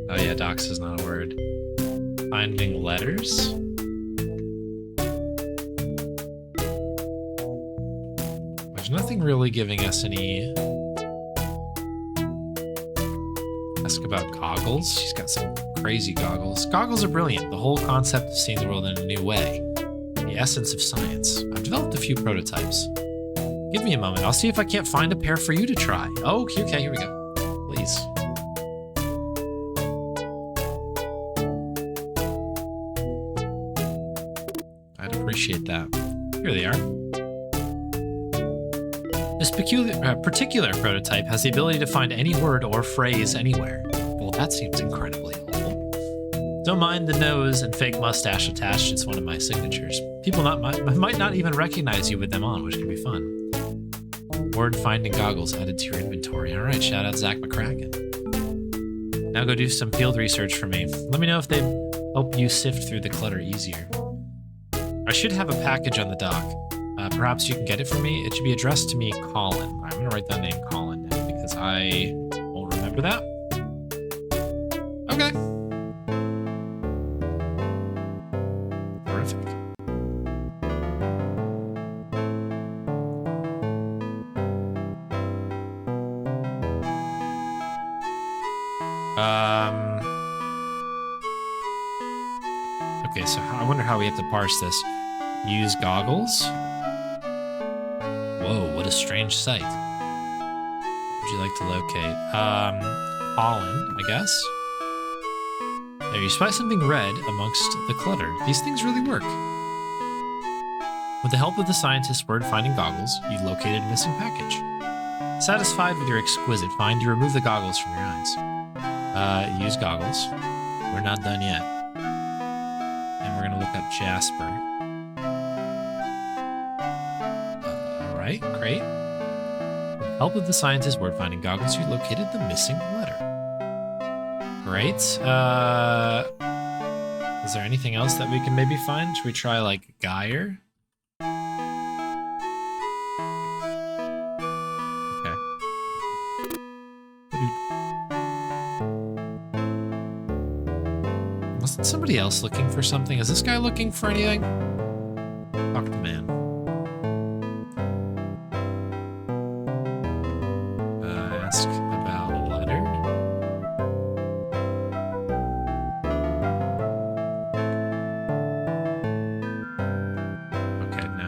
Oh yeah, docs is not a word. Finding letters. There's nothing really giving us any. Ask about goggles. She's got some crazy goggles. Goggles are brilliant. The whole concept of seeing the world in a new way. The essence of science. I've developed a few prototypes. Give me a moment. I'll see if I can't find a pair for you to try. Oh, okay, here we go. Please. I'd appreciate that. Here they are. This particular prototype has the ability to find any word or phrase anywhere. Well, that seems incredibly helpful. Don't mind the nose and fake mustache attached. It's one of my signatures. People might not even recognize you with them on, which can be fun. Word finding goggles added to your inventory. All right, shout out Zach McCracken. Now go do some field research for me. Let me know if they help you sift through the clutter easier. I should have a package on the dock. Perhaps you can get it for me. It should be addressed to me, Colin. I'm gonna write that name Colin down because I won't remember that. Okay. Terrific. Okay, so I wonder how we have to parse this. Use goggles. Whoa, what a strange sight. What would you like to locate? Pollen, I guess. There, you spy something red amongst the clutter. These things really work. With the help of the scientist's word-finding goggles, you located a missing package. Satisfied with your exquisite find, you remove the goggles from your eyes. Use goggles. We're not done yet. And we're gonna look up Jasper. Alright, great. With the help of the scientist's word-finding goggles, you located the missing letter. Great. Is there anything else that we can maybe find? Should we try, like, Geyer? Okay. Wasn't somebody else looking for something? Is this guy looking for anything? Talk to the man. Ask about a letter. Okay, no.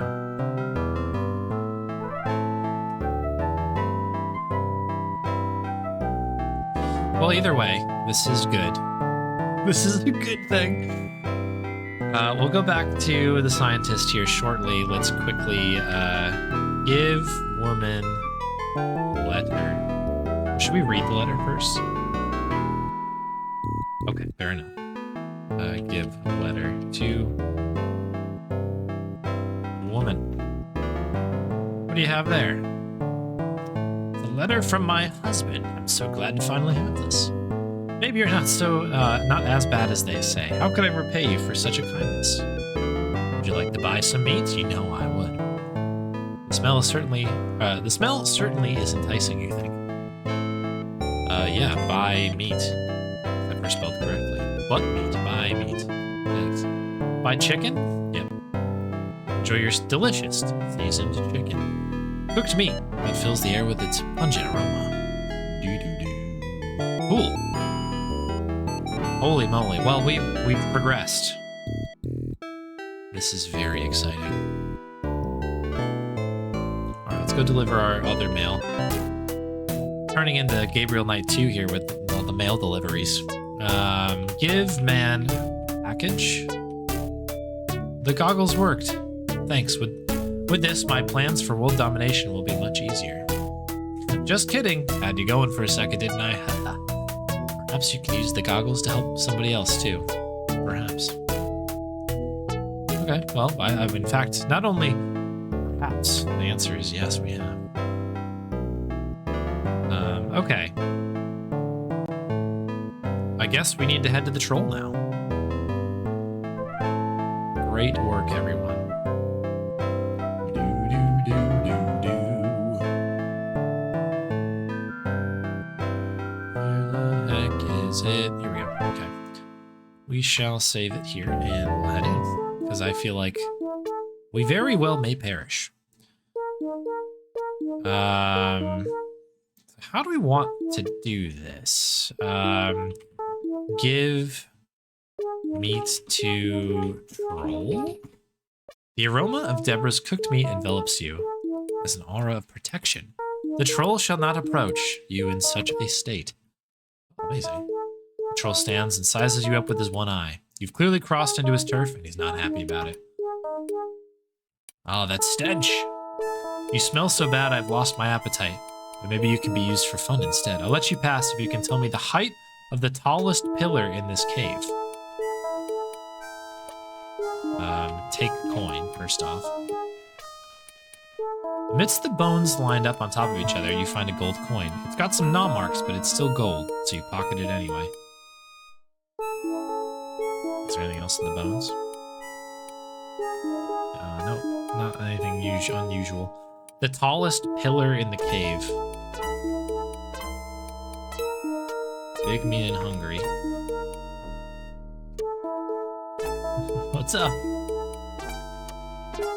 Well, either way, this is good. This is a good thing. We'll go back to the scientist here shortly. Let's quickly give woman letter. Should we read the letter first? Okay, fair enough. Give letter to woman. What do you have there? It's a letter from my husband. I'm so glad to finally have this. Maybe you're not as bad as they say. How could I repay you for such a kindness? Would you like to buy some meat? You know I would. The smell certainly is enticing, you think? Yeah, buy meat. If I spelled correctly. What meat? Buy meat. Thanks. Buy chicken? Yep. Enjoy your delicious seasoned chicken. Cooked meat that fills the air with its pungent aroma. Doo-doo-doo. Cool. Holy moly. Well, we've progressed. This is very exciting. Alright, let's go deliver our other mail. Turning into Gabriel Knight 2 here with all the mail deliveries. Give man package. The goggles worked. Thanks. With this, my plans for world domination will be much easier. Just kidding. Had you going for a second, didn't I? Perhaps you can use the goggles to help somebody else too. Perhaps. Okay, well, I've in fact, not only perhaps, the answer is yes, we have. Okay. I guess we need to head to the troll now. Great work, everyone. Here we go. Okay. We shall save it here and we'll head in. Because I feel like we very well may perish. How do we want to do this? Give meat to troll? The aroma of Deborah's cooked meat envelops you as an aura of protection. The troll shall not approach you in such a state. Amazing. The troll stands and sizes you up with his one eye. You've clearly crossed into his turf, and he's not happy about it. Oh, that stench! You smell so bad I've lost my appetite. But maybe you can be used for fun instead. I'll let you pass if you can tell me the height of the tallest pillar in this cave. Take coin, first off. Amidst the bones lined up on top of each other, you find a gold coin. It's got some gnaw marks, but it's still gold, so you pocket it anyway. Is there anything else in the bones? No, not anything unusual. The tallest pillar in the cave. Big, mean, and hungry. What's up?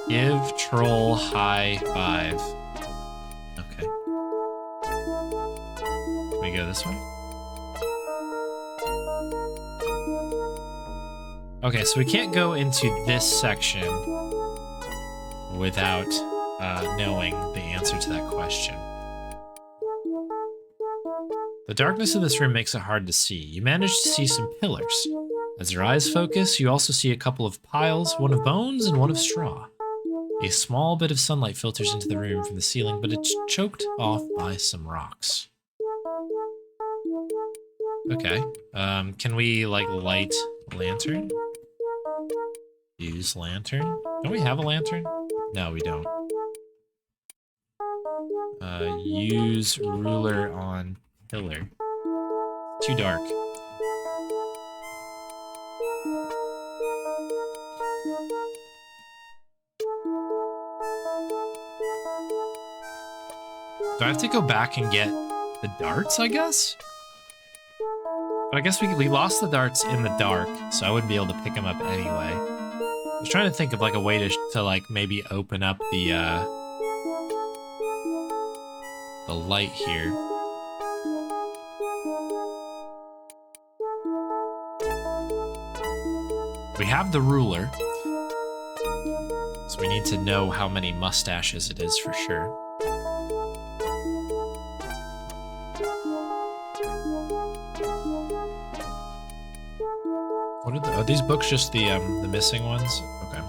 Give troll high five. Okay. Can we go this way? Okay, so we can't go into this section without knowing the answer to that question. The darkness of this room makes it hard to see. You manage to see some pillars. As your eyes focus, you also see a couple of piles, one of bones and one of straw. A small bit of sunlight filters into the room from the ceiling, but it's choked off by some rocks. Okay. Can we, like, light lantern? Use lantern? Don't we have a lantern? No, we don't. Use ruler on pillar. Too dark. Do I have to go back and get the darts, I guess? But I guess we lost the darts in the dark, so I wouldn't be able to pick them up anyway. I was trying to think of like a way to like maybe open up the light here. We have the ruler, so we need to know how many mustaches it is for sure. What are these books? Just the missing ones? Okay.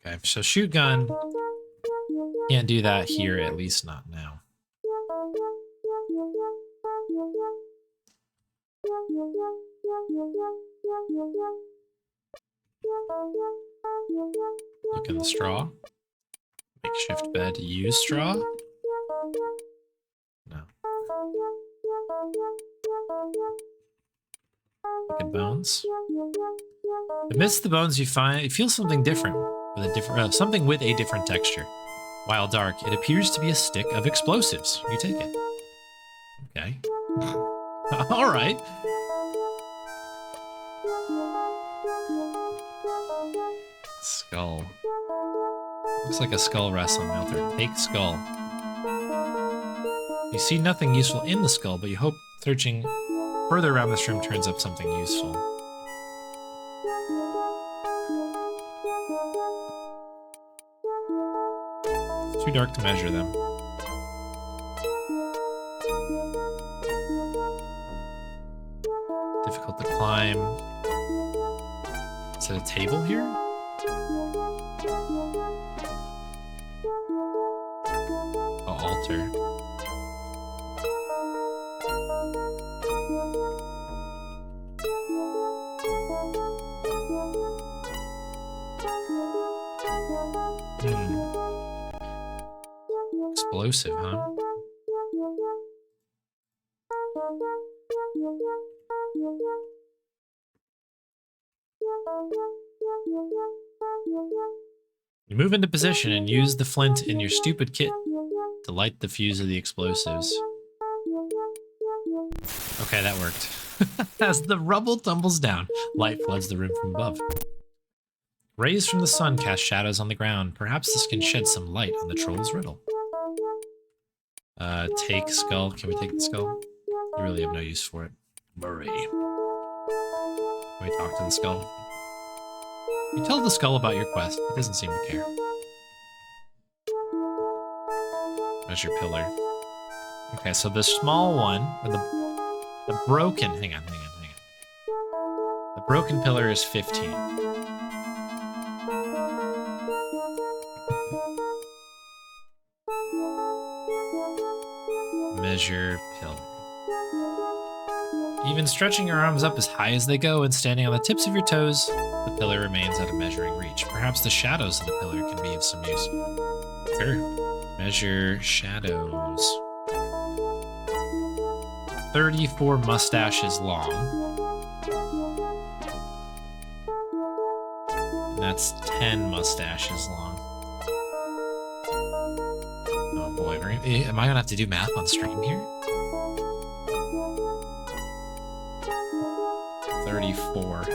Okay, so shoot gun. Can't do that here, at least not now. Look in the straw. Makeshift bed. Use straw? No. Look at bones. Amidst the bones you feel something different, with a different something with a different texture. While dark, it appears to be a stick of explosives. You take it. Okay. All right. Skull. Looks like a skull rests on Melter. Take skull. You see nothing useful in the skull, but you hope searching further around this room turns up something useful. It's too dark to measure them. Difficult to climb. Is it a table here? Oh, altar. Explosive, huh? You move into position and use the flint in your stupid kit to light the fuse of the explosives. Okay, that worked. As the rubble tumbles down, light floods the room from above. Rays from the sun cast shadows on the ground. Perhaps this can shed some light on the troll's riddle. Take skull. Can we take the skull? You really have no use for it. Murray. Can we talk to the skull? You tell the skull about your quest. It doesn't seem to care. Measure pillar. Okay, so the small one, or the broken, hang on. The broken pillar is 15. Measure pillar. Even stretching your arms up as high as they go and standing on the tips of your toes, the pillar remains out of measuring reach. Perhaps the shadows of the pillar can be of some use. Sure. Measure shadows. 34 mustaches long. And that's 10 mustaches long. Oh boy, am I gonna have to do math on stream here? 34.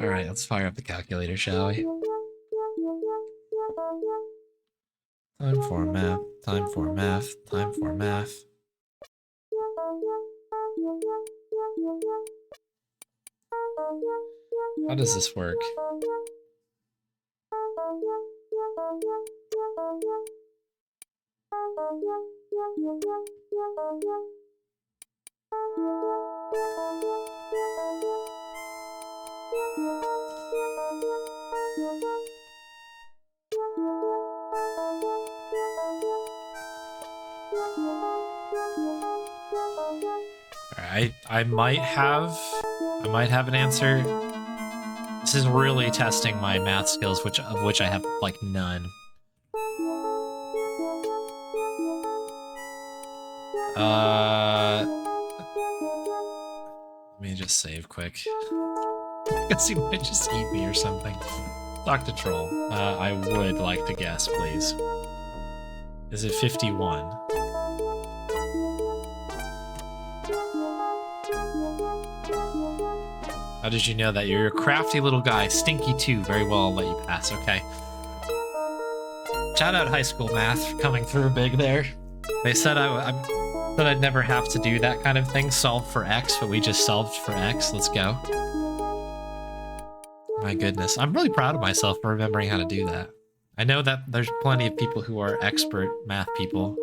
All right, let's fire up the calculator, shall we? Time for math, time for math, time for math. How does this work? I might have an answer. This is really testing my math skills, of which I have like none. Let me just save quick. Because he might just eat me or something. Dr. Troll, I would like to guess, please. Is it 51? How did you know that? You're a crafty little guy. Stinky too. Very well, I'll let you pass. Okay. Shout out high school math coming through big there. They said I'd never have to do that kind of thing. Solve for X, but we just solved for X. Let's go. My goodness. I'm really proud of myself for remembering how to do that. I know that there's plenty of people who are expert math people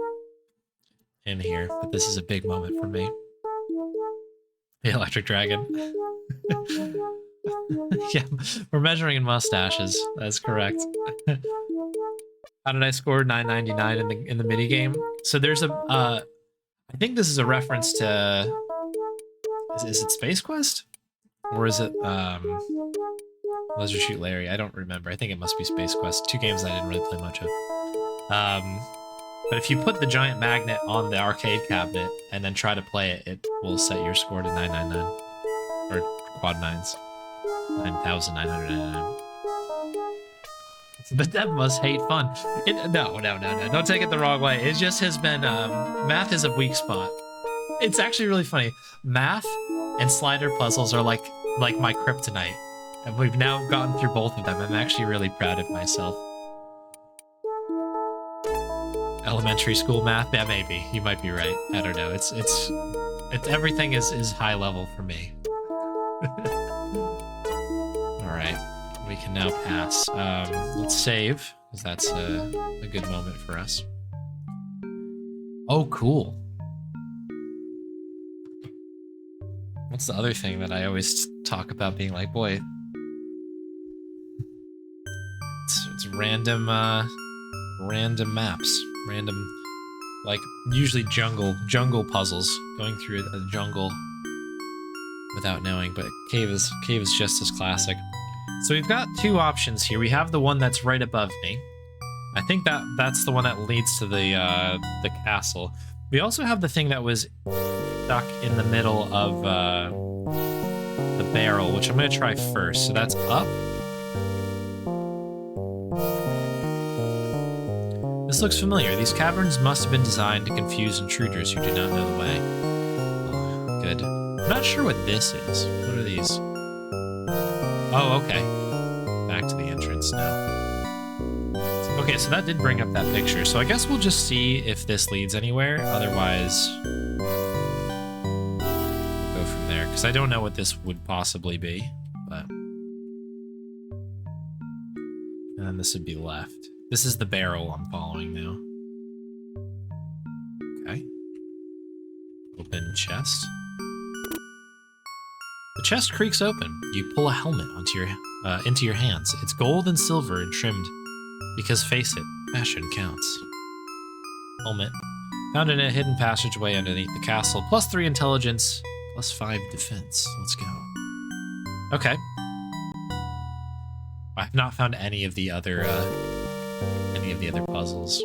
in here, but this is a big moment for me. The Electric Dragon. Yeah, we're measuring in mustaches. That's correct. How did I score 999 in the mini game? So there's a I think this is a reference to is it Space Quest? Or is it Leisure Suit Larry? I don't remember. I think it must be Space Quest. Two games I didn't really play much of. But if you put the giant magnet on the arcade cabinet and then try to play it, it will set your score to 999. Or quad nines. 9,999. The dev must hate fun. No. Don't take it the wrong way. It just has been, math is a weak spot. It's actually really funny. Math and slider puzzles are like my kryptonite. And we've now gotten through both of them. I'm actually really proud of myself. Elementary school math? Yeah, maybe. You might be right. I don't know. It's everything is high level for me. Alright. We can now pass. Let's save, because that's a good moment for us. Oh, cool. What's the other thing that I always talk about being like, boy, it's random random maps, random, like usually jungle puzzles, going through a jungle without knowing, but cave is just as classic. So we've got two options here. We have the one that's right above me. I think that's the one that leads to the castle. We also have the thing that was stuck in the middle of the barrel, which I'm going to try first. So that's up. This looks familiar. These caverns must have been designed to confuse intruders who do not know the way. Oh, good. I'm not sure what this is. What are these? Oh, okay. Back to the entrance now. Okay, so that did bring up that picture. So I guess we'll just see if this leads anywhere. Otherwise, we'll go from there. Because I don't know what this would possibly be. But... and then this would be left. This is the barrel I'm following now. Okay. Open chest. The chest creaks open. You pull a helmet into your hands. It's gold and silver and trimmed. Because face it, fashion counts. Helmet. Found in a hidden passageway underneath the castle. +3 intelligence, +5 defense. Let's go. Okay. I've not found any of the other puzzles.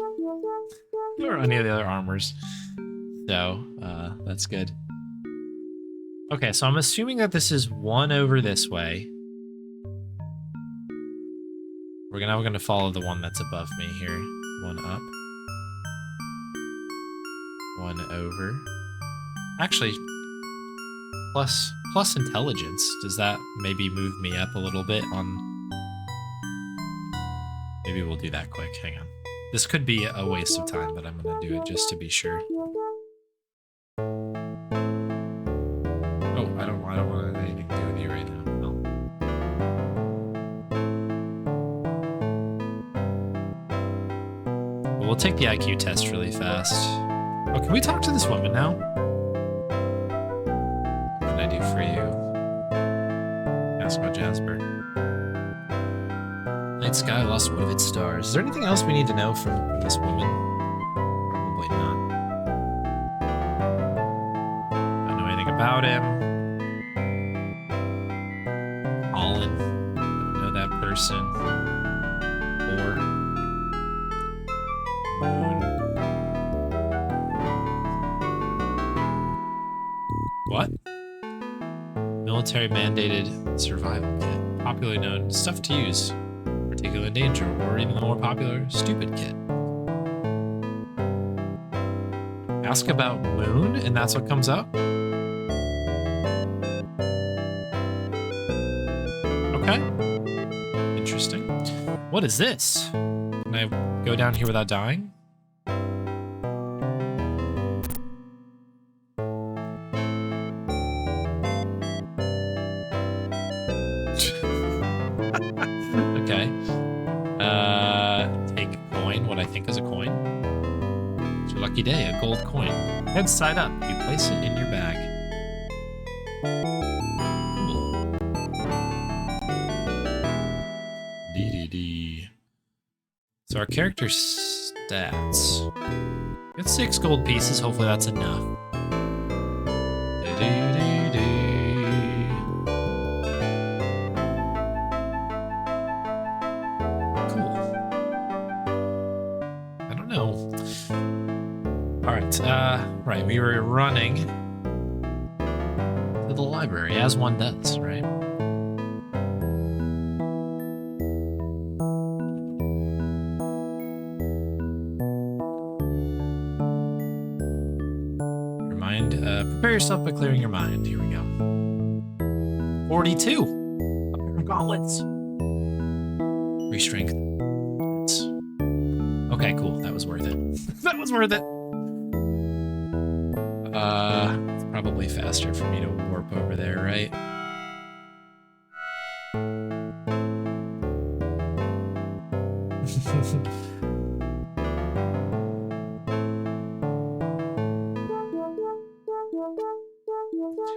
Or any of the other armors. So, that's good. Okay, so I'm assuming that this is one over this way. We're gonna follow the one that's above me here. One up. One over. Actually, plus intelligence. Does that maybe move me up a little bit on... Maybe we'll do that quick. Hang on. This could be a waste of time, but I'm going to do it just to be sure. Oh, I don't want anything to do with you right now. No. Well, we'll take the IQ test really fast. Oh, can we talk to this woman now? What can I do for you? Ask about Jasper. Night sky lost one of its stars. Is there anything else we need to know from this woman? Probably not. Don't know anything about him. Colin. Don't know that person. Or Moon. What? Military mandated survival kit. Popularly known stuff to use. Particular danger, or even the more popular stupid kit. Ask about Moon, and that's what comes up? Okay. Interesting. What is this? Can I go down here without dying? Okay. Take a coin, what I think is a coin. It's your lucky day, a gold coin. Head side up, you place it in your bag. Cool. Dee. So our character stats. Get 6 gold pieces, hopefully that's enough. Right, we were running to the library, as one does, right? Your mind, prepare yourself by clearing your mind. Here we go. 42. A pair of gauntlets. Re-strength. Okay, cool. That was worth it. That was worth it. It's probably faster for me to warp over there, right?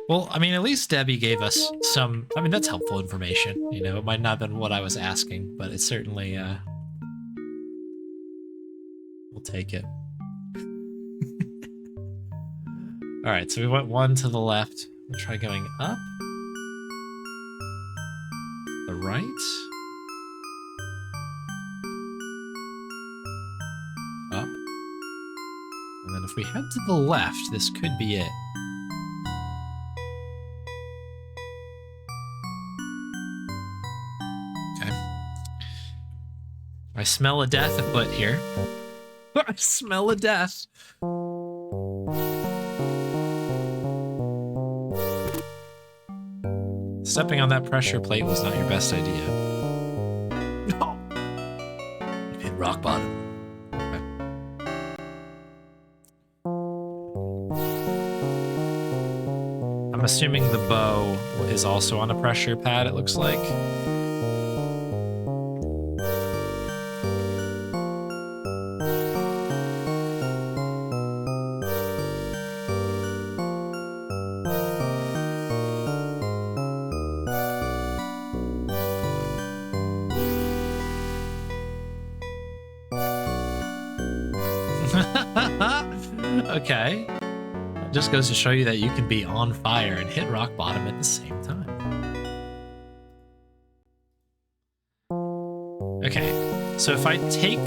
Well, I mean, at least Debbie gave us some... I mean, that's helpful information. You know, it might not have been what I was asking, but it's certainly, we'll take it. All right, so we went 1 to the left. We'll try going up. The right. Up. And then if we head to the left, this could be it. Okay. I smell a death afoot here. I smell a death. Stepping on that pressure plate was not your best idea. No! You hit rock bottom. Okay. I'm assuming the bow is also on a pressure pad, it looks like. Okay. That just goes to show you that you can be on fire and hit rock bottom at the same time. Okay, so if I take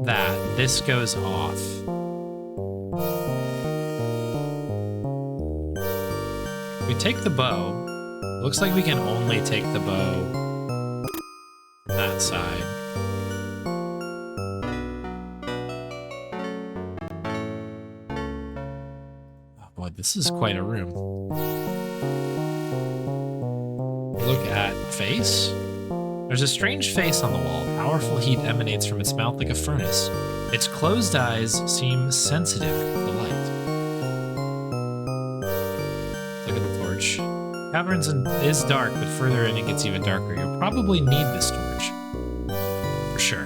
that, this goes off. We take the bow. It looks like we can only take the bow from that side. This is quite a room. face? There's a strange face on the wall. Powerful heat emanates from its mouth like a furnace. Its closed eyes seem sensitive to light. Look at the torch. Caverns is dark, but further in it gets even darker. You'll probably need this torch. For sure.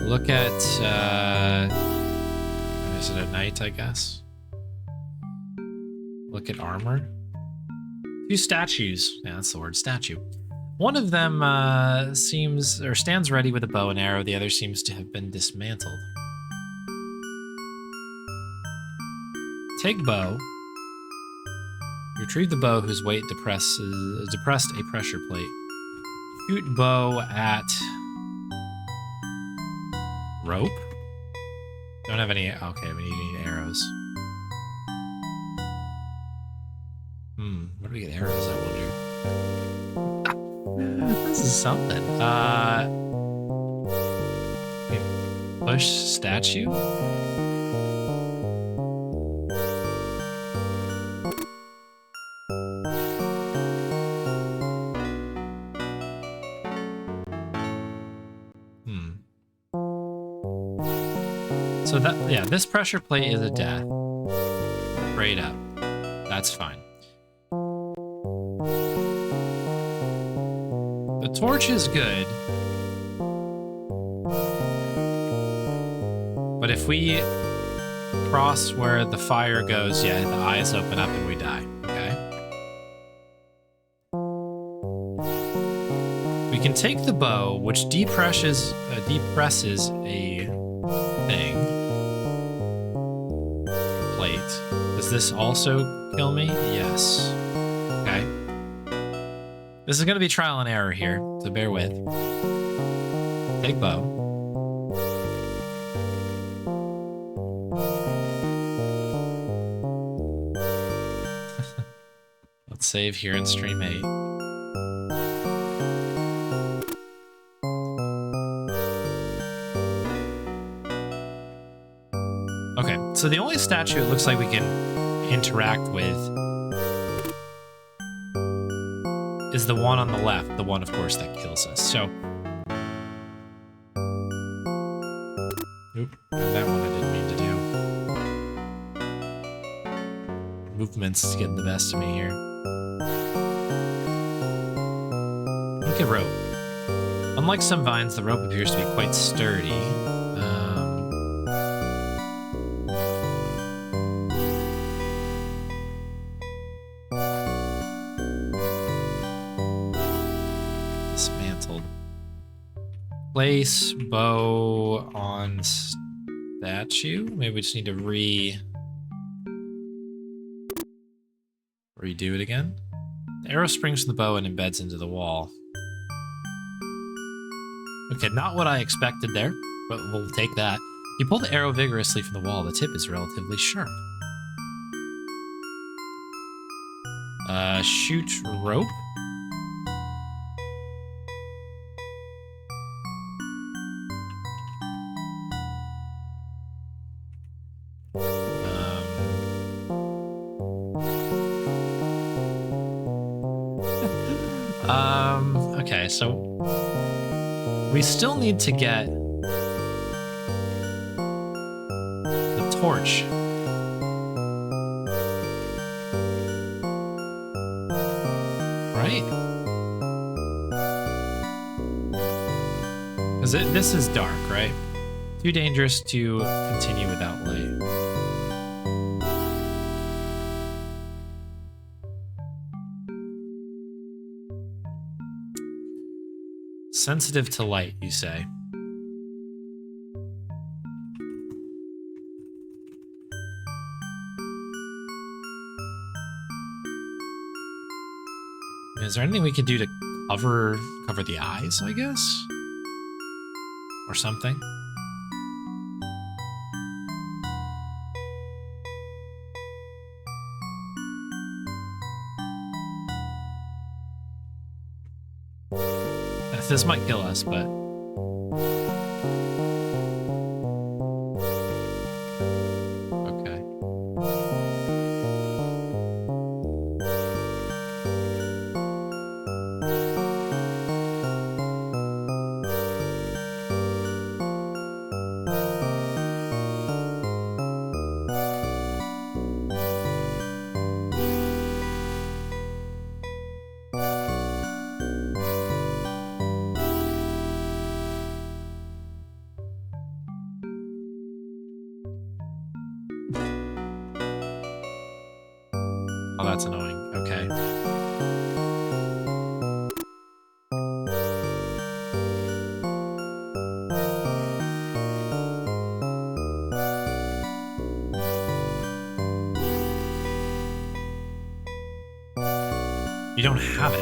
Look at, is it at night, I guess? Look at armor. 2 statues. Yeah, that's the word, statue. One of them stands ready with a bow and arrow. The other seems to have been dismantled. Take bow. Retrieve the bow whose weight depressed a pressure plate. Shoot bow at rope. Don't have any. Okay, we need arrows. Where do we get arrows, I wonder? This is something. Push statue? So that, yeah, this pressure plate is a death. Straight up. That's fine. The torch is good. But if we cross where the fire goes, yeah, the eyes open up and we die. Okay. We can take the bow, which depresses a thing. Plate. Does this also kill me? Yes. Okay. This is going to be trial and error here, so bear with. Take bow. Let's save here in stream 8. Okay, so the only statue it looks like we can interact with is the one on the left, the one, of course, that kills us. So, oop, that one I didn't mean to do. Movement's getting the best of me here. Look at rope. Unlike some vines, the rope appears to be quite sturdy. Place bow on statue. Maybe we just need to redo it again. The arrow springs from the bow and embeds into the wall. Okay, not what I expected there, but we'll take that. You pull the arrow vigorously from the wall. The tip is relatively sharp. Shoot rope. Okay, so we still need to get the torch. Right? Because this is dark, right? Too dangerous to continue without light. Sensitive to light, you say? Is there anything we could do to cover the eyes, I guess? Or something? This might kill us, but... Okay. Oh, that's annoying. Okay. You don't have it.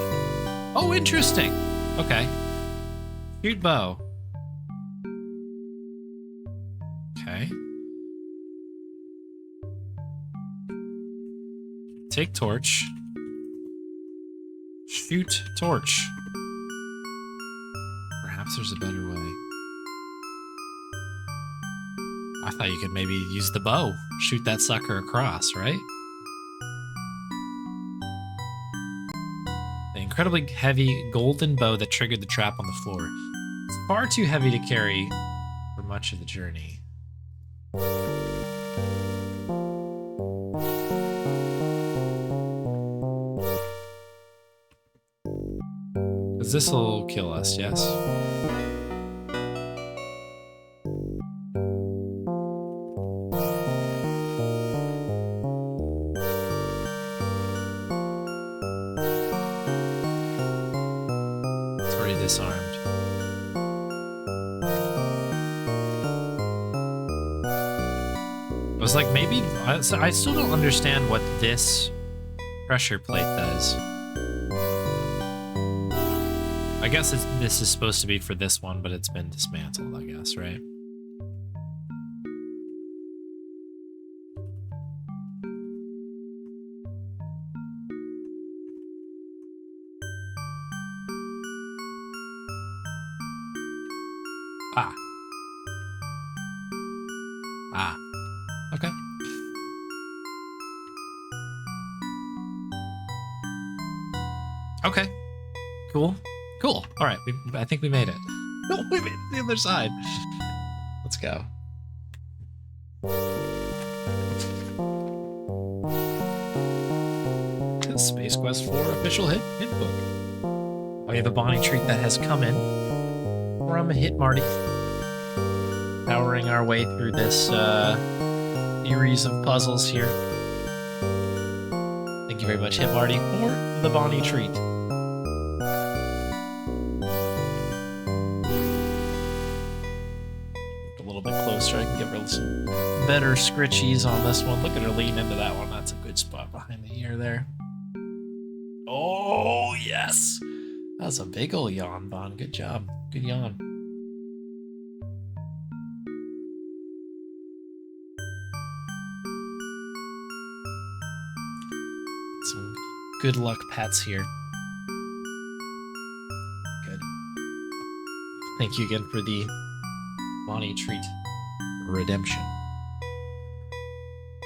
Oh, interesting. Okay. Shoot bow. Okay. Take torch. Shoot torch. Perhaps there's a better way. I thought you could maybe use the bow. Shoot that sucker across, right? The incredibly heavy golden bow that triggered the trap on the floor. It's far too heavy to carry for much of the journey. Because this will kill us, yes? It's already disarmed. I was like, maybe... I still don't understand what this pressure plate does. I guess this is supposed to be for this one, but it's been dismantled, I guess, right? Ah. Ah. Okay. Okay. Cool. Cool. All right. I think we made it. No, we made it to the other side. Let's go. Space Quest 4 official hit book. Oh, yeah, the Bonnie treat that has come in from Hit Marty. Powering our way through this series of puzzles here. Thank you very much, Hit Marty, for the Bonnie treat. So I can give her some better scritchies on this one. Look at her lean into that one. That's a good spot behind the ear there. Oh, yes. That's a big ol' yawn, Bon. Good job. Good yawn. Some good luck pats here. Good. Thank you again for the Bonnie treat. Redemption.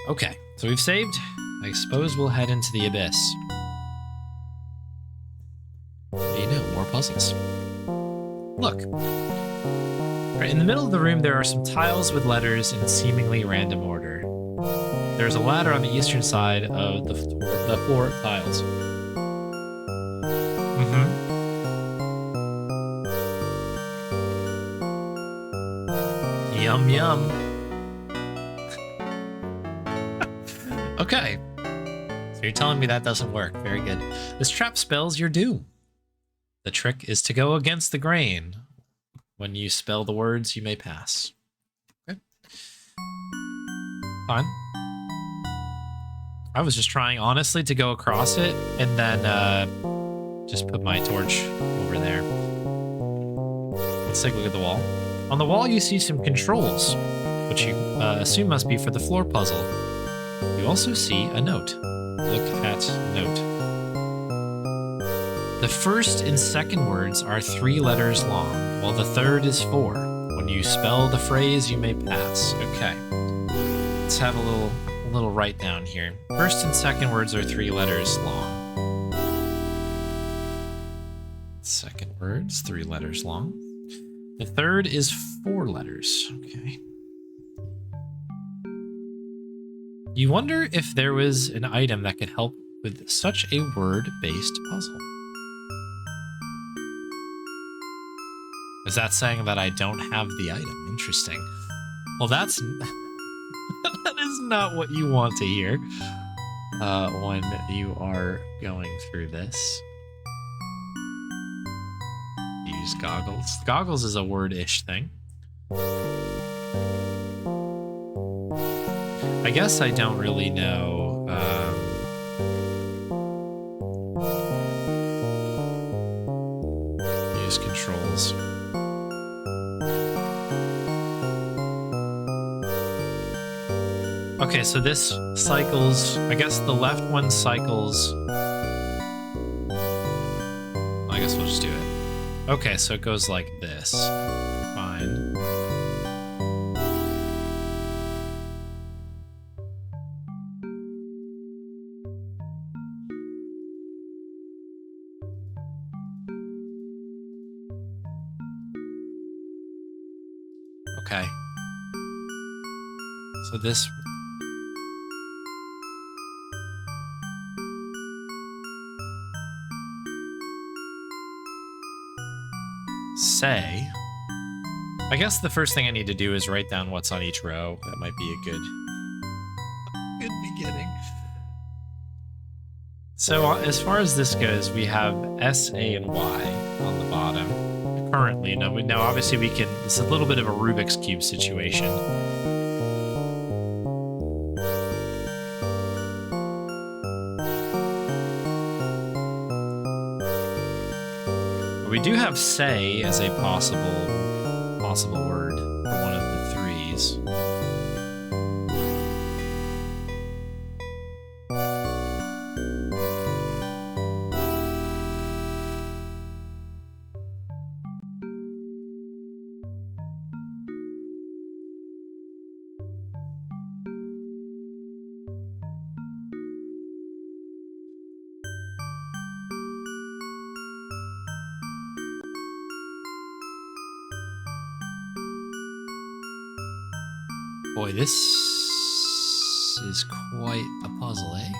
Okay, so we've saved. I suppose we'll head into the abyss. You know, more puzzles. Look. Right in the middle of the room, there are some tiles with letters in seemingly random order. There's a ladder on the eastern side of the floor of tiles. Yum, yum. Okay. So you're telling me that doesn't work. Very good. This trap spells your doom. The trick is to go against the grain. When you spell the words, you may pass. Okay. Fine. I was just trying, honestly, to go across it and then just put my torch over there. Let's take a look at the wall. On the wall, you see some controls, which you assume must be for the floor puzzle. You also see a note. Look at note. The first and second words are 3 letters long, while the third is 4. When you spell the phrase, you may pass. Okay. Let's have a little write down here. First and second words are 3 letters long. Second words, 3 letters long. The third is 4 letters. Okay. You wonder if there was an item that could help with such a word-based puzzle. Is that saying that I don't have the item? Interesting. Well, that's... that is not what you want to hear. when you are going through this. Use goggles. Goggles is a word-ish thing. I guess I don't really know. Use controls. Okay, so this cycles. I guess the left one cycles. I guess we'll just do it. Okay, so it goes like this. Fine. Okay. So this... Say... I guess the first thing I need to do is write down what's on each row. That might be a good beginning. So as far as this goes, we have S, A, and Y on the bottom. Currently, now obviously we can... It's a little bit of a Rubik's Cube situation. We do have say as a possible word for one of the threes. Boy, this is quite a puzzle, eh?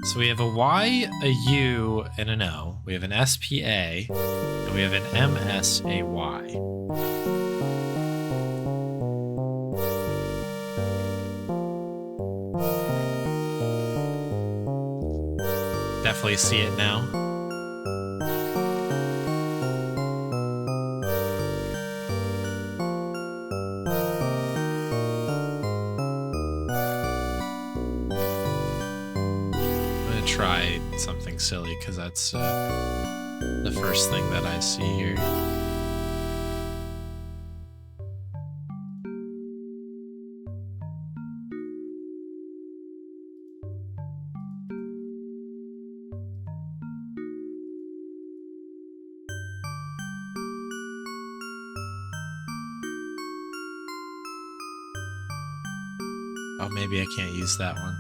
So we have a Y, a U, and an O. We have an SPA, and we have an MSAY. Definitely see it now. Try something silly because that's the first thing that I see here. Oh, maybe I can't use that one.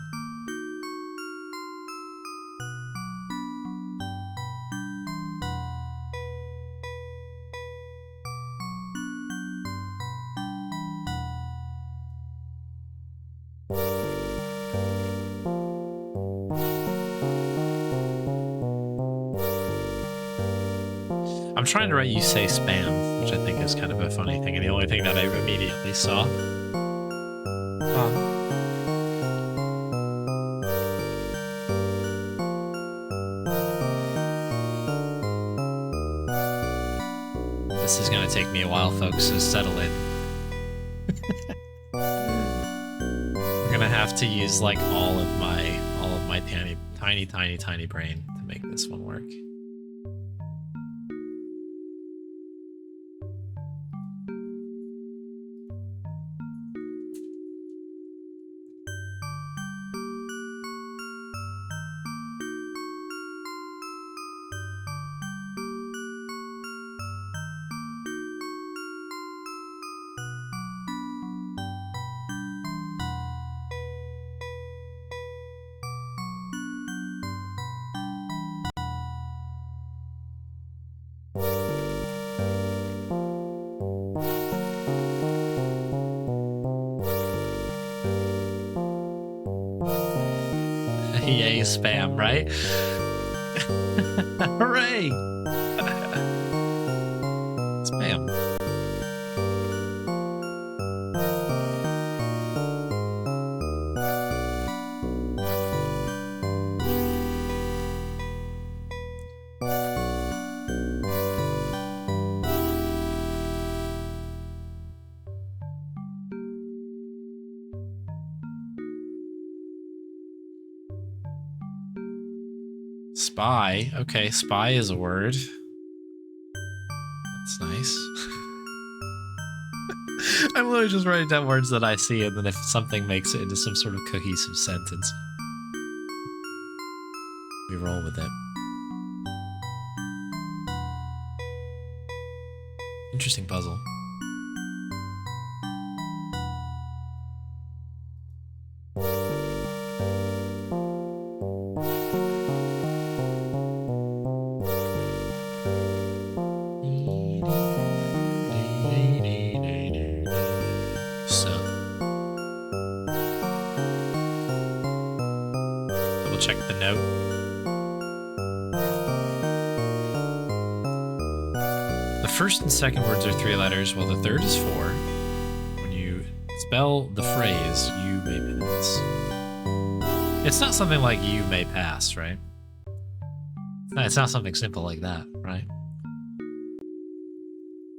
I'm trying to write you say spam, which I think is kind of a funny thing, and the only thing that I immediately saw. This is gonna take me a while, folks, so settle in. I'm gonna have to use like all of my tiny brain to make this one work. Yay, spam, right? Hooray! Spam. Spy. Okay, spy is a word. That's nice. I'm literally just writing down words that I see, and then if something makes it into some sort of cohesive sentence, we roll with it. Interesting puzzle. Check the note. The first and second words are 3 letters, while the third is 4. When you spell the phrase, you may pass. It's not something like you may pass, right? It's not something simple like that, right?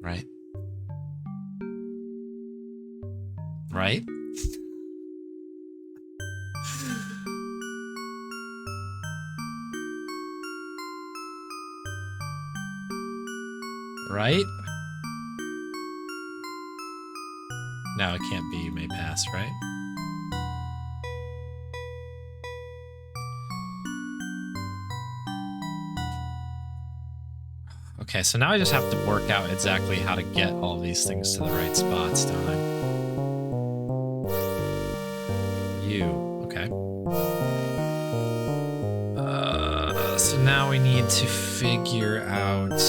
Right? Right? Right? No, it can't be you may pass, right? Okay, so now I just have to work out exactly how to get all these things to the right spots, don't I? You, okay. So now we need to figure out...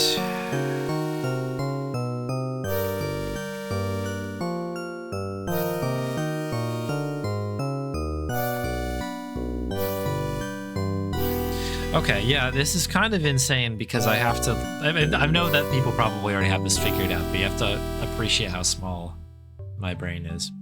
Okay, yeah, this is kind of insane because I have to... I mean, I know that people probably already have this figured out, but you have to appreciate how small my brain is.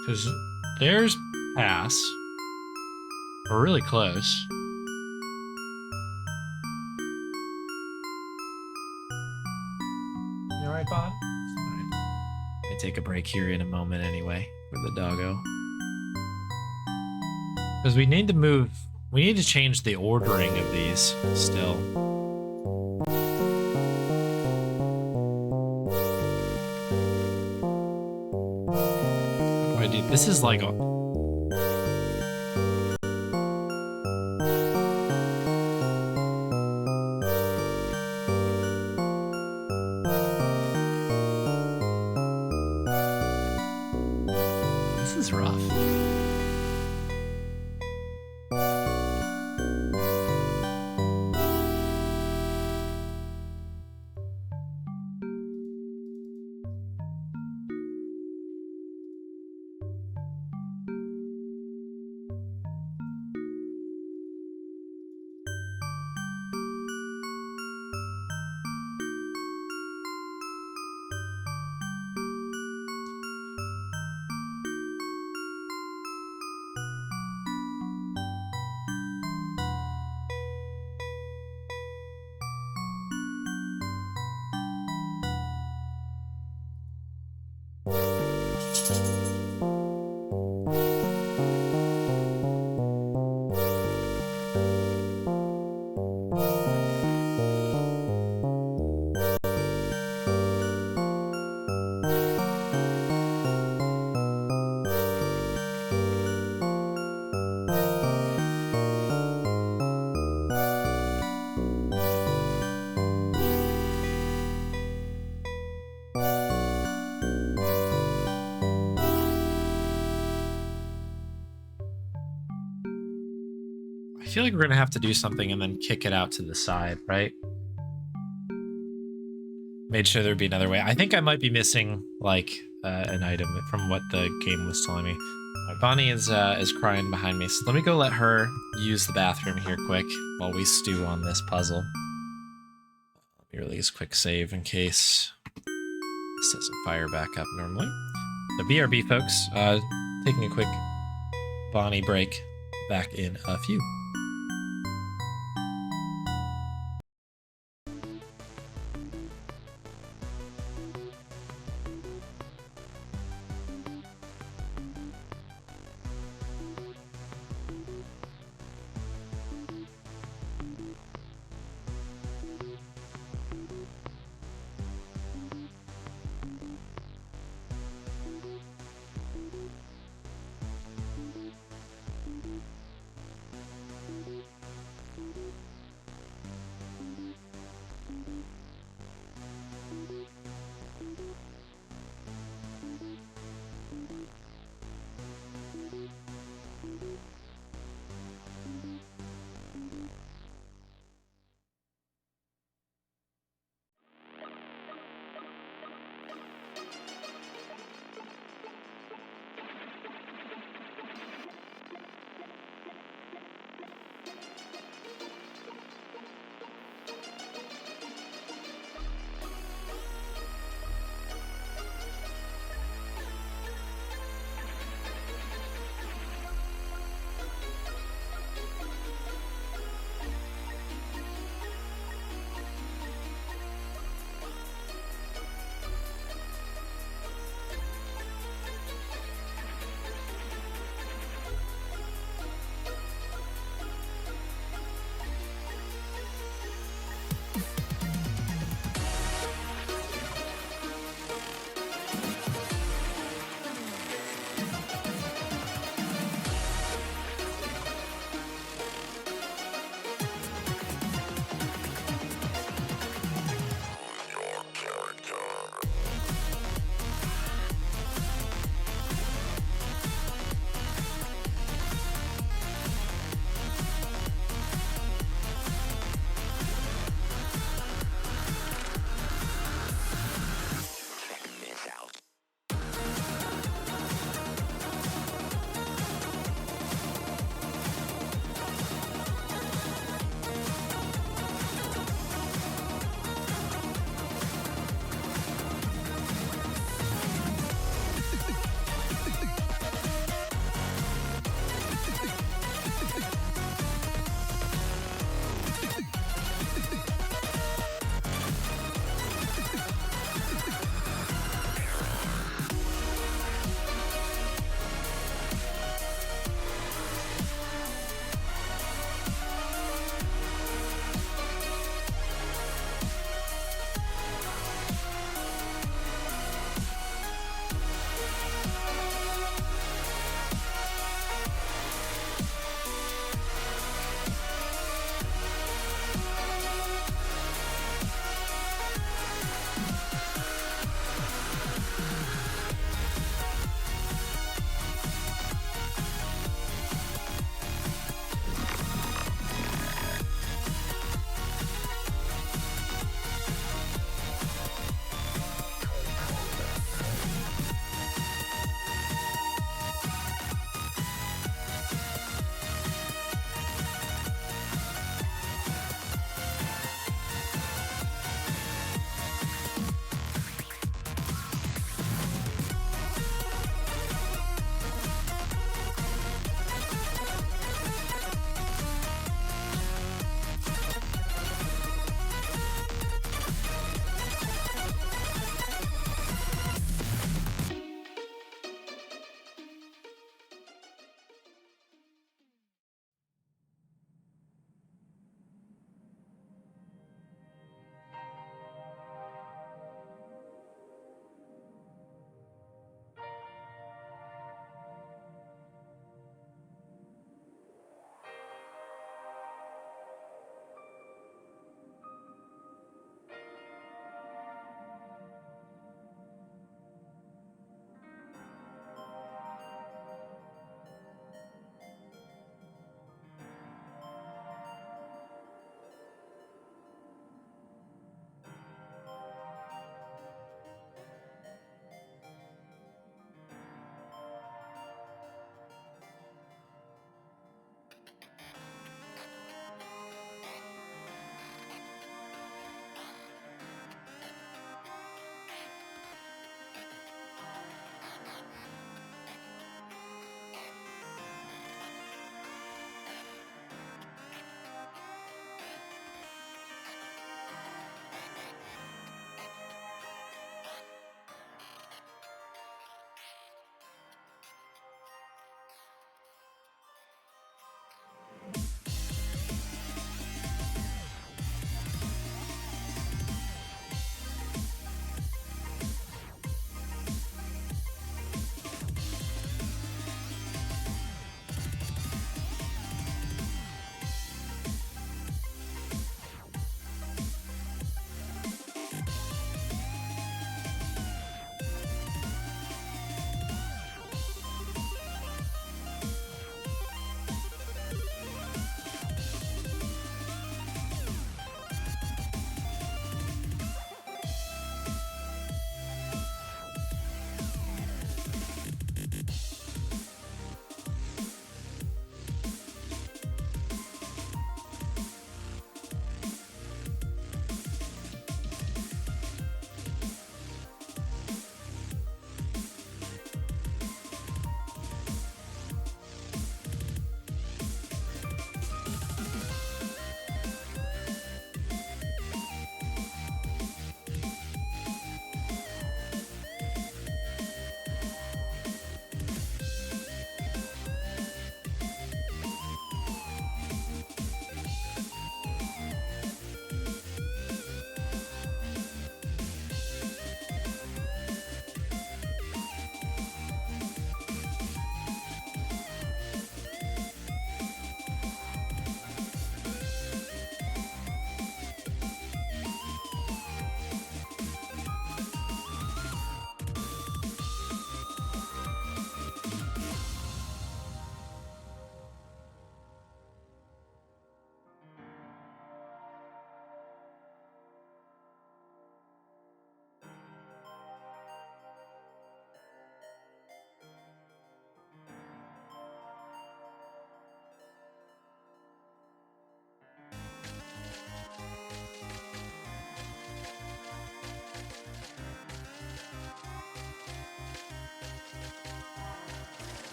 Because there's pass. We're really close. You alright, Bob? Alright. I take a break here in a moment anyway for the doggo. Because we need to move... We need to change the ordering of these still. Wait, dude, this is like a... This is rough. I feel like we're gonna have to do something and then kick it out to the side, right? Made sure there'd be another way. I think I might be missing, like, an item from what the game was telling me. Bonnie is crying behind me, so let me go let her use the bathroom here quick while we stew on this puzzle. Let me release quick save in case this doesn't fire back up normally. So BRB, folks, taking a quick Bonnie break. Back in a few.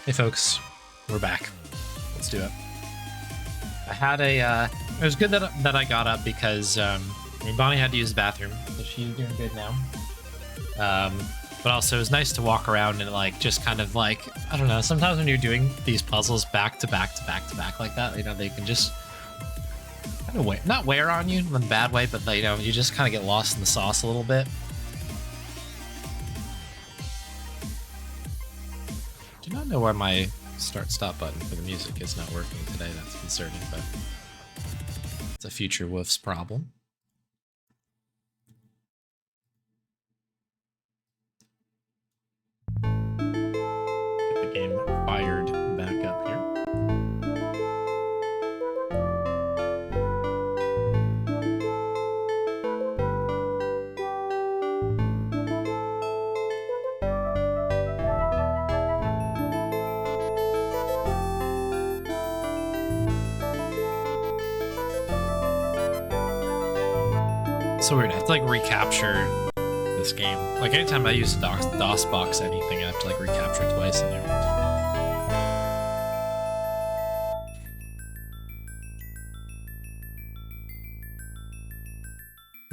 Hey folks, we're back. Let's do it. I had a, it was good that I got up because, I mean, Bonnie had to use the bathroom, so she's doing good now. But also it was nice to walk around and like, just kind of like, I don't know, sometimes when you're doing these puzzles back to back to back to back like that, you know, they can just kind of not wear on you in a bad way, but you know, you just kind of get lost in the sauce a little bit. Do not know why my start-stop button for the music is not working today. That's concerning, but it's a future Wolf's problem. Get the game fired back up here. So weird. I have to like recapture this game. Like anytime I use DOSBox anything, I have to like recapture it twice in there.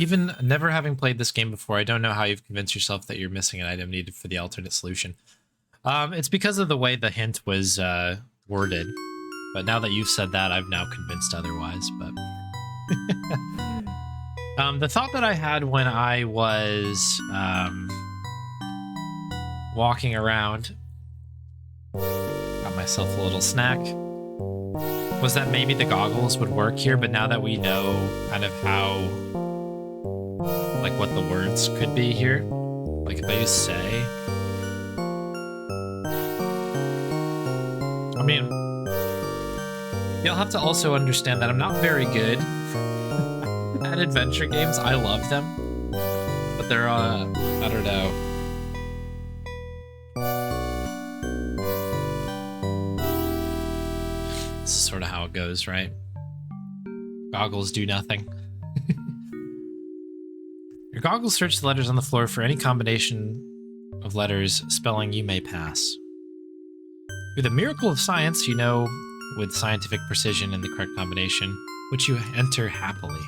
Even never having played this game before, I don't know how you've convinced yourself that you're missing an item needed for the alternate solution. It's because of the way the hint was worded. But now that you've said that, I've now convinced otherwise, but... the thought that I had when I was walking around, got myself a little snack, was that maybe the goggles would work here, but now that we know kind of how, like what the words could be here, like if I use say, I mean, you'll have to also understand that I'm not very good at adventure games. I love them, but they're I don't know. This is sort of how it goes, right? Goggles do nothing. Your goggles search the letters on the floor for any combination of letters spelling you may pass. Through the miracle of science, you know with scientific precision and the correct combination, which you enter happily.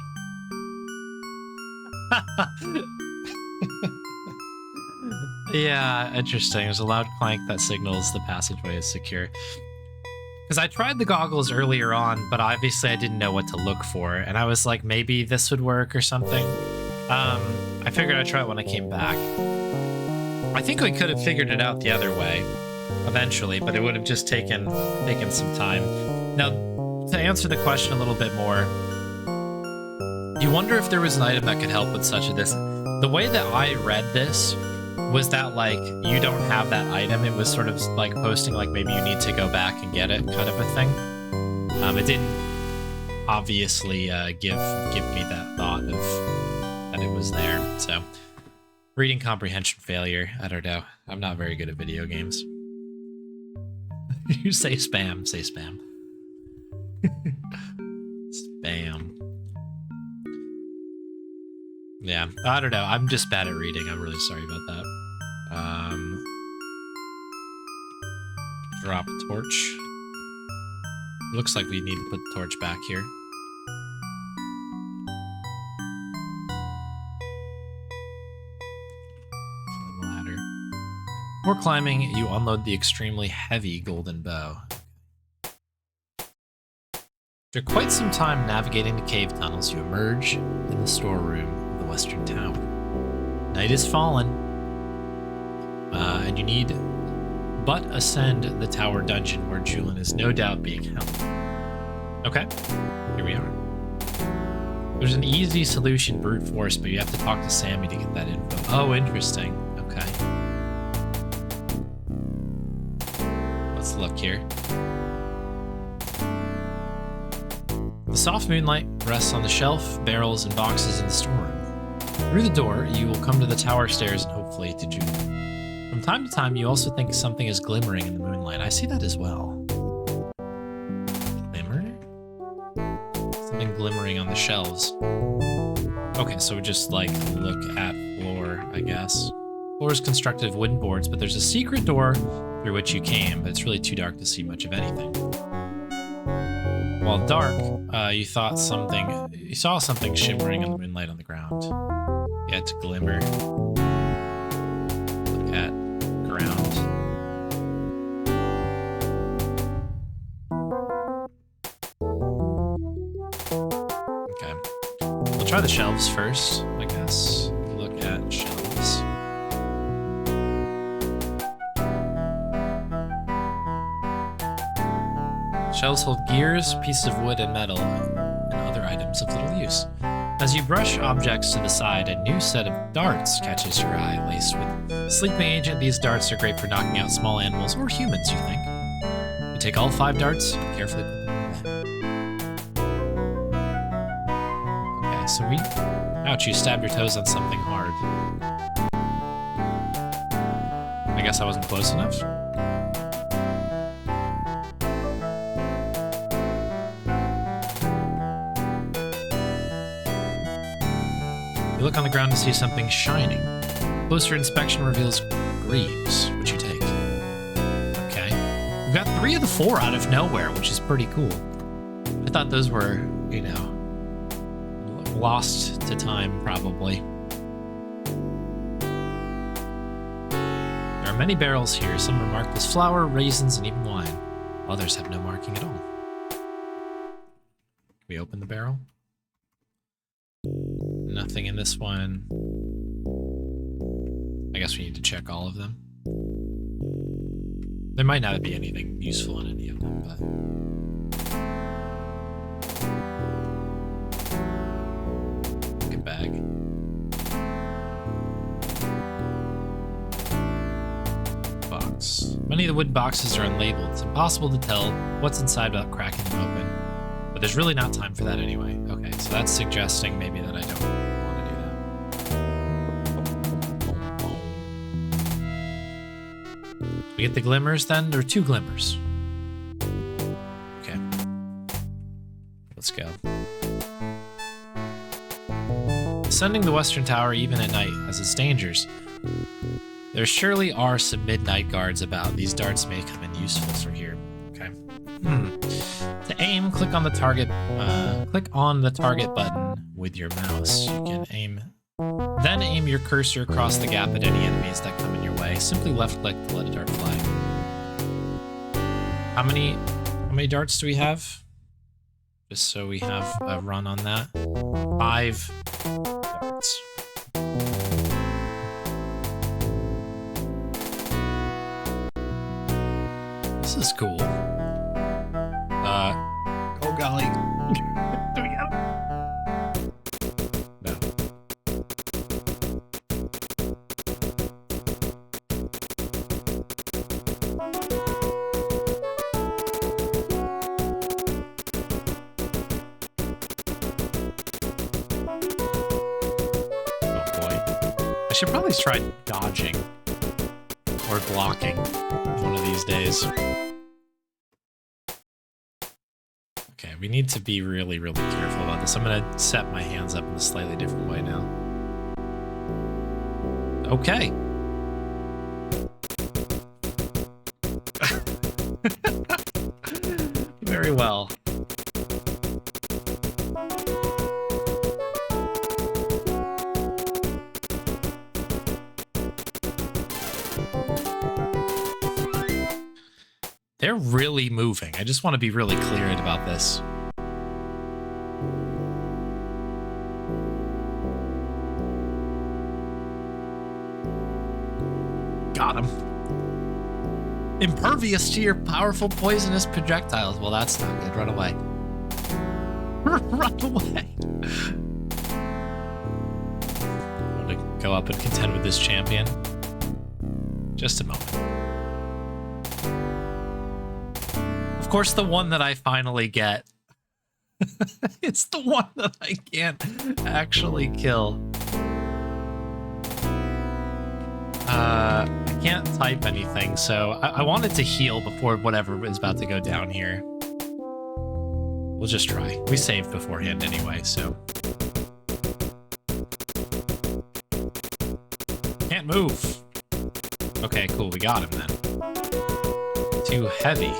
Yeah, interesting. There's a loud clank that signals the passageway is secure. Because I tried the goggles earlier on, but obviously I didn't know what to look for, and I was like, maybe this would work or something. I figured I'd try it when I came back. I think we could have figured it out the other way eventually, but it would have just taken some time. Now, to answer the question a little bit more, you wonder if there was an item that could help with such a this. The way that I read this was that, like, you don't have that item. It was sort of like posting, like, maybe you need to go back and get it kind of a thing. It didn't obviously give me that thought of that it was there. So, reading comprehension failure. I don't know. I'm not very good at video games. You say spam. Say spam. Spam. Yeah, I don't know. I'm just bad at reading. I'm really sorry about that. Drop torch. Looks like we need to put the torch back here. Ladder. Before climbing, you unload the extremely heavy golden bow. After quite some time navigating the cave tunnels, you emerge in the storeroom of the Western Town. Night is fallen, and you need but ascend the tower dungeon where Julian is no doubt being held. Okay, here we are. There's an easy solution, brute force, but you have to talk to Sammy to get that info. Oh, interesting. Okay. Let's look here. The soft moonlight rests on the shelf, barrels, and boxes in the storeroom. Through the door, you will come to the tower stairs and hopefully to Julian. From time to time, you also think something is glimmering in the moonlight. I see that as well. Glimmer? Something glimmering on the shelves. Okay, so just like look at floor, I guess. Floor is constructed of wooden boards, but there's a secret door through which you came, but it's really too dark to see much of anything. While dark, you saw something shimmering in the moonlight on the ground. You had to glimmer. Look at ground. Okay. We'll try the shelves first, I guess. Look at shelves. Shelves hold gears, pieces of wood and metal, and other items of little use. As you brush objects to the side, a new set of darts catches your eye, laced with sleeping agent. These darts are great for knocking out small animals or humans, you think. You take all 5 darts and carefully put them in the bag. Okay, so ouch, you stabbed your toes on something hard. I guess I wasn't close enough. You look on the ground to see something shining. Closer inspection reveals greaves, which you take. Okay. We've got 3 of the 4 out of nowhere, which is pretty cool. I thought those were, you know, lost to time, probably. There are many barrels here. Some are marked with flour, raisins, and even wine. Others have no marking at all. Can we open the barrel? Nothing in this one. I guess we need to check all of them. There might not be anything useful in any of them, but... Good bag. Box. Many of the wood boxes are unlabeled. It's impossible to tell what's inside without cracking them open. But there's really not time for that anyway. Okay, so that's suggesting maybe that I don't want to do that. We get the glimmers then? There are 2 glimmers. Okay. Let's go. Ascending the Western Tower even at night has its dangers. There surely are some midnight guards about. These darts may come in useful for here. Okay. To aim, click on the target button with your mouse. You can aim, then aim your cursor across the gap at any enemies that come in your way. Simply left click to let a dart fly. How many darts do we have? Just so we have a run on that. 5 darts. This is cool. Oh golly. Do we get him? No. Oh boy. I should probably try dodging or blocking one of these days. Okay, we need to be really, really careful about this. I'm going to set my hands up in a slightly different way now. Okay. Very well. They're really moving. I just want to be really clear about this. Got him. Impervious to your powerful poisonous projectiles. Well, that's not good. Run away. Run away. I'm going to go up and contend with this champion. Just a moment. Of course, the one that I finally get. It's the one that I can't actually kill. I can't type anything, so I wanted to heal before whatever is about to go down here. We'll just try. We saved beforehand anyway, so... Can't move. Okay, cool. We got him then. Too heavy.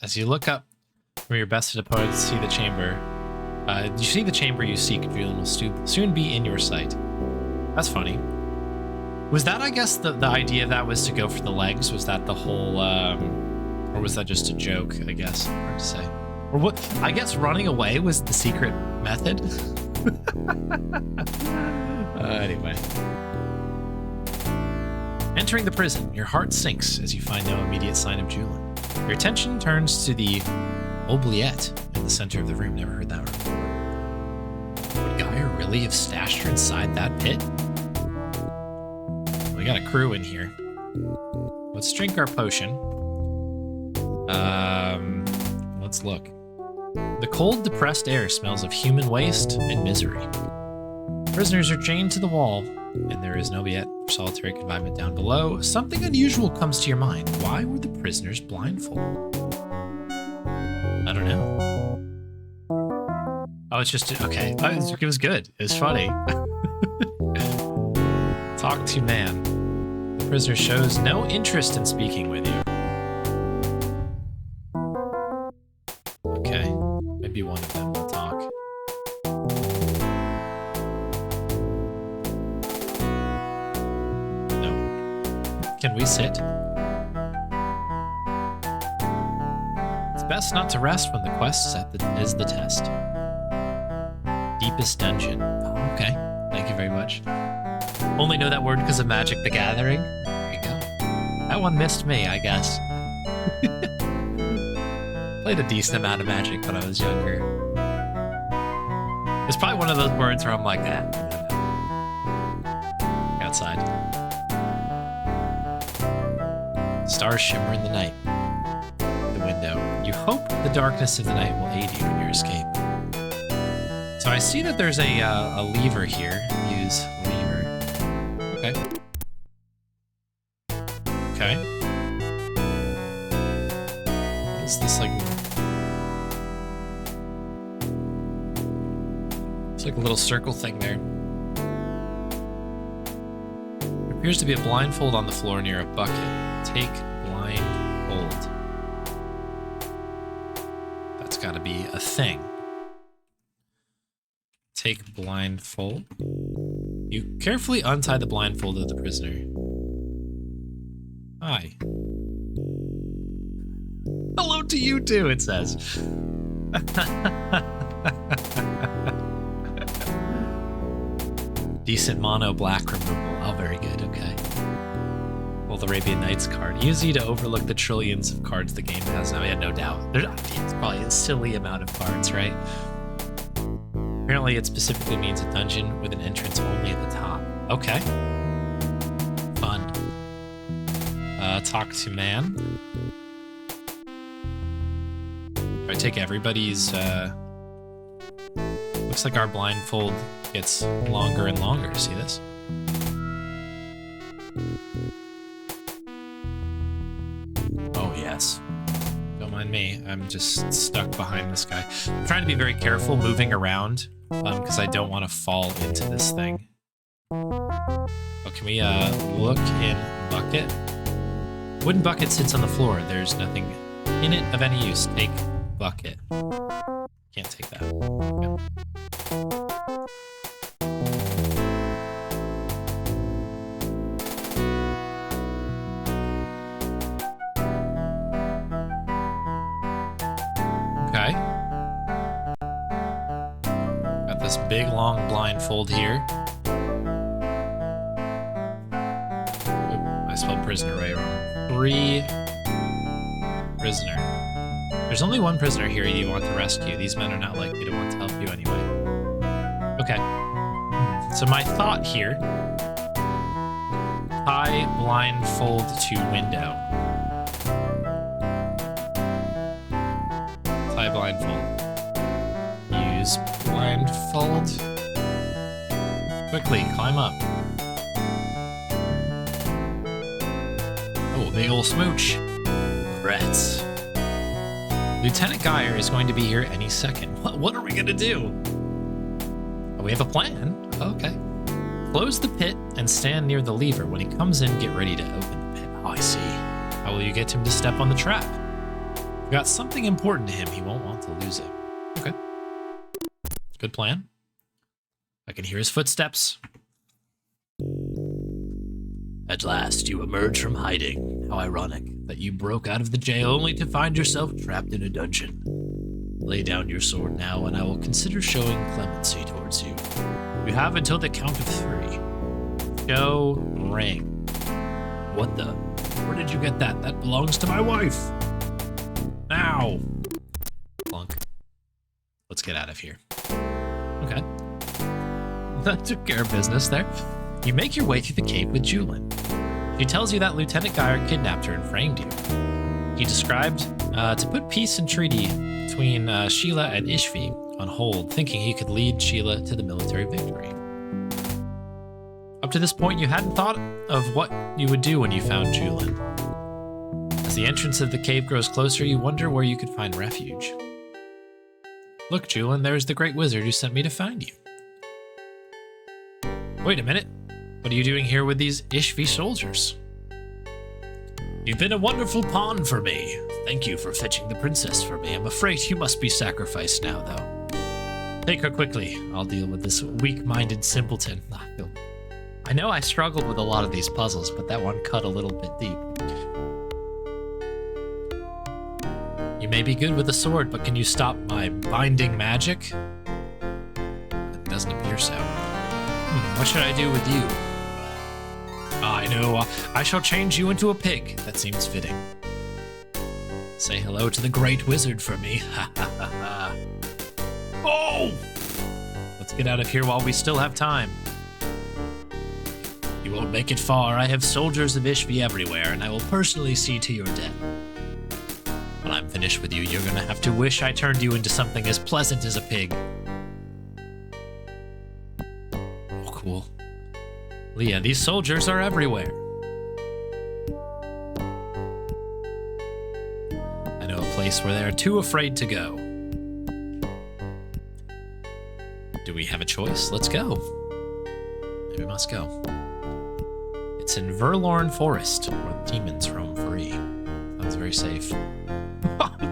As you look up from your bested opponent to see the chamber, you see the chamber you seek, Julian will soon be in your sight. That's funny. Was that, I guess, the idea of that was to go for the legs? Was that the whole, or was that just a joke, I guess? Hard to say. Or what? I guess running away was the secret method. Anyway. Entering the prison, your heart sinks as you find no immediate sign of Julian. Your attention turns to the oubliette in the center of the room. Never heard that word before. Would Gaia really have stashed her inside that pit? We got a crew in here. Let's drink our potion. Let's look. The cold, depressed air smells of human waste and misery. Prisoners are chained to the wall, and there is no yet solitary confinement down below. Something unusual comes to your mind. Why were the prisoners blindfolded? I don't know. Oh, it's just... Okay. It was good. It was funny. Talk to man. The prisoner shows no interest in speaking with you. Okay. Maybe one of them will talk. No. Can we sit? It's best not to rest when the quest is the test. Deepest dungeon. Oh, okay. Thank you very much. Only know that word because of Magic the Gathering. There you go. That one missed me, I guess. Played a decent amount of Magic when I was younger. It's probably one of those words where I'm like, outside. Stars shimmer in the night. The window. You hope the darkness of the night will aid you in your escape. So I see that there's a lever here. Use lever. Okay. Okay. Is this like... It's like a little circle thing there. There appears to be a blindfold on the floor near a bucket. Take blindfold. That's gotta be a thing. Take blindfold. You carefully untie the blindfold of the prisoner. Hi. Hello to you too, it says. Decent mono black removal. Oh, very good, okay. Well, the Arabian Nights card. Easy to overlook the trillions of cards the game has now. Yeah, no doubt. It's probably a silly amount of cards, right? Apparently, it specifically means a dungeon with an entrance only at the top. Okay. Fun. Talk to man. I take everybody's, looks like our blindfold gets longer and longer. See this? Oh, yes. Don't mind me. I'm just stuck behind this guy. I'm trying to be very careful moving around, because I don't want to fall into this thing. Oh, can we, look in bucket? Wooden bucket sits on the floor. There's nothing in it of any use. Take bucket. Can't take that. Okay. Got this big long blindfold here. Oop, I spelled prisoner way wrong. Free prisoner. There's only one prisoner here you want to rescue. These men are not likely to want to help you anyway. Okay. So my thought here, tie blindfold to window. Tie blindfold. Use blindfold. Quickly, climb up. Oh, big ol' smooch. Rats. Lieutenant Geyer is going to be here any second. What are we going to do? Oh, we have a plan. Okay. Close the pit and stand near the lever. When he comes in, get ready to open the pit. Oh, I see. How will you get him to step on the trap? If you've got something important to him, he won't want to lose it. Okay. Good plan. I can hear his footsteps. At last, you emerge from hiding. How ironic that you broke out of the jail only to find yourself trapped in a dungeon. Lay down your sword now, and I will consider showing clemency towards you. You have until the count of 3. Show ring. What the? Where did you get that? That belongs to my wife. Now. Clunk. Let's get out of here. Okay. That took care of business there. You make your way through the cave with Julian. She tells you that Lieutenant Geyer kidnapped her and framed you. He described to put peace and treaty between Sheila and Ishvi on hold, thinking he could lead Sheila to the military victory. Up to this point, you hadn't thought of what you would do when you found Julian. As the entrance of the cave grows closer, you wonder where you could find refuge. Look, Julian, there's the great wizard who sent me to find you. Wait a minute. What are you doing here with these Ishvi soldiers? You've been a wonderful pawn for me. Thank you for fetching the princess for me. I'm afraid you must be sacrificed now, though. Take her quickly. I'll deal with this weak-minded simpleton. I know I struggled with a lot of these puzzles, but that one cut a little bit deep. You may be good with a sword, but can you stop my binding magic? It doesn't appear so. What should I do with you? I know. I shall change you into a pig. That seems fitting. Say hello to the great wizard for me. Ha ha ha ha. Oh! Let's get out of here while we still have time. You won't make it far. I have soldiers of Ishvi everywhere, and I will personally see to your death. When I'm finished with you, you're gonna have to wish I turned you into something as pleasant as a pig. Oh, cool. Leah, these soldiers are everywhere. I know a place where they're too afraid to go. Do we have a choice? Let's go. Maybe we must go. It's in Verlorn Forest, where demons roam free. Sounds very safe.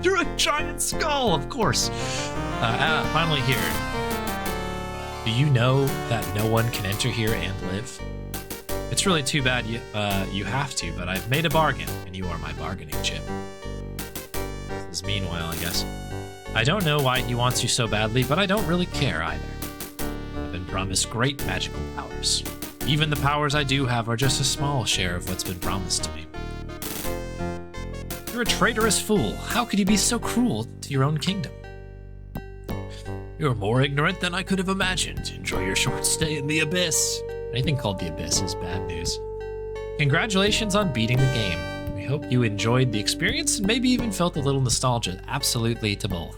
Through a giant skull, of course. Finally here. Do you know that no one can enter here and live? It's really too bad you have to, but I've made a bargain, and you are my bargaining chip. This is meanwhile, I guess. I don't know why he wants you so badly, but I don't really care either. I've been promised great magical powers. Even the powers I do have are just a small share of what's been promised to me. You're a traitorous fool. How could you be so cruel to your own kingdom? You're more ignorant than I could have imagined. Enjoy your short stay in the Abyss. Anything called the Abyss is bad news. Congratulations on beating the game. We hope you enjoyed the experience and maybe even felt a little nostalgia. Absolutely to both.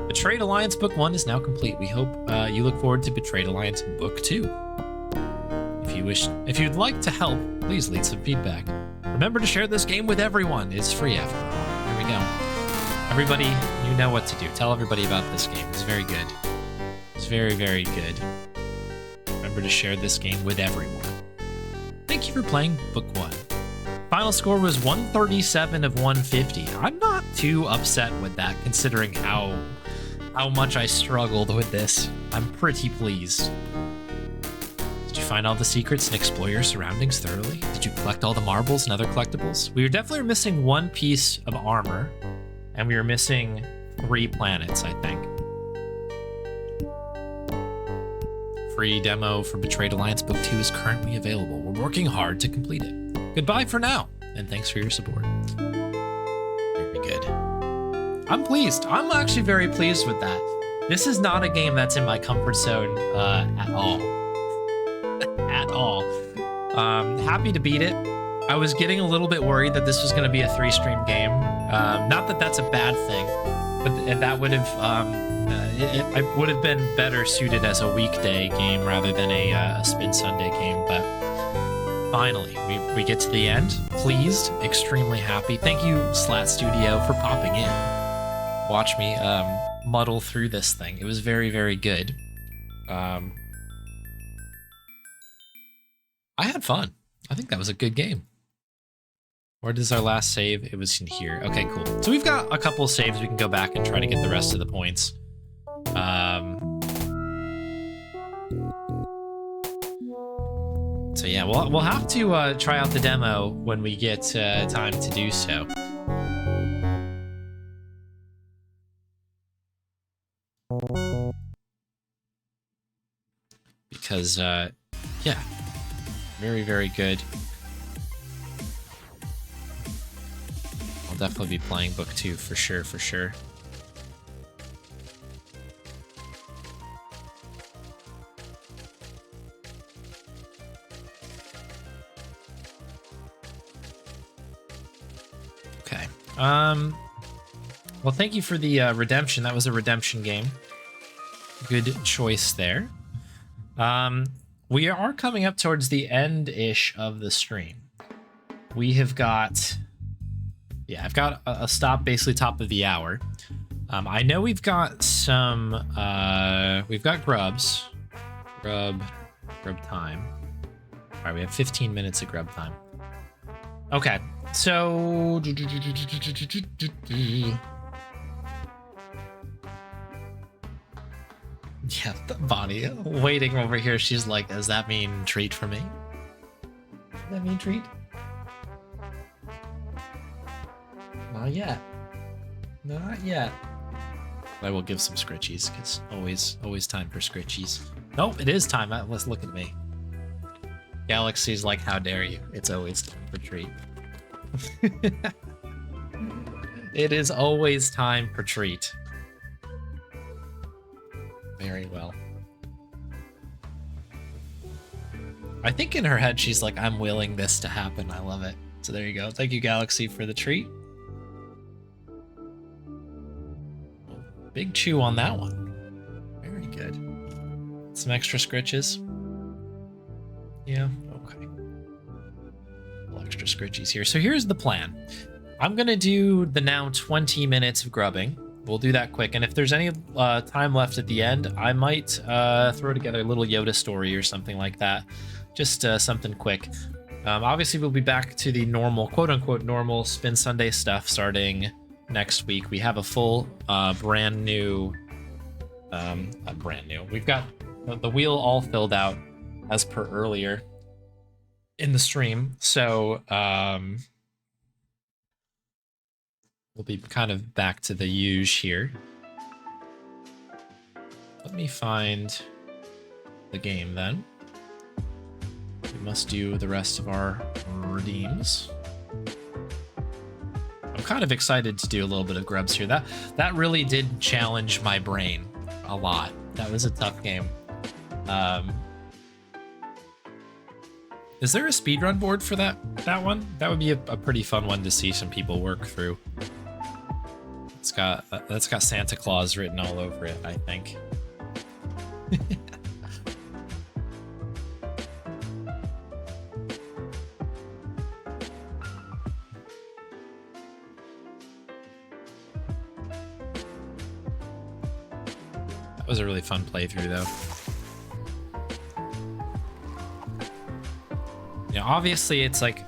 Betrayed Alliance Book 1 is now complete. We hope you look forward to Betrayed Alliance Book 2. If you'd like to help, please leave some feedback. Remember to share this game with everyone. It's free after all. There we go. Everybody, you know what to do. Tell everybody about this game. It's very good. It's very, very good. Remember to share this game with everyone. Thank you for playing Book 1. Final score was 137 of 150. I'm not too upset with that, considering how much I struggled with this. I'm pretty pleased. Did you find all the secrets and explore your surroundings thoroughly? Did you collect all the marbles and other collectibles? We were definitely missing one piece of armor, and we were missing 3 planets, I think. Free demo for Betrayed Alliance Book 2 is currently available. We're working hard to complete it. Goodbye for now, and thanks for your support. Very good. I'm pleased. I'm actually very pleased with that. This is not a game that's in my comfort zone at all. At all. Happy to beat it. I was getting a little bit worried that this was going to be a 3-stream game. Not that that's a bad thing, but that would have it would have been better suited as a weekday game rather than a Spin Sunday game. But finally, we get to the end. Pleased, extremely happy. Thank you, Slat Studio, for popping in. watch me muddle through this thing. It was very, very good. I had fun. I think that was a good game. Where does our last save? It was in here. Okay, cool. So we've got a couple saves. We can go back and try to get the rest of the points. So yeah, we'll have to try out the demo when we get time to do so. Because, yeah, very, very good. I'll definitely be playing book 2 for sure, for sure. Okay. Well, thank you for the redemption. That was a redemption game. Good choice there. We are coming up towards the end-ish of the stream. We have got... Yeah, I've got a stop basically top of the hour. I know we've got some... we've got grubs. Grub time. All right, we have 15 minutes of grub time. Okay, so... Yeah, Bonnie waiting over here. She's like, does that mean treat for me? Does that mean treat? Not yet. Not yet. I will give some scritchies, because always time for scritchies. Nope, it is time. Let's look at me. Galaxy's like, how dare you? It's always time for treat. It is always time for treat. Very well. I think in her head, she's like, I'm willing this to happen. I love it. So there you go. Thank you, Galaxy, for the treat. Big chew on that one. Very good. Some extra scritches. Yeah, okay. A little extra scritchies here. So here's the plan. I'm going to do the now 20 minutes of grubbing. We'll do that quick, and if there's any time left at the end, I might throw together a little Yoda story or something like that. Just something quick. Obviously, we'll be back to the normal, quote-unquote normal Spin Sunday stuff starting next week. We have a full brand new... We've got the wheel all filled out as per earlier in the stream, so... we'll be kind of back to the usual here. Let me find the game then. We must do the rest of our redeems. I'm kind of excited to do a little bit of grubs here. That really did challenge my brain a lot. That was a tough game. Is there a speedrun board for that one? That would be a pretty fun one to see some people work through. That's got Santa Claus written all over it, I think. That was a really fun playthrough, though. You know, obviously, it's like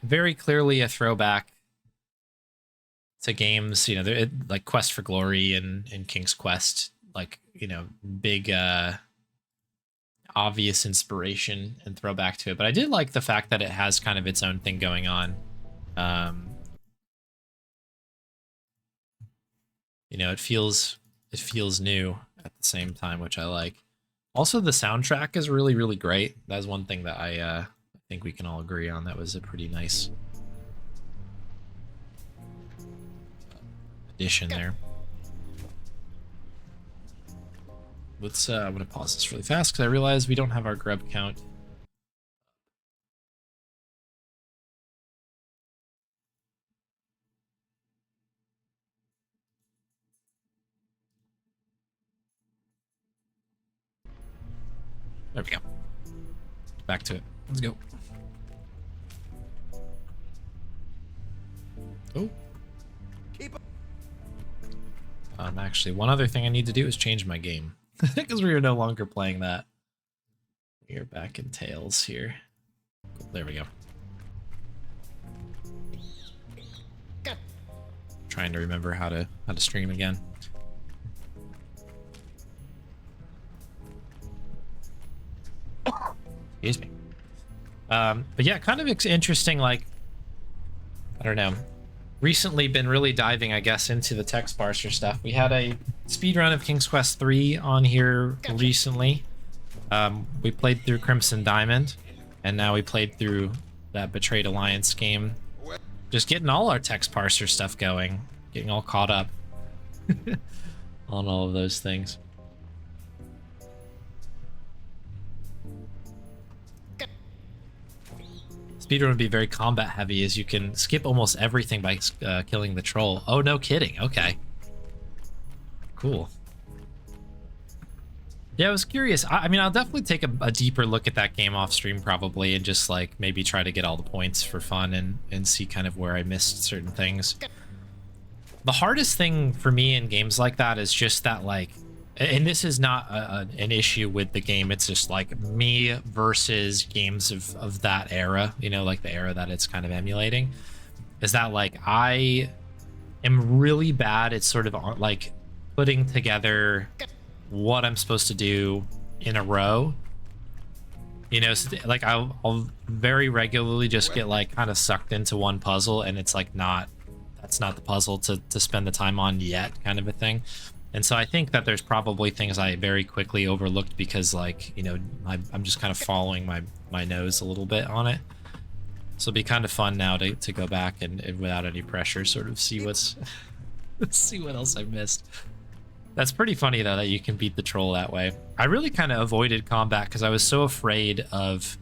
very clearly a throwback to games, you know, like Quest for Glory and King's Quest, like, you know, big obvious inspiration and throwback to it. But I did like the fact that it has kind of its own thing going on. You know, it feels new at the same time, which I like. Also, the soundtrack is really, really great. That's one thing that I think we can all agree on. That was a pretty nice addition there. Let's I'm gonna pause this really fast because I realize we don't have our grub count. There we go. Back to it. Let's go. Oh. Actually, one other thing I need to do is change my game because we are no longer playing that. We are back in Tails here. Cool. There we go. Trying to remember how to stream again. Excuse me. But yeah, kind of interesting. Like, I don't know. Recently been really diving, I guess, into the text parser stuff. We had a speedrun of King's Quest 3 on here recently. We played through Crimson Diamond, and now we played through that Betrayed Alliance game. Just getting all our text parser stuff going, getting all caught up on all of those things. Speedrun would be very combat heavy, as you can skip almost everything by killing the troll. Oh, no kidding. Okay. Cool. Yeah, I was curious. I mean, I'll definitely take a deeper look at that game off stream probably, and just like maybe try to get all the points for fun and see kind of where I missed certain things. The hardest thing for me in games like that is just that, like, and this is not an issue with the game, it's just like me versus games of that era, you know, like the era that it's kind of emulating, is that like I am really bad at sort of like putting together what I'm supposed to do in a row. You know, so like I'll very regularly just get like kind of sucked into one puzzle, and it's like that's not the puzzle to spend the time on yet, kind of a thing. And so I think that there's probably things I very quickly overlooked because, like, you know, I'm just kind of following my nose a little bit on it. So it'll be kind of fun now to go back and without any pressure sort of see what's see what else I missed. That's pretty funny though that you can beat the troll that way. I really kind of avoided combat because I was so afraid of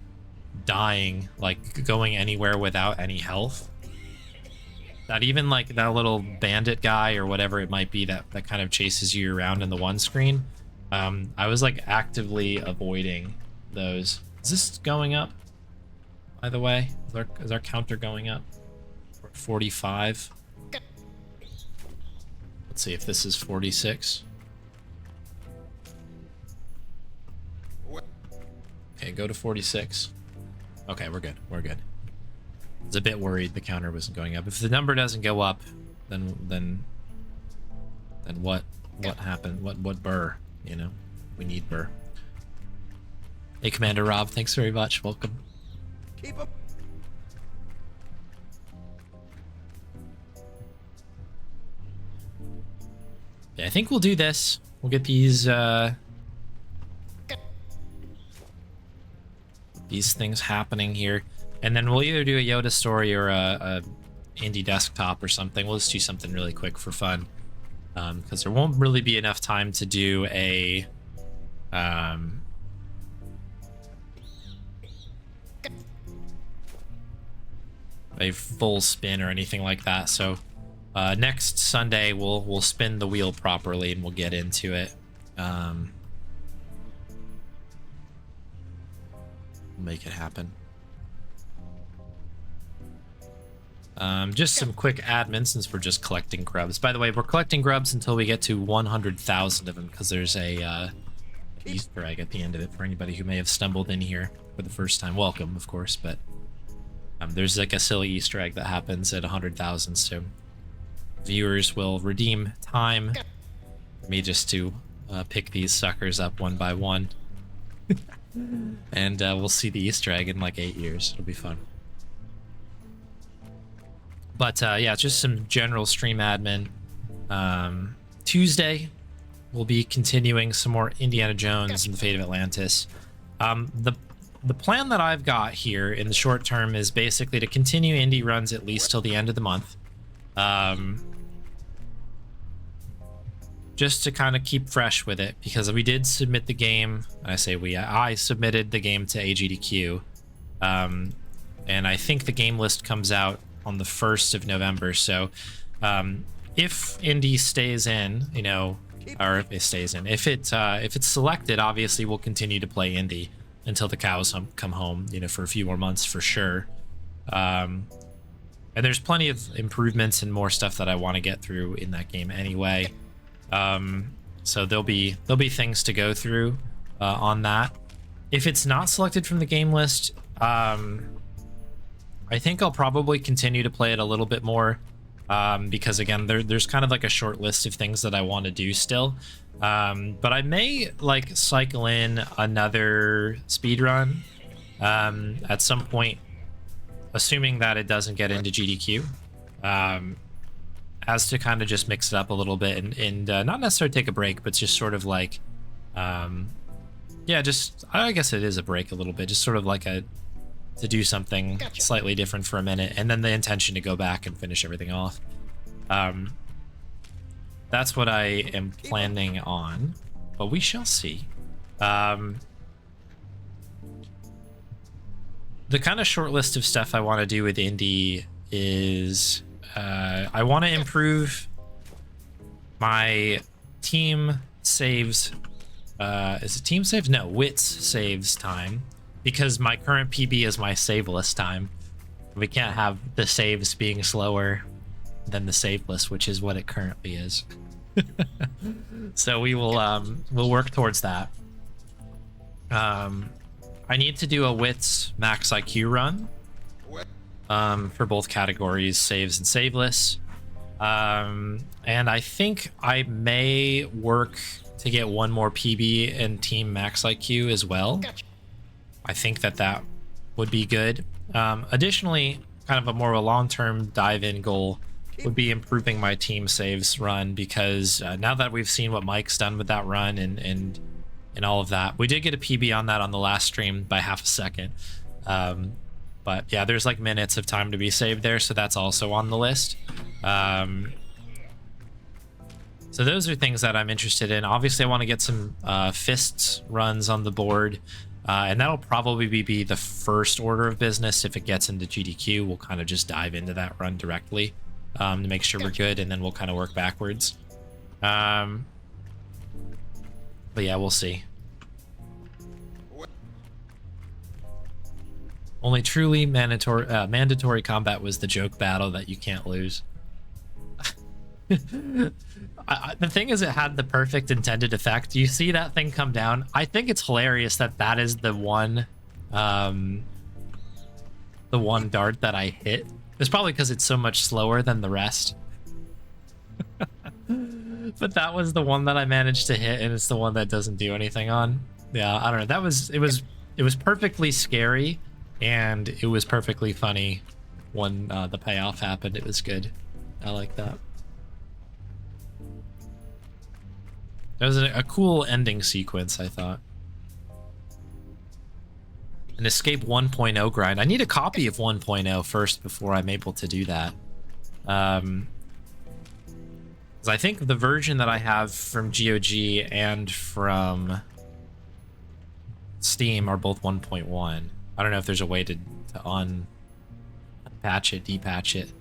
dying, like going anywhere without any health. That even like that little bandit guy or whatever it might be that kind of chases you around in the one screen, I was like actively avoiding those. Is this going up, by the way? Is our counter going up? We're at 45. Let's see if this is 46. Okay, go to 46. Okay, we're good. We're good. I was a bit worried the counter wasn't going up. If the number doesn't go up, then what happened? What burr? You know, we need burr. Hey, Commander Rob, thanks very much. Welcome. Keep up. Yeah, I think we'll do this. We'll get these things happening here. And then we'll either do a Yoda story or a indie desktop or something. We'll just do something really quick for fun, because there won't really be enough time to do a full spin or anything like that. So next Sunday we'll spin the wheel properly and we'll get into it. Make it happen. Just some quick admin since we're just collecting grubs. By the way, we're collecting grubs until we get to 100,000 of them, because there's a Easter egg at the end of it for anybody who may have stumbled in here for the first time. Welcome, of course, but there's like a silly Easter egg that happens at 100,000, so viewers will redeem time for me just to pick these suckers up one by one. And we'll see the Easter egg in like 8 years. It'll be fun. But yeah, just some general stream admin. Tuesday, we'll be continuing some more Indiana Jones and the Fate of Atlantis. The plan that I've got here in the short term is basically to continue indie runs at least till the end of the month. Just to kind of keep fresh with it, because we did submit the game. I say I submitted the game to AGDQ. And I think the game list comes out on the 1st of November. So if indie stays in, you know, or if it stays in, if it's selected, obviously we'll continue to play indie until the cows come home, you know, for a few more months for sure. And there's plenty of improvements and more stuff that I want to get through in that game anyway. So there'll be things to go through on that. If it's not selected from the game list, I think I'll probably continue to play it a little bit more, because again, there's kind of like a short list of things that I want to do still. But I may like cycle in another speed run at some point, assuming that it doesn't get into GDQ, as to kind of just mix it up a little bit and not necessarily take a break, but just sort of like, yeah, just, I guess it is a break a little bit, just sort of like to do something slightly different for a minute, and then the intention to go back and finish everything off. That's what I am planning on, but we shall see. The kind of short list of stuff I want to do with Indie is I want to improve my team saves. Is it team saves? No, wits saves time, because my current PB is my saveless time. We can't have the saves being slower than the saveless, which is what it currently is. So we will we'll work towards that. I need to do a wits max IQ run for both categories, saves and saveless. And I think I may work to get one more PB and team max IQ as well. I think that would be good. Additionally, kind of a more of a long-term dive-in goal would be improving my team saves run, because now that we've seen what Mike's done with that run and all of that, we did get a PB on that on the last stream by half a second. But yeah, there's like minutes of time to be saved there, so that's also on the list. So those are things that I'm interested in. Obviously, I want to get some fists runs on the board, and that'll probably be the first order of business. If it gets into GDQ, we'll kind of just dive into that run directly to make sure we're good, and then we'll kind of work backwards. But yeah, we'll see. Only truly mandatory combat was the joke battle that you can't lose. The thing is, it had the perfect intended effect. You see that thing come down. I think it's hilarious that is the one dart that I hit. It's probably because it's so much slower than the rest. But that was the one that I managed to hit, and it's the one that doesn't do anything on. Yeah, I don't know. It was perfectly scary, and it was perfectly funny when the payoff happened. It was good. I like that. That was a cool ending sequence, I thought. An Escape 1.0 grind. I need a copy of 1.0 first before I'm able to do that. 'Cause I think the version that I have from GOG and from Steam are both 1.1. I don't know if there's a way to unpatch it, depatch it,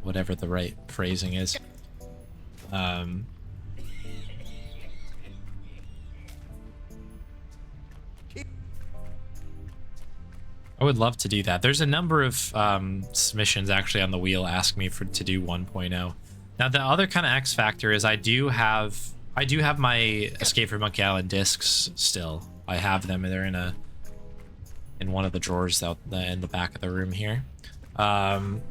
whatever the right phrasing is. I would love to do that. There's a number of submissions actually on the wheel ask me to do 1.0. Now the other kind of X factor is I do have my Escape from Monkey Island discs still. I have them, and they're in one of the drawers out in the back of the room here. And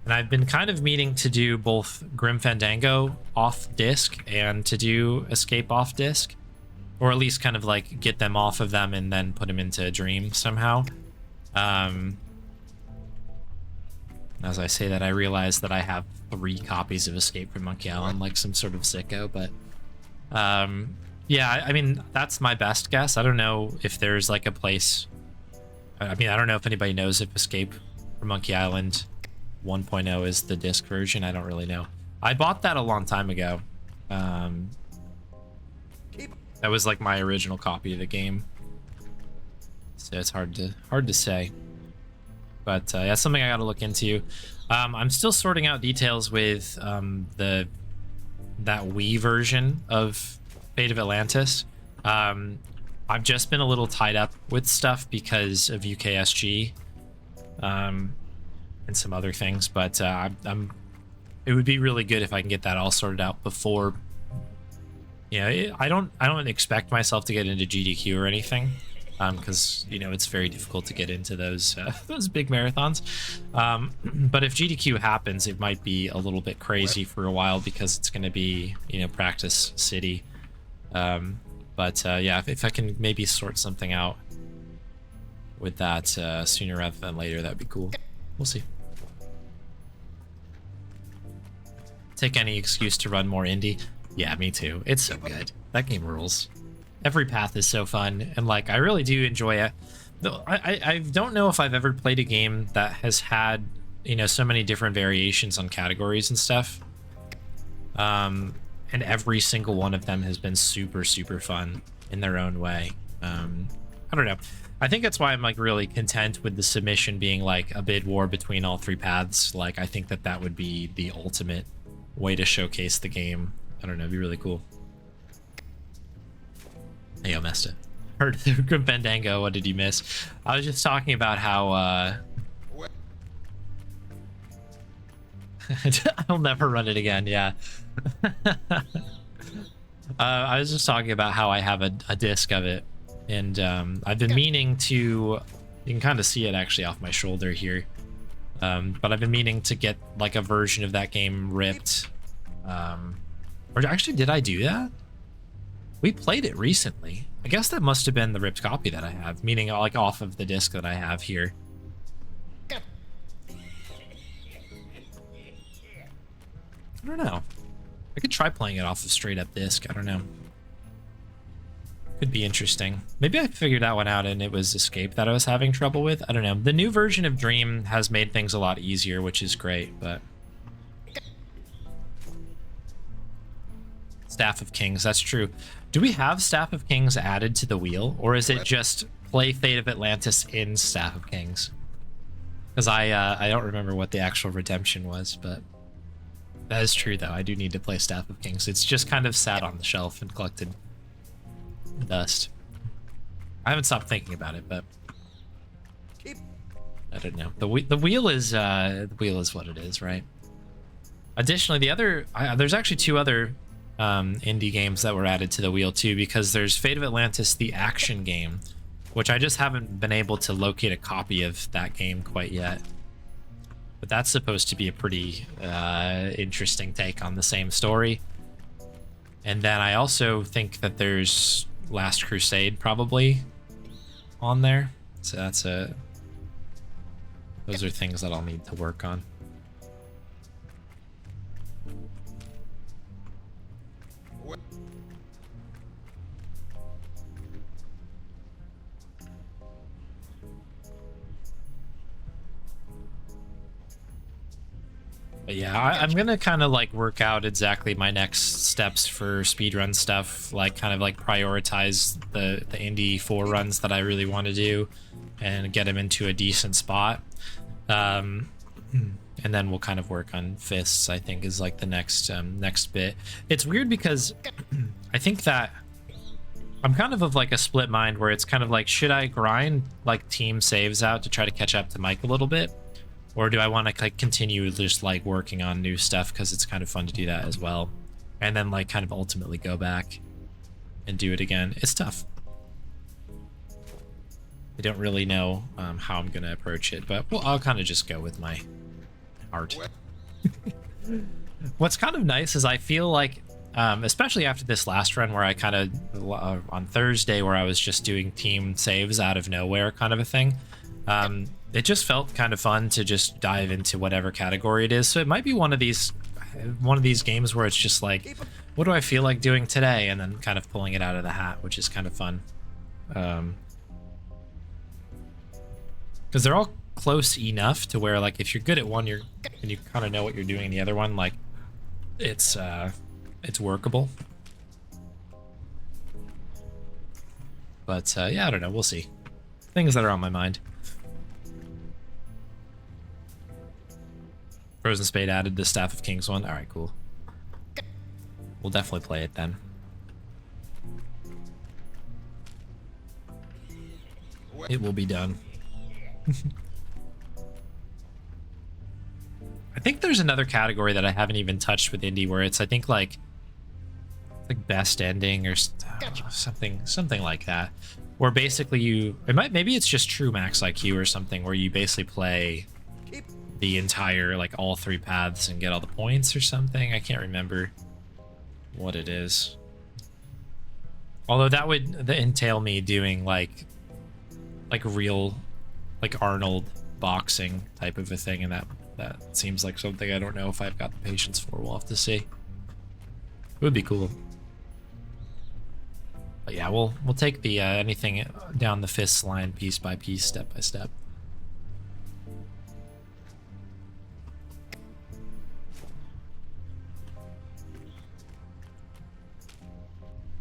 I've been kind of meaning to do both Grim Fandango off disc and to do Escape off disc. Or at least kind of like get them off of them and then put them into a dream somehow. As I say that, I realize that I have 3 copies of Escape from Monkey Island, like some sort of sicko, but yeah, I mean, that's my best guess. I don't know if there's like a place. I mean, I don't know if anybody knows if Escape from Monkey Island 1.0 is the disc version. I don't really know. I bought that a long time ago. That was like my original copy of the game, so it's hard to say. But that's something I got to look into. I'm still sorting out details with that Wii version of Fate of Atlantis. I've just been a little tied up with stuff because of UKSG and some other things, but I'm it would be really good if I can get that all sorted out before. I don't expect myself to get into GDQ or anything, because it's very difficult to get into those those big marathons. But if GDQ happens, it might be a little bit crazy for a while because it's going to be practice city. But yeah, if I can maybe sort something out with that sooner rather than later, that'd be cool. We'll see. Take any excuse to run more indie. Yeah, me too. It's so good. That game rules. Every path is so fun, and like I really do enjoy it. Though I don't know if I've ever played a game that has had so many different variations on categories and stuff. And every single one of them has been super fun in their own way. I don't know. I think that's why I'm like really content with the submission being like a bid war between all three paths. Like I think that would be the ultimate way to showcase the game. I don't know, it'd be really cool. Hey, I messed it. Heard Bendango, what did you miss? I was just talking about how I'll never run it again, yeah. I was just talking about how I have a disc of it, and I've been meaning to, you can kind of see it actually off my shoulder here, but I've been meaning to get like a version of that game ripped. Or actually, did I do that? We played it recently. I guess that must have been the ripped copy that I have, meaning like off of the disc that I have here. I don't know. I could try playing it off of straight up disc. I don't know. Could be interesting. Maybe I figured that one out and it was Escape that I was having trouble with. I don't know. The new version of Dream has made things a lot easier, which is great, but... Staff of Kings, that's true. Do we have Staff of Kings added to the wheel, or is it just play Fate of Atlantis in Staff of Kings? Because I don't remember what the actual redemption was, but that is true though. I do need to play Staff of Kings. It's just kind of sat on the shelf and collected dust. I haven't stopped thinking about it, but I don't know. The wheel is what it is, right? Additionally, there's actually two other indie games that were added to the wheel too, because there's Fate of Atlantis, the action game, which I just haven't been able to locate a copy of that game quite yet. But that's supposed to be a pretty interesting take on the same story. And then I also think that there's Last Crusade probably on there. So those are things that I'll need to work on. But yeah, I'm gonna kind of like work out exactly my next steps for speedrun stuff, like kind of like prioritize the indie 4 runs that I really want to do and get them into a decent spot. And then we'll kind of work on fists, I think, is like the next bit. It's weird because I think that I'm kind of like a split mind where it's kind of like, should I grind like team saves out to try to catch up to Mike a little bit? Or do I want to like continue just like working on new stuff because it's kind of fun to do that as well, and then like kind of ultimately go back and do it again? It's tough. I don't really know how I'm gonna approach it, but well, I'll kind of just go with my heart. What's kind of nice is I feel like, especially after this last run where I kind of on Thursday where I was just doing team saves out of nowhere kind of a thing. It just felt kind of fun to just dive into whatever category it is. So it might be one of these games where it's just like, what do I feel like doing today? And then kind of pulling it out of the hat, which is kind of fun. Because they're all close enough to where like if you're good at one, and you kind of know what you're doing in the other one, like it's workable. But yeah, I don't know. We'll see. Things that are on my mind. Frozen Spade added the Staff of Kings one. All right, cool. We'll definitely play it then. It will be done. think there's another category that I haven't even touched with indie where it's, I think, like best ending or something like that, where basically maybe it's just true max IQ or something, where you basically play the entire, like, all 3 paths and get all the points or something. I can't remember what it is. Although that would entail me doing like real, like, Arnold boxing type of a thing, and that seems like something I don't know if I've got the patience for. We'll have to see. It would be cool. But yeah, we'll take the anything down the fists line piece by piece, step by step.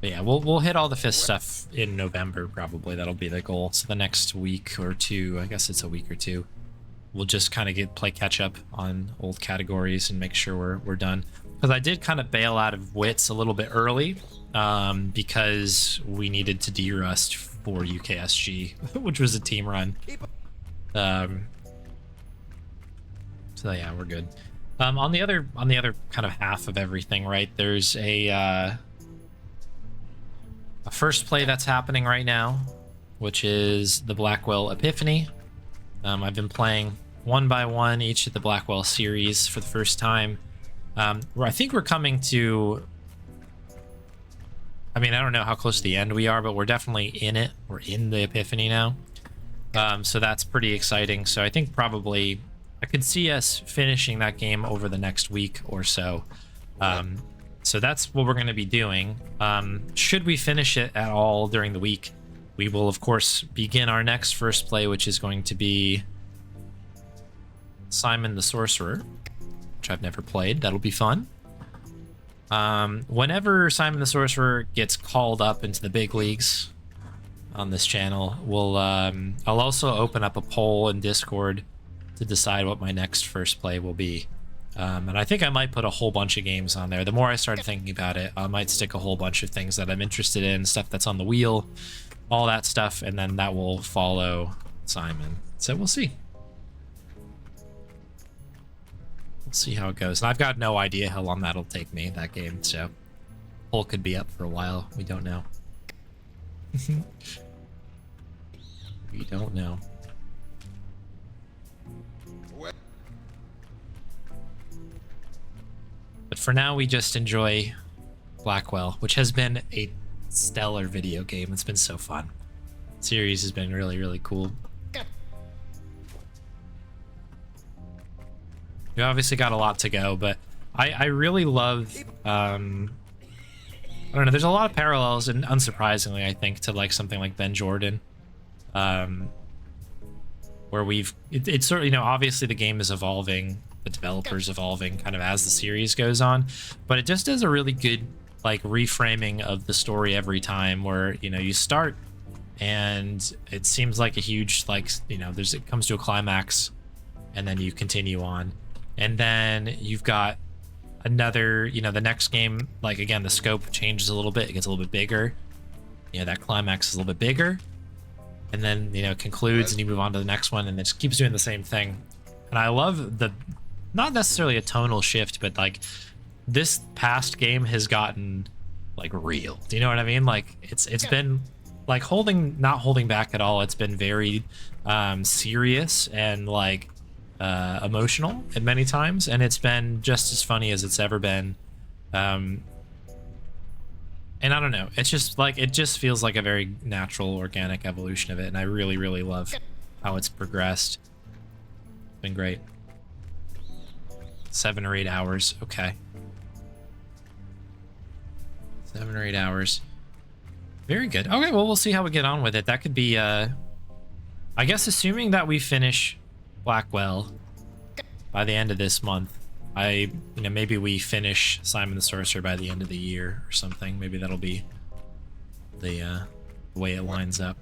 But yeah, we'll hit all the fist stuff in November probably. That'll be the goal. So the next week or two, I guess it's a week or two, we'll just kind of play catch up on old categories and make sure we're done. Because I did kind of bail out of wits a little bit early, because we needed to de-rust for UKSG, which was a team run. So yeah, we're good. On the other kind of half of everything, right? There's a first play that's happening right now, which is the Blackwell Epiphany. I've been playing one by one each of the Blackwell series for the first time. I think we're coming to, I mean, I don't know how close to the end we are, but we're definitely in it. We're in the Epiphany now. So that's pretty exciting. So I think probably I could see us finishing that game over the next week or so. So that's what we're going to be doing. Should we finish it at all during the week, we will, of course, begin our next first play, which is going to be Simon the Sorcerer, which I've never played. That'll be fun. Whenever Simon the Sorcerer gets called up into the big leagues on this channel, I'll also open up a poll in Discord to decide what my next first play will be. And I think I might put a whole bunch of games on there. The more I started thinking about it, I might stick a whole bunch of things that I'm interested in, stuff that's on the wheel, all that stuff, and then that will follow Simon. So we'll see. We'll see how it goes. And I've got no idea how long that'll take me, that game, so poll could be up for a while. We don't know. We don't know. But for now, we just enjoy Blackwell, which has been a stellar video game. It's been so fun. The series has been really, really cool. We obviously got a lot to go, but I really love, I don't know, there's a lot of parallels, and unsurprisingly, I think, to like something like Ben Jordan, where it's sort of, you know, obviously the game is evolving, the developers evolving kind of as the series goes on, but it just does a really good like reframing of the story every time, where, you know, you start and it seems like a huge, like, you know, it comes to a climax, and then you continue on, and then you've got another, you know, the next game, like, again, the scope changes a little bit, it gets a little bit bigger, you know, that climax is a little bit bigger, and then, you know, it concludes and you move on to the next one, and it just keeps doing the same thing. And I love not necessarily a tonal shift, but like this past game has gotten like real. Do you know what I mean? Like it's been like not holding back at all. It's been very serious and like emotional at many times, and it's been just as funny as it's ever been. And I don't know, it's just like, it just feels like a very natural, organic evolution of it, and I really, really love how it's progressed. It's been great. 7 or 8 hours. Okay. 7 or 8 hours. Very good. Okay, well, we'll see how we get on with it. That could be, I guess, assuming that we finish Blackwell by the end of this month. You know, maybe we finish Simon the Sorcerer by the end of the year or something. Maybe that'll be the way it lines up.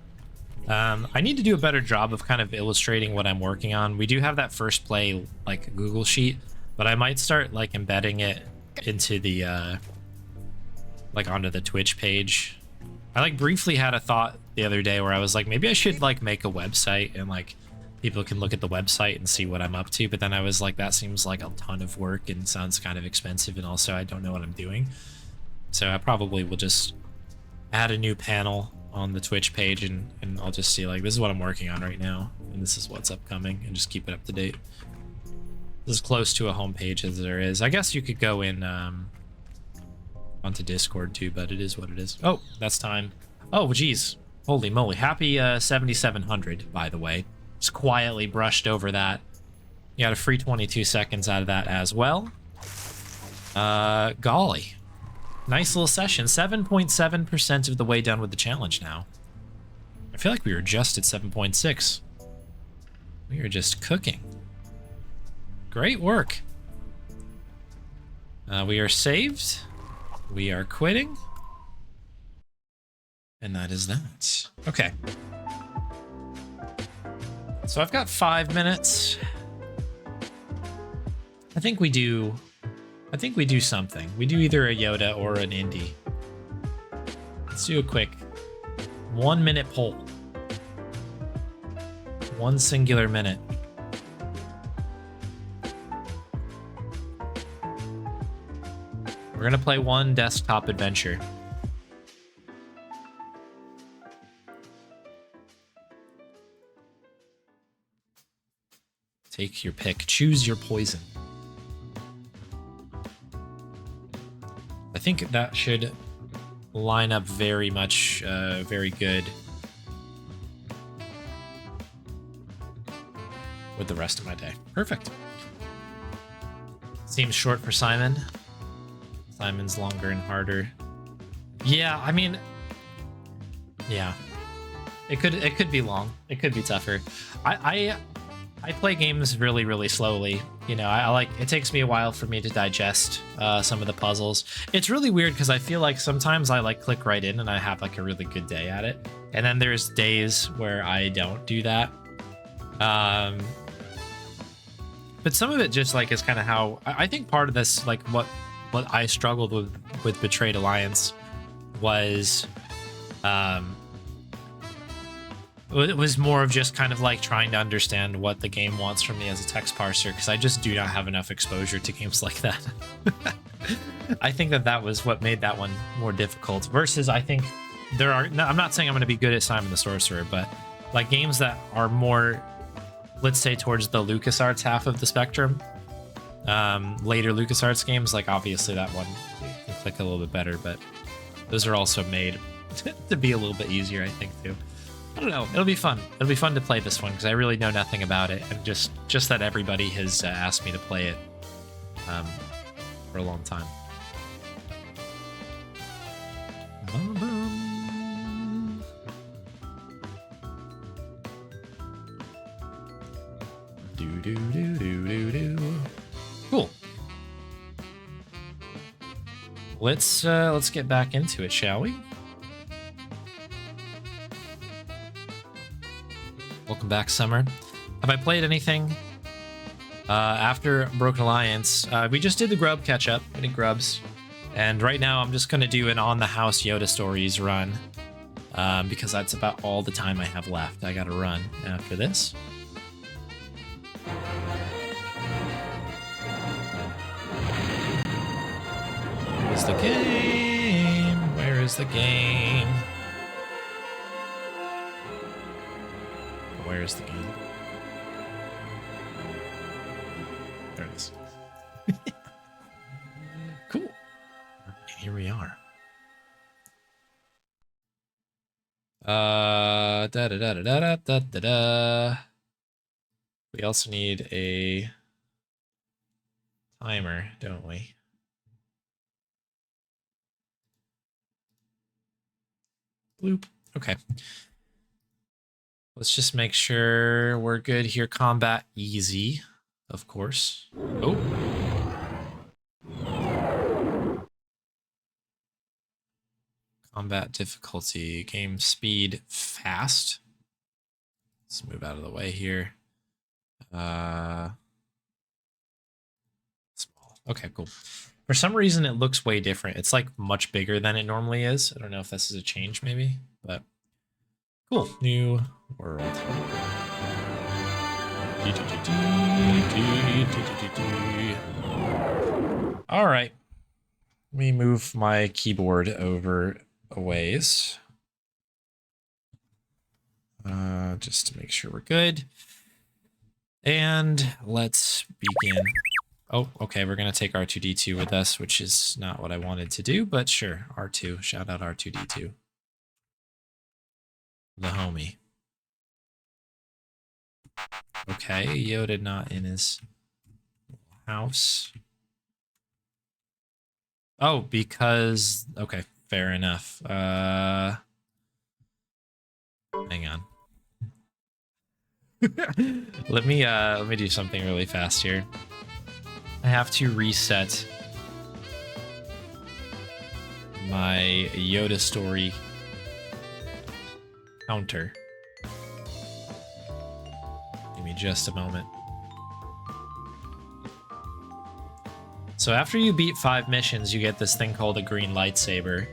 I need to do a better job of kind of illustrating what I'm working on. We do have that first play, like, Google Sheet, but I might start like embedding it into the like onto the Twitch page. I like briefly had a thought the other day where I was like, maybe I should like make a website and like people can look at the website and see what I'm up to. But then I was like, that seems like a ton of work and sounds kind of expensive, and also I don't know what I'm doing. So I probably will just add a new panel on the Twitch page, and I'll just see like, this is what I'm working on right now, and this is what's upcoming, and just keep it up to date. As close to a homepage as there is. I guess you could go in onto Discord too, but it is what it is. Oh, that's time. Oh, geez. Holy moly. Happy 7700, by the way. Just quietly brushed over that. You got a free 22 seconds out of that as well. Golly. Nice little session. 7.7% of the way done with the challenge now. I feel like we were just at 7.6. We are just cooking. Great work. We are saved. We are quitting. And that is that. Okay. So I've got 5 minutes. I think we do something. We do either a Yoda or an indie. Let's do a quick 1 minute poll. 1 singular minute. We're gonna play one desktop adventure. Take your pick. Choose your poison. I think that should line up very much, very good with the rest of my day. Perfect. Seems short for Simon. Simon's longer and harder. Yeah, I mean, yeah, it could be long. It could be tougher. I play games really slowly. You know, I like, it takes me a while for me to digest some of the puzzles. It's really weird because I feel like sometimes I like click right in and I have like a really good day at it, and then there's days where I don't do that. But some of it just like is kind of how I think part of this, like what I struggled with Betrayed Alliance was it was more of just kind of like trying to understand what the game wants from me as a text parser, because I just do not have enough exposure to games like that. I think that was what made that one more difficult, versus I think there are, no, I'm not saying I'm going to be good at Simon the Sorcerer, but like games that are more, let's say, towards the LucasArts half of the spectrum, later LucasArts games, like obviously that one can click a little bit better, but those are also made to be a little bit easier, I think, too. I don't know. It'll be fun. It'll be fun to play this one because I really know nothing about it, and just that everybody has asked me to play it for a long time. Cool. Let's get back into it, shall we? Welcome back, Summer. Have I played anything after Broken Alliance? We just did the Grub catch-up. We did Grubs. And right now I'm just going to do an on-the-house Yoda Stories run because that's about all the time I have left. I got to run after this. Where's the game? Where is the game? Where is the game? There it is. Cool. Here we are. Da da da da da da da da. We also need a timer, don't we? Bloop. Okay. Let's just make sure we're good here. Combat easy, of course. Oh. Combat difficulty, game speed, fast. Let's move out of the way here. Small. Okay, cool. For some reason, it looks way different. It's like much bigger than it normally is. I don't know if this is a change maybe, but cool. New world. All right. Let me move my keyboard over a ways. Just to make sure we're good. And let's begin. Oh, okay, we're going to take R2-D2 with us, which is not what I wanted to do, but sure, R2. Shout out R2-D2. The homie. Okay, Yoda not in his house. Oh, because... Okay, fair enough. Hang on. let me do something really fast here. I have to reset my Yoda story counter. Give me just a moment. So after you beat 5 missions, you get this thing called a green lightsaber.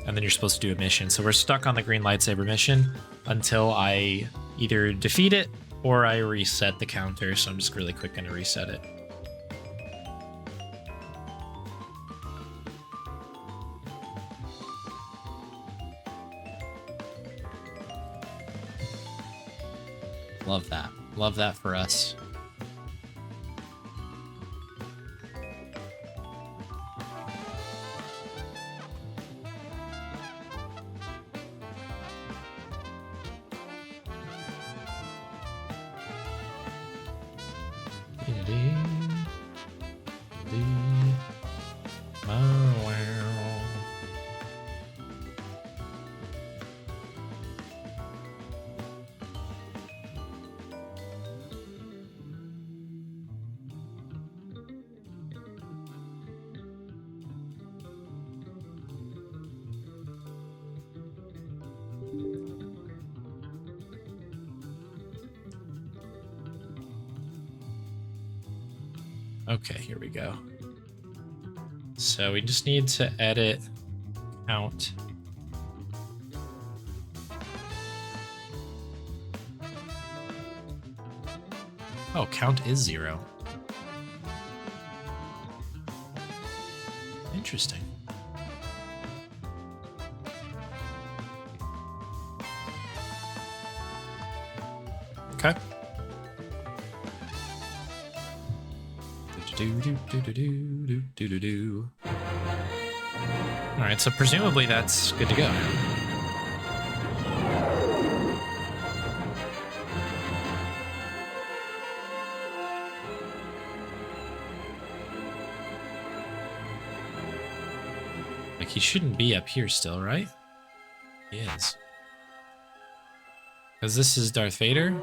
And then you're supposed to do a mission. So we're stuck on the green lightsaber mission until I either defeat it or I reset the counter. So I'm just really quick going to reset it. Love that. Love that for us. Okay, here we go. So we just need to edit count. Oh, count is 0. Interesting. Okay. All right, so presumably that's good to go. Like, he shouldn't be up here still, right? He is. Because this is Darth Vader?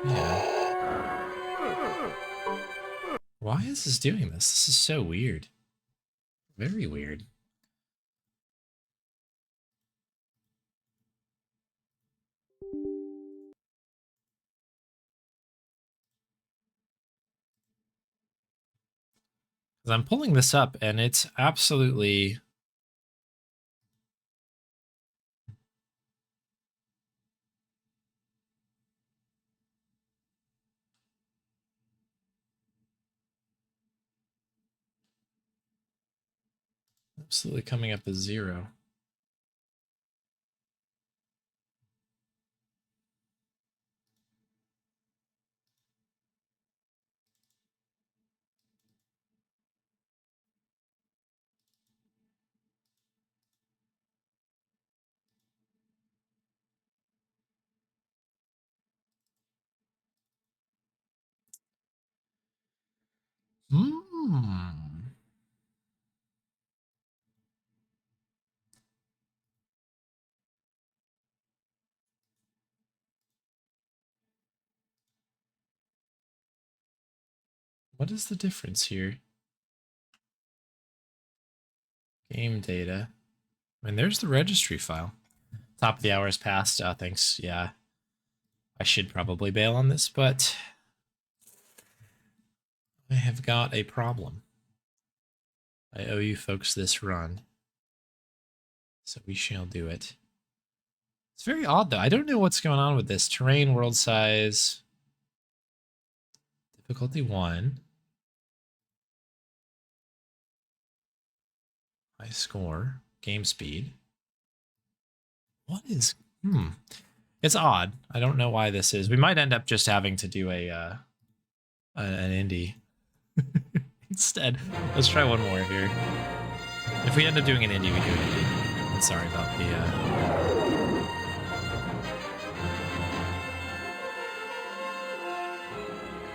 Yeah. Why is this doing this? This is so weird. Very weird. Because I'm pulling this up and it's absolutely... absolutely coming up as 0. What is the difference here? Game data. I mean, there's the registry file. Top of the hour has passed. Thanks. Yeah. I should probably bail on this, but I have got a problem. I owe you folks this run. So we shall do it. It's very odd, though. I don't know what's going on with this. Terrain, world size, difficulty 1. High score, game speed. What is... It's odd. I don't know why this is. We might end up just having to do an indie instead. Let's try one more here. If we end up doing an indie, we do an indie. I'm sorry about the...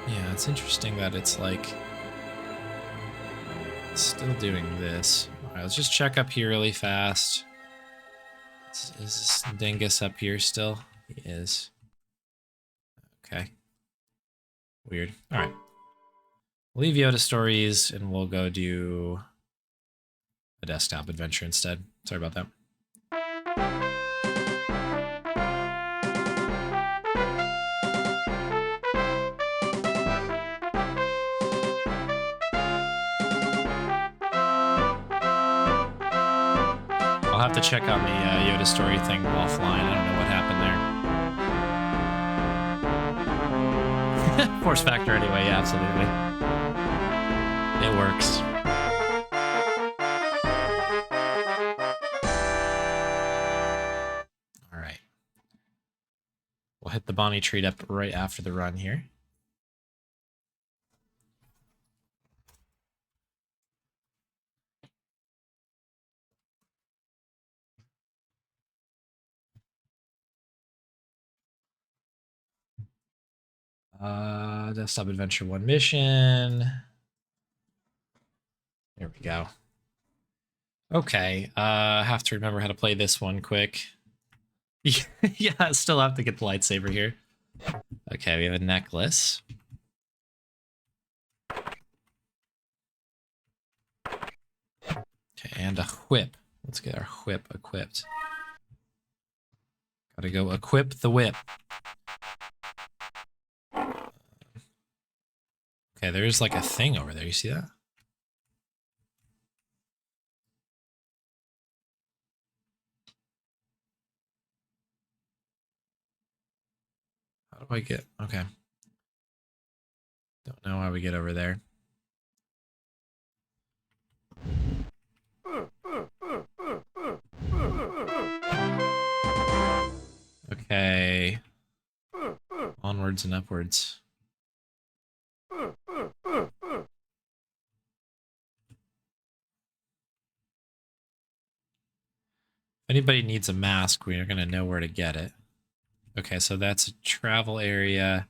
Yeah, it's interesting that it's like... still doing this. Alright, let's just check up here really fast. Is this dingus up here still? He is. Okay. Weird. Alright. Leave Yoda Stories and we'll go do a desktop adventure instead. Sorry about that. I'll have to check on the Yoda Story thing offline. I don't know what happened there. Force factor anyway, yeah, absolutely. It works. All right. We'll hit the Bonnie Treat up right after the run here. Desktop Adventure 1 mission. There we go. Okay, have to remember how to play this one quick. Yeah, I still have to get the lightsaber here. Okay, we have a necklace. Okay, and a whip. Let's get our whip equipped. Gotta go equip the whip. Okay, there's like a thing over there. You see that? How do I get... Okay. Don't know how we get over there. Okay. Onwards and upwards. If anybody needs a mask, we are going to know where to get it. Okay, so that's a travel area.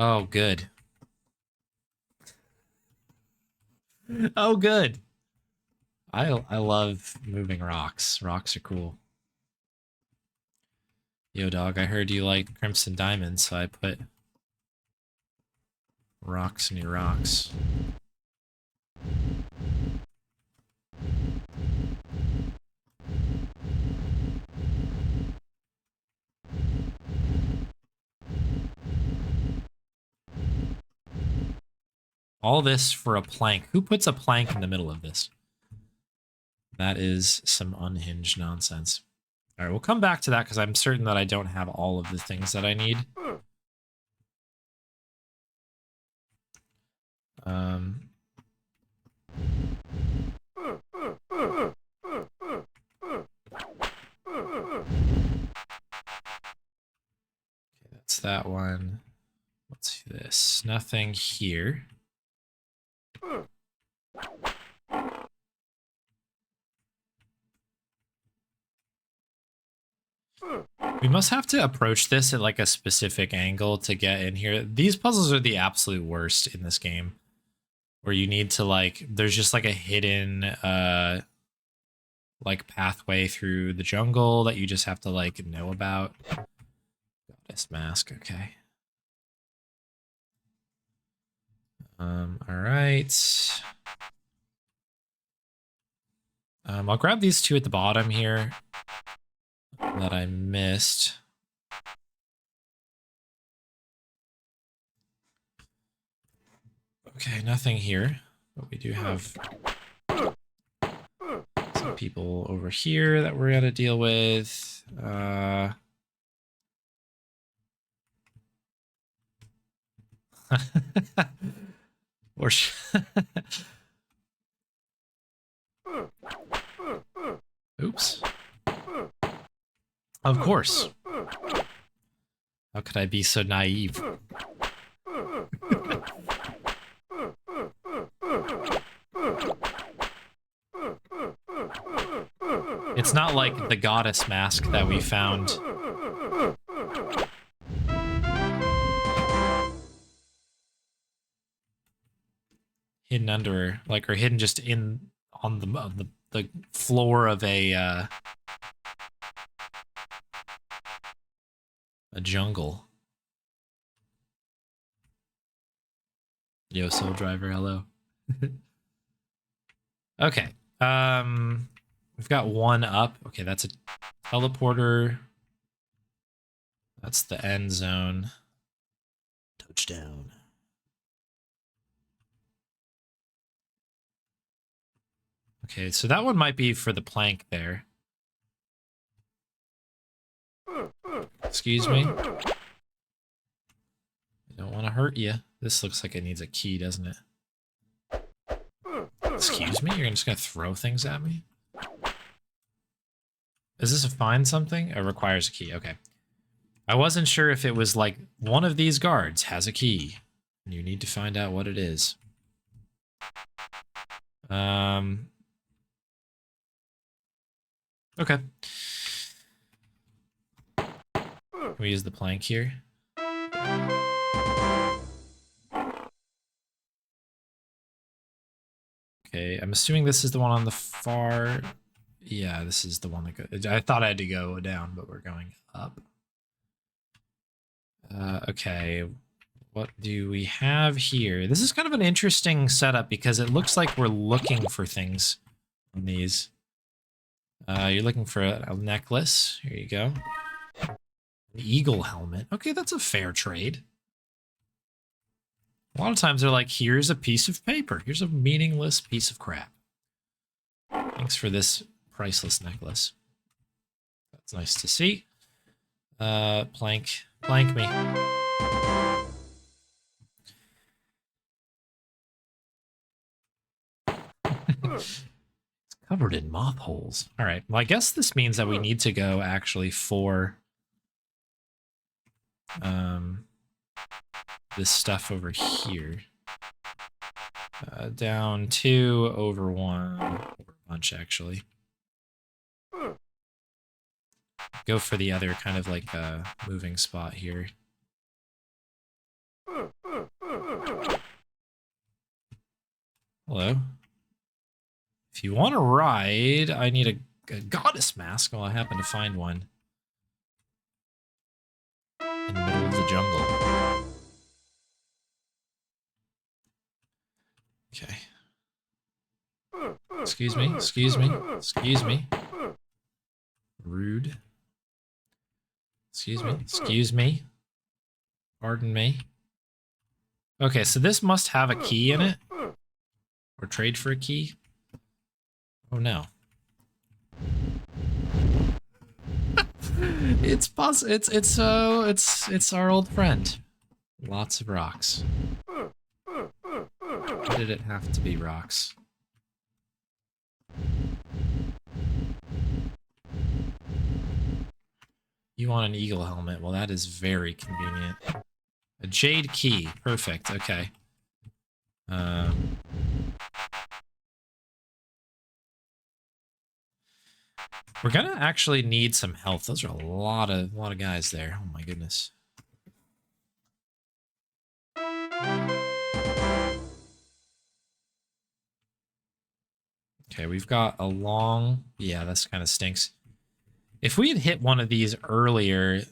Oh, good. Oh, good. I love moving rocks. Rocks are cool. Yo, dog, I heard you like Crimson Diamonds, so I put rocks in your rocks. All this for a plank. Who puts a plank in the middle of this? That is some unhinged nonsense. All right, we'll come back to that because I'm certain that I don't have all of the things that I need. Okay, that's that one. Let's see this. Nothing here. We must have to approach this at like a specific angle to get in here. These puzzles are the absolute worst in this game. Where you need to like, there's just like a hidden like pathway through the jungle that you just have to like know about. Goddess mask, okay. All right. I'll grab these two at the bottom here that I missed. Okay, nothing here, but we do have some people over here that we're gonna deal with. Or oops. Of course. How could I be so naive? It's not like the goddess mask that we found. Hidden under, like, or hidden just on the floor of a jungle. Yo, Soul Driver, hello. Okay. We've got one up. Okay, that's a teleporter. That's the end zone. Touchdown. Okay, so that one might be for the plank there. Excuse me. I don't want to hurt you. This looks like it needs a key, doesn't it? Excuse me? You're just going to throw things at me? Is this a find something? It requires a key. Okay. I wasn't sure if it was like one of these guards has a key. And you need to find out what it is. Okay. Can we use the plank here? Okay, I'm assuming this is the one on the far... Yeah, this is the one that goes... I thought I had to go down, but we're going up. Okay, what do we have here? This is kind of an interesting setup because it looks like we're looking for things on these. You're looking for a necklace. Here you go. An eagle helmet. Okay, that's a fair trade. A lot of times they're like, here's a piece of paper. Here's a meaningless piece of crap. Thanks for this priceless necklace. That's nice to see. Plank me. It's covered in moth holes. All right. Well, I guess this means that we need to go actually for this stuff over here. Down 2, over 1, over a bunch actually. Go for the other kind of like moving spot here. Hello. If you want to ride, I need a goddess mask. Well, I happen to find one in the middle of the jungle. Okay. Excuse me, excuse me, excuse me. Rude. Excuse me. Pardon me. Okay, so this must have a key in it. Or trade for a key. Oh no. It's our old friend. Lots of rocks. Why did it have to be rocks? You want an eagle helmet? Well, that is very convenient. A jade key. Perfect. Okay. We're gonna actually need some health. Those are a lot of guys there. Oh my goodness. Okay, we've got a long... Yeah, this kind of stinks. If we had hit one of these earlier,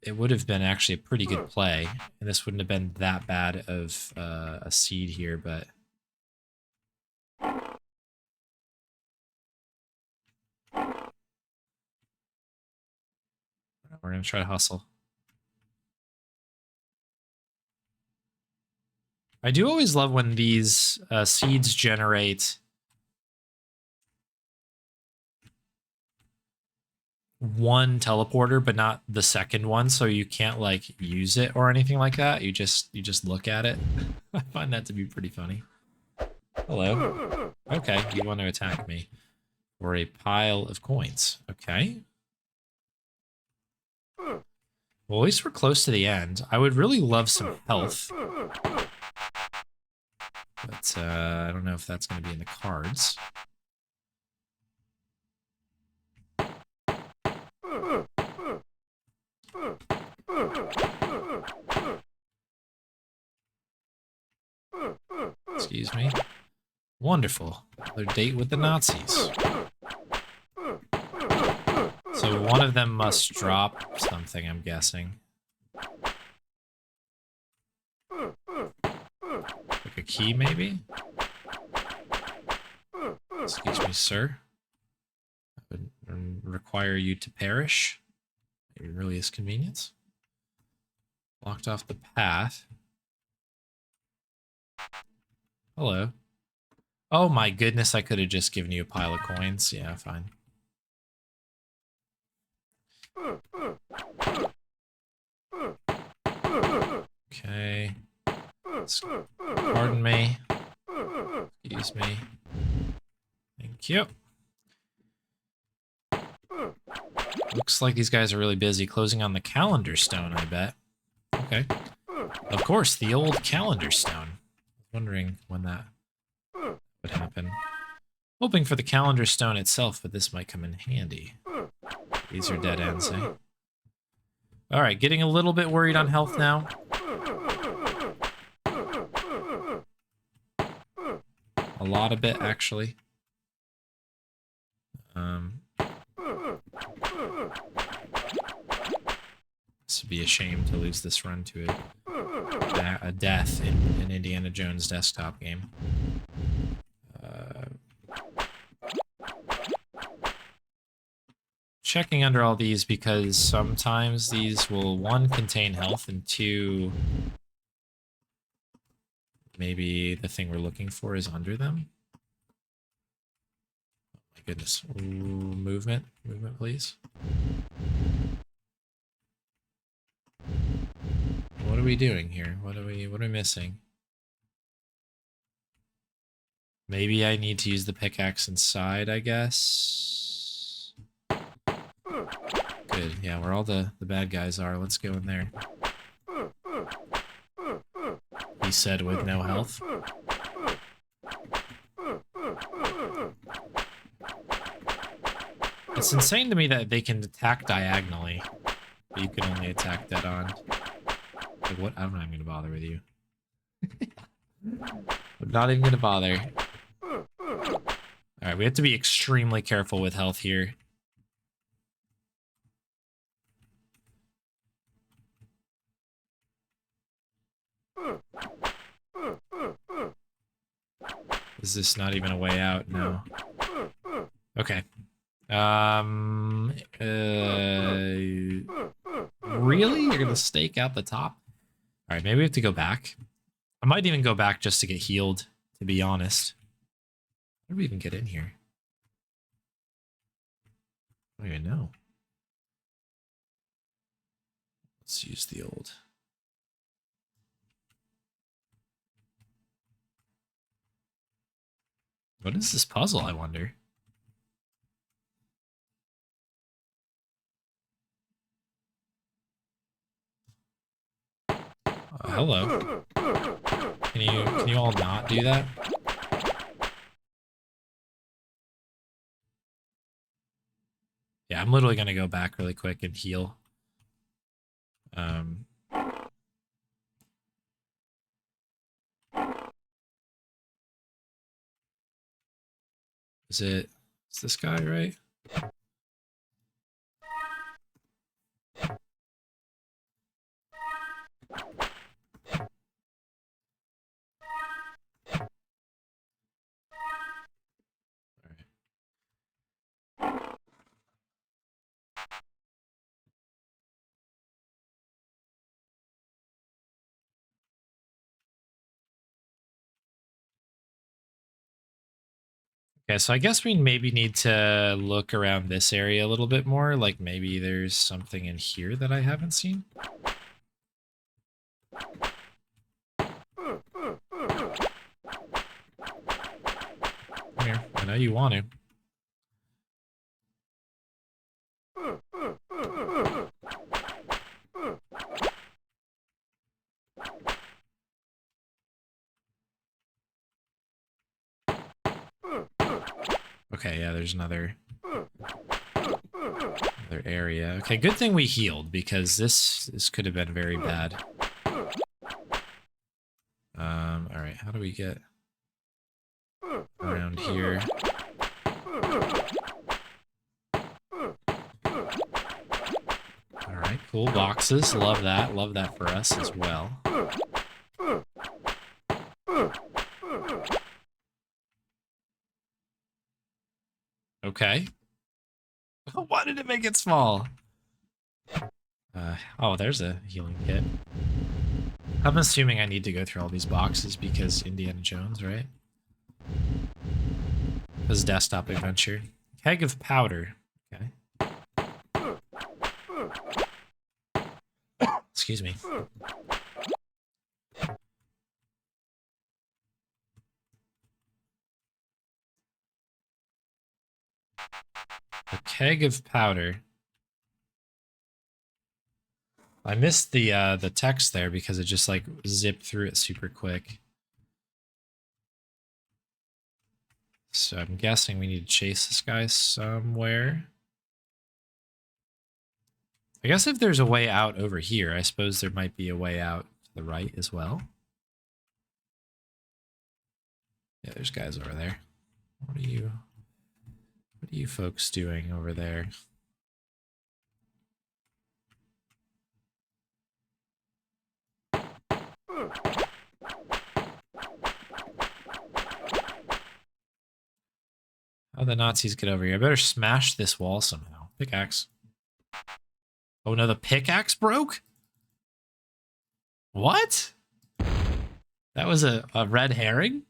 it would have been actually a pretty good play. And this wouldn't have been that bad of a seed here, but... We're going to try to hustle. I do always love when these seeds generate one teleporter, but not the second one, so you can't like use it or anything like that. You just look at it. I find that to be pretty funny. Hello. Okay, you want to attack me for a pile of coins. Okay. Well, at least we're close to the end. I would really love some health. But I don't know if that's going to be in the cards. Excuse me. Wonderful. Another date with the Nazis. So one of them must drop something, I'm guessing. Like a key, maybe? Excuse me, sir. I would require you to perish. At your earliest convenience. Blocked off the path. Hello. Oh my goodness, I could have just given you a pile of coins. Yeah, fine. Okay. Pardon me. Excuse me. Thank you. Looks like these guys are really busy closing on the calendar stone, I bet. Okay. Of course, the old calendar stone. Wondering when that would happen. Hoping for the calendar stone itself, but this might come in handy. These are dead ends, eh? Alright, getting a little bit worried on health now. A lot of it, actually. This would be a shame to lose this run to a death in an Indiana Jones desktop game. Checking under all these because sometimes these will, one, contain health, and two, maybe the thing we're looking for is under them. Oh my goodness. Ooh, movement, please. What are we doing here? What are we missing? Maybe I need to use the pickaxe inside, I guess. Good. Yeah, where all the bad guys are. Let's go in there. He said with no health. It's insane to me that they can attack diagonally, but you can only attack dead on. Like, what? I'm not even gonna bother with you. I'm not even gonna bother. Alright, we have to be extremely careful with health here. Is this not even a way out? No. Okay. Really? You're gonna stake out the top? Alright, maybe we have to go back. I might even go back just to get healed, to be honest. How do we even get in here? I don't even know. Let's use the old. What is this puzzle, I wonder? Hello. Can you all not do that? Yeah, I'm literally gonna go back really quick and heal. Is this guy, right? Okay, so I guess we maybe need to look around this area a little bit more. Like maybe there's something in here that I haven't seen. Come here. I know you want to. Okay, yeah, there's another area. Okay, good thing we healed, because this could have been very bad. Alright, how do we get around here? Alright, cool boxes. Love that. Love that for us as well. Okay. Why did it make it small? Oh, there's a healing kit. I'm assuming I need to go through all these boxes because Indiana Jones, right? This desktop adventure. Keg of powder. Okay. Excuse me. A keg of powder. I missed the text there because it just like zipped through it super quick. So I'm guessing we need to chase this guy somewhere. I guess if there's a way out over here, I suppose there might be a way out to the right as well. Yeah, there's guys over there. What are you folks doing over there? How'd the Nazis get over here? I better smash this wall somehow. Pickaxe. Oh no, the pickaxe broke? What? That was a red herring?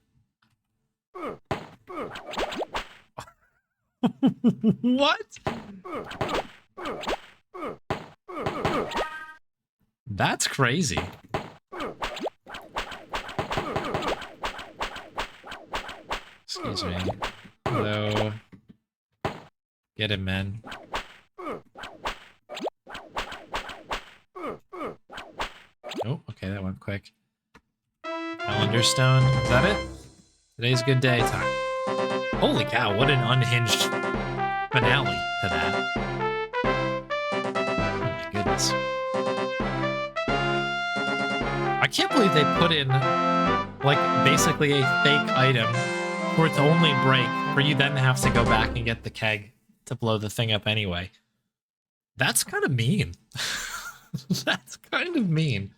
What? That's crazy. Excuse me. Hello. Get him, man. Oh, okay, that went quick. Calendar stone. Is that it? Today's a good day time. Holy cow, what an unhinged finale to that. Oh my goodness. I can't believe they put in, like, basically a fake item for it to only break, for you then to have to go back and get the keg to blow the thing up anyway. That's kind of mean. That's kind of mean.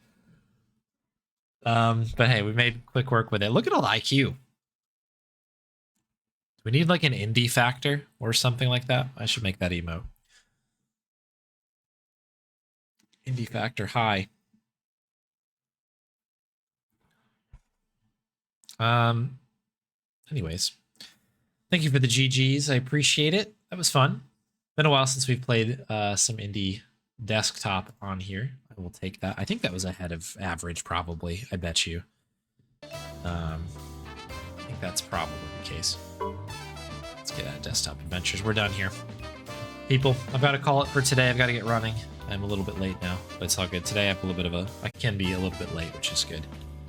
But hey, we made quick work with it. Look at all the IQ. Do we need like an indie factor or something like that? I should make that emote. Indie factor high. Anyways, thank you for the GGs. I appreciate it. That was fun. Been a while since we've played some indie desktop on here. I will take that. I think that was ahead of average, probably. I bet you. I think that's probably the case. Let's get out of desktop adventures. We're done here. People, I've got to call it for today. I've got to get running. I'm a little bit late now, but it's all good. Today I have a little bit of I can be a little bit late, which is good.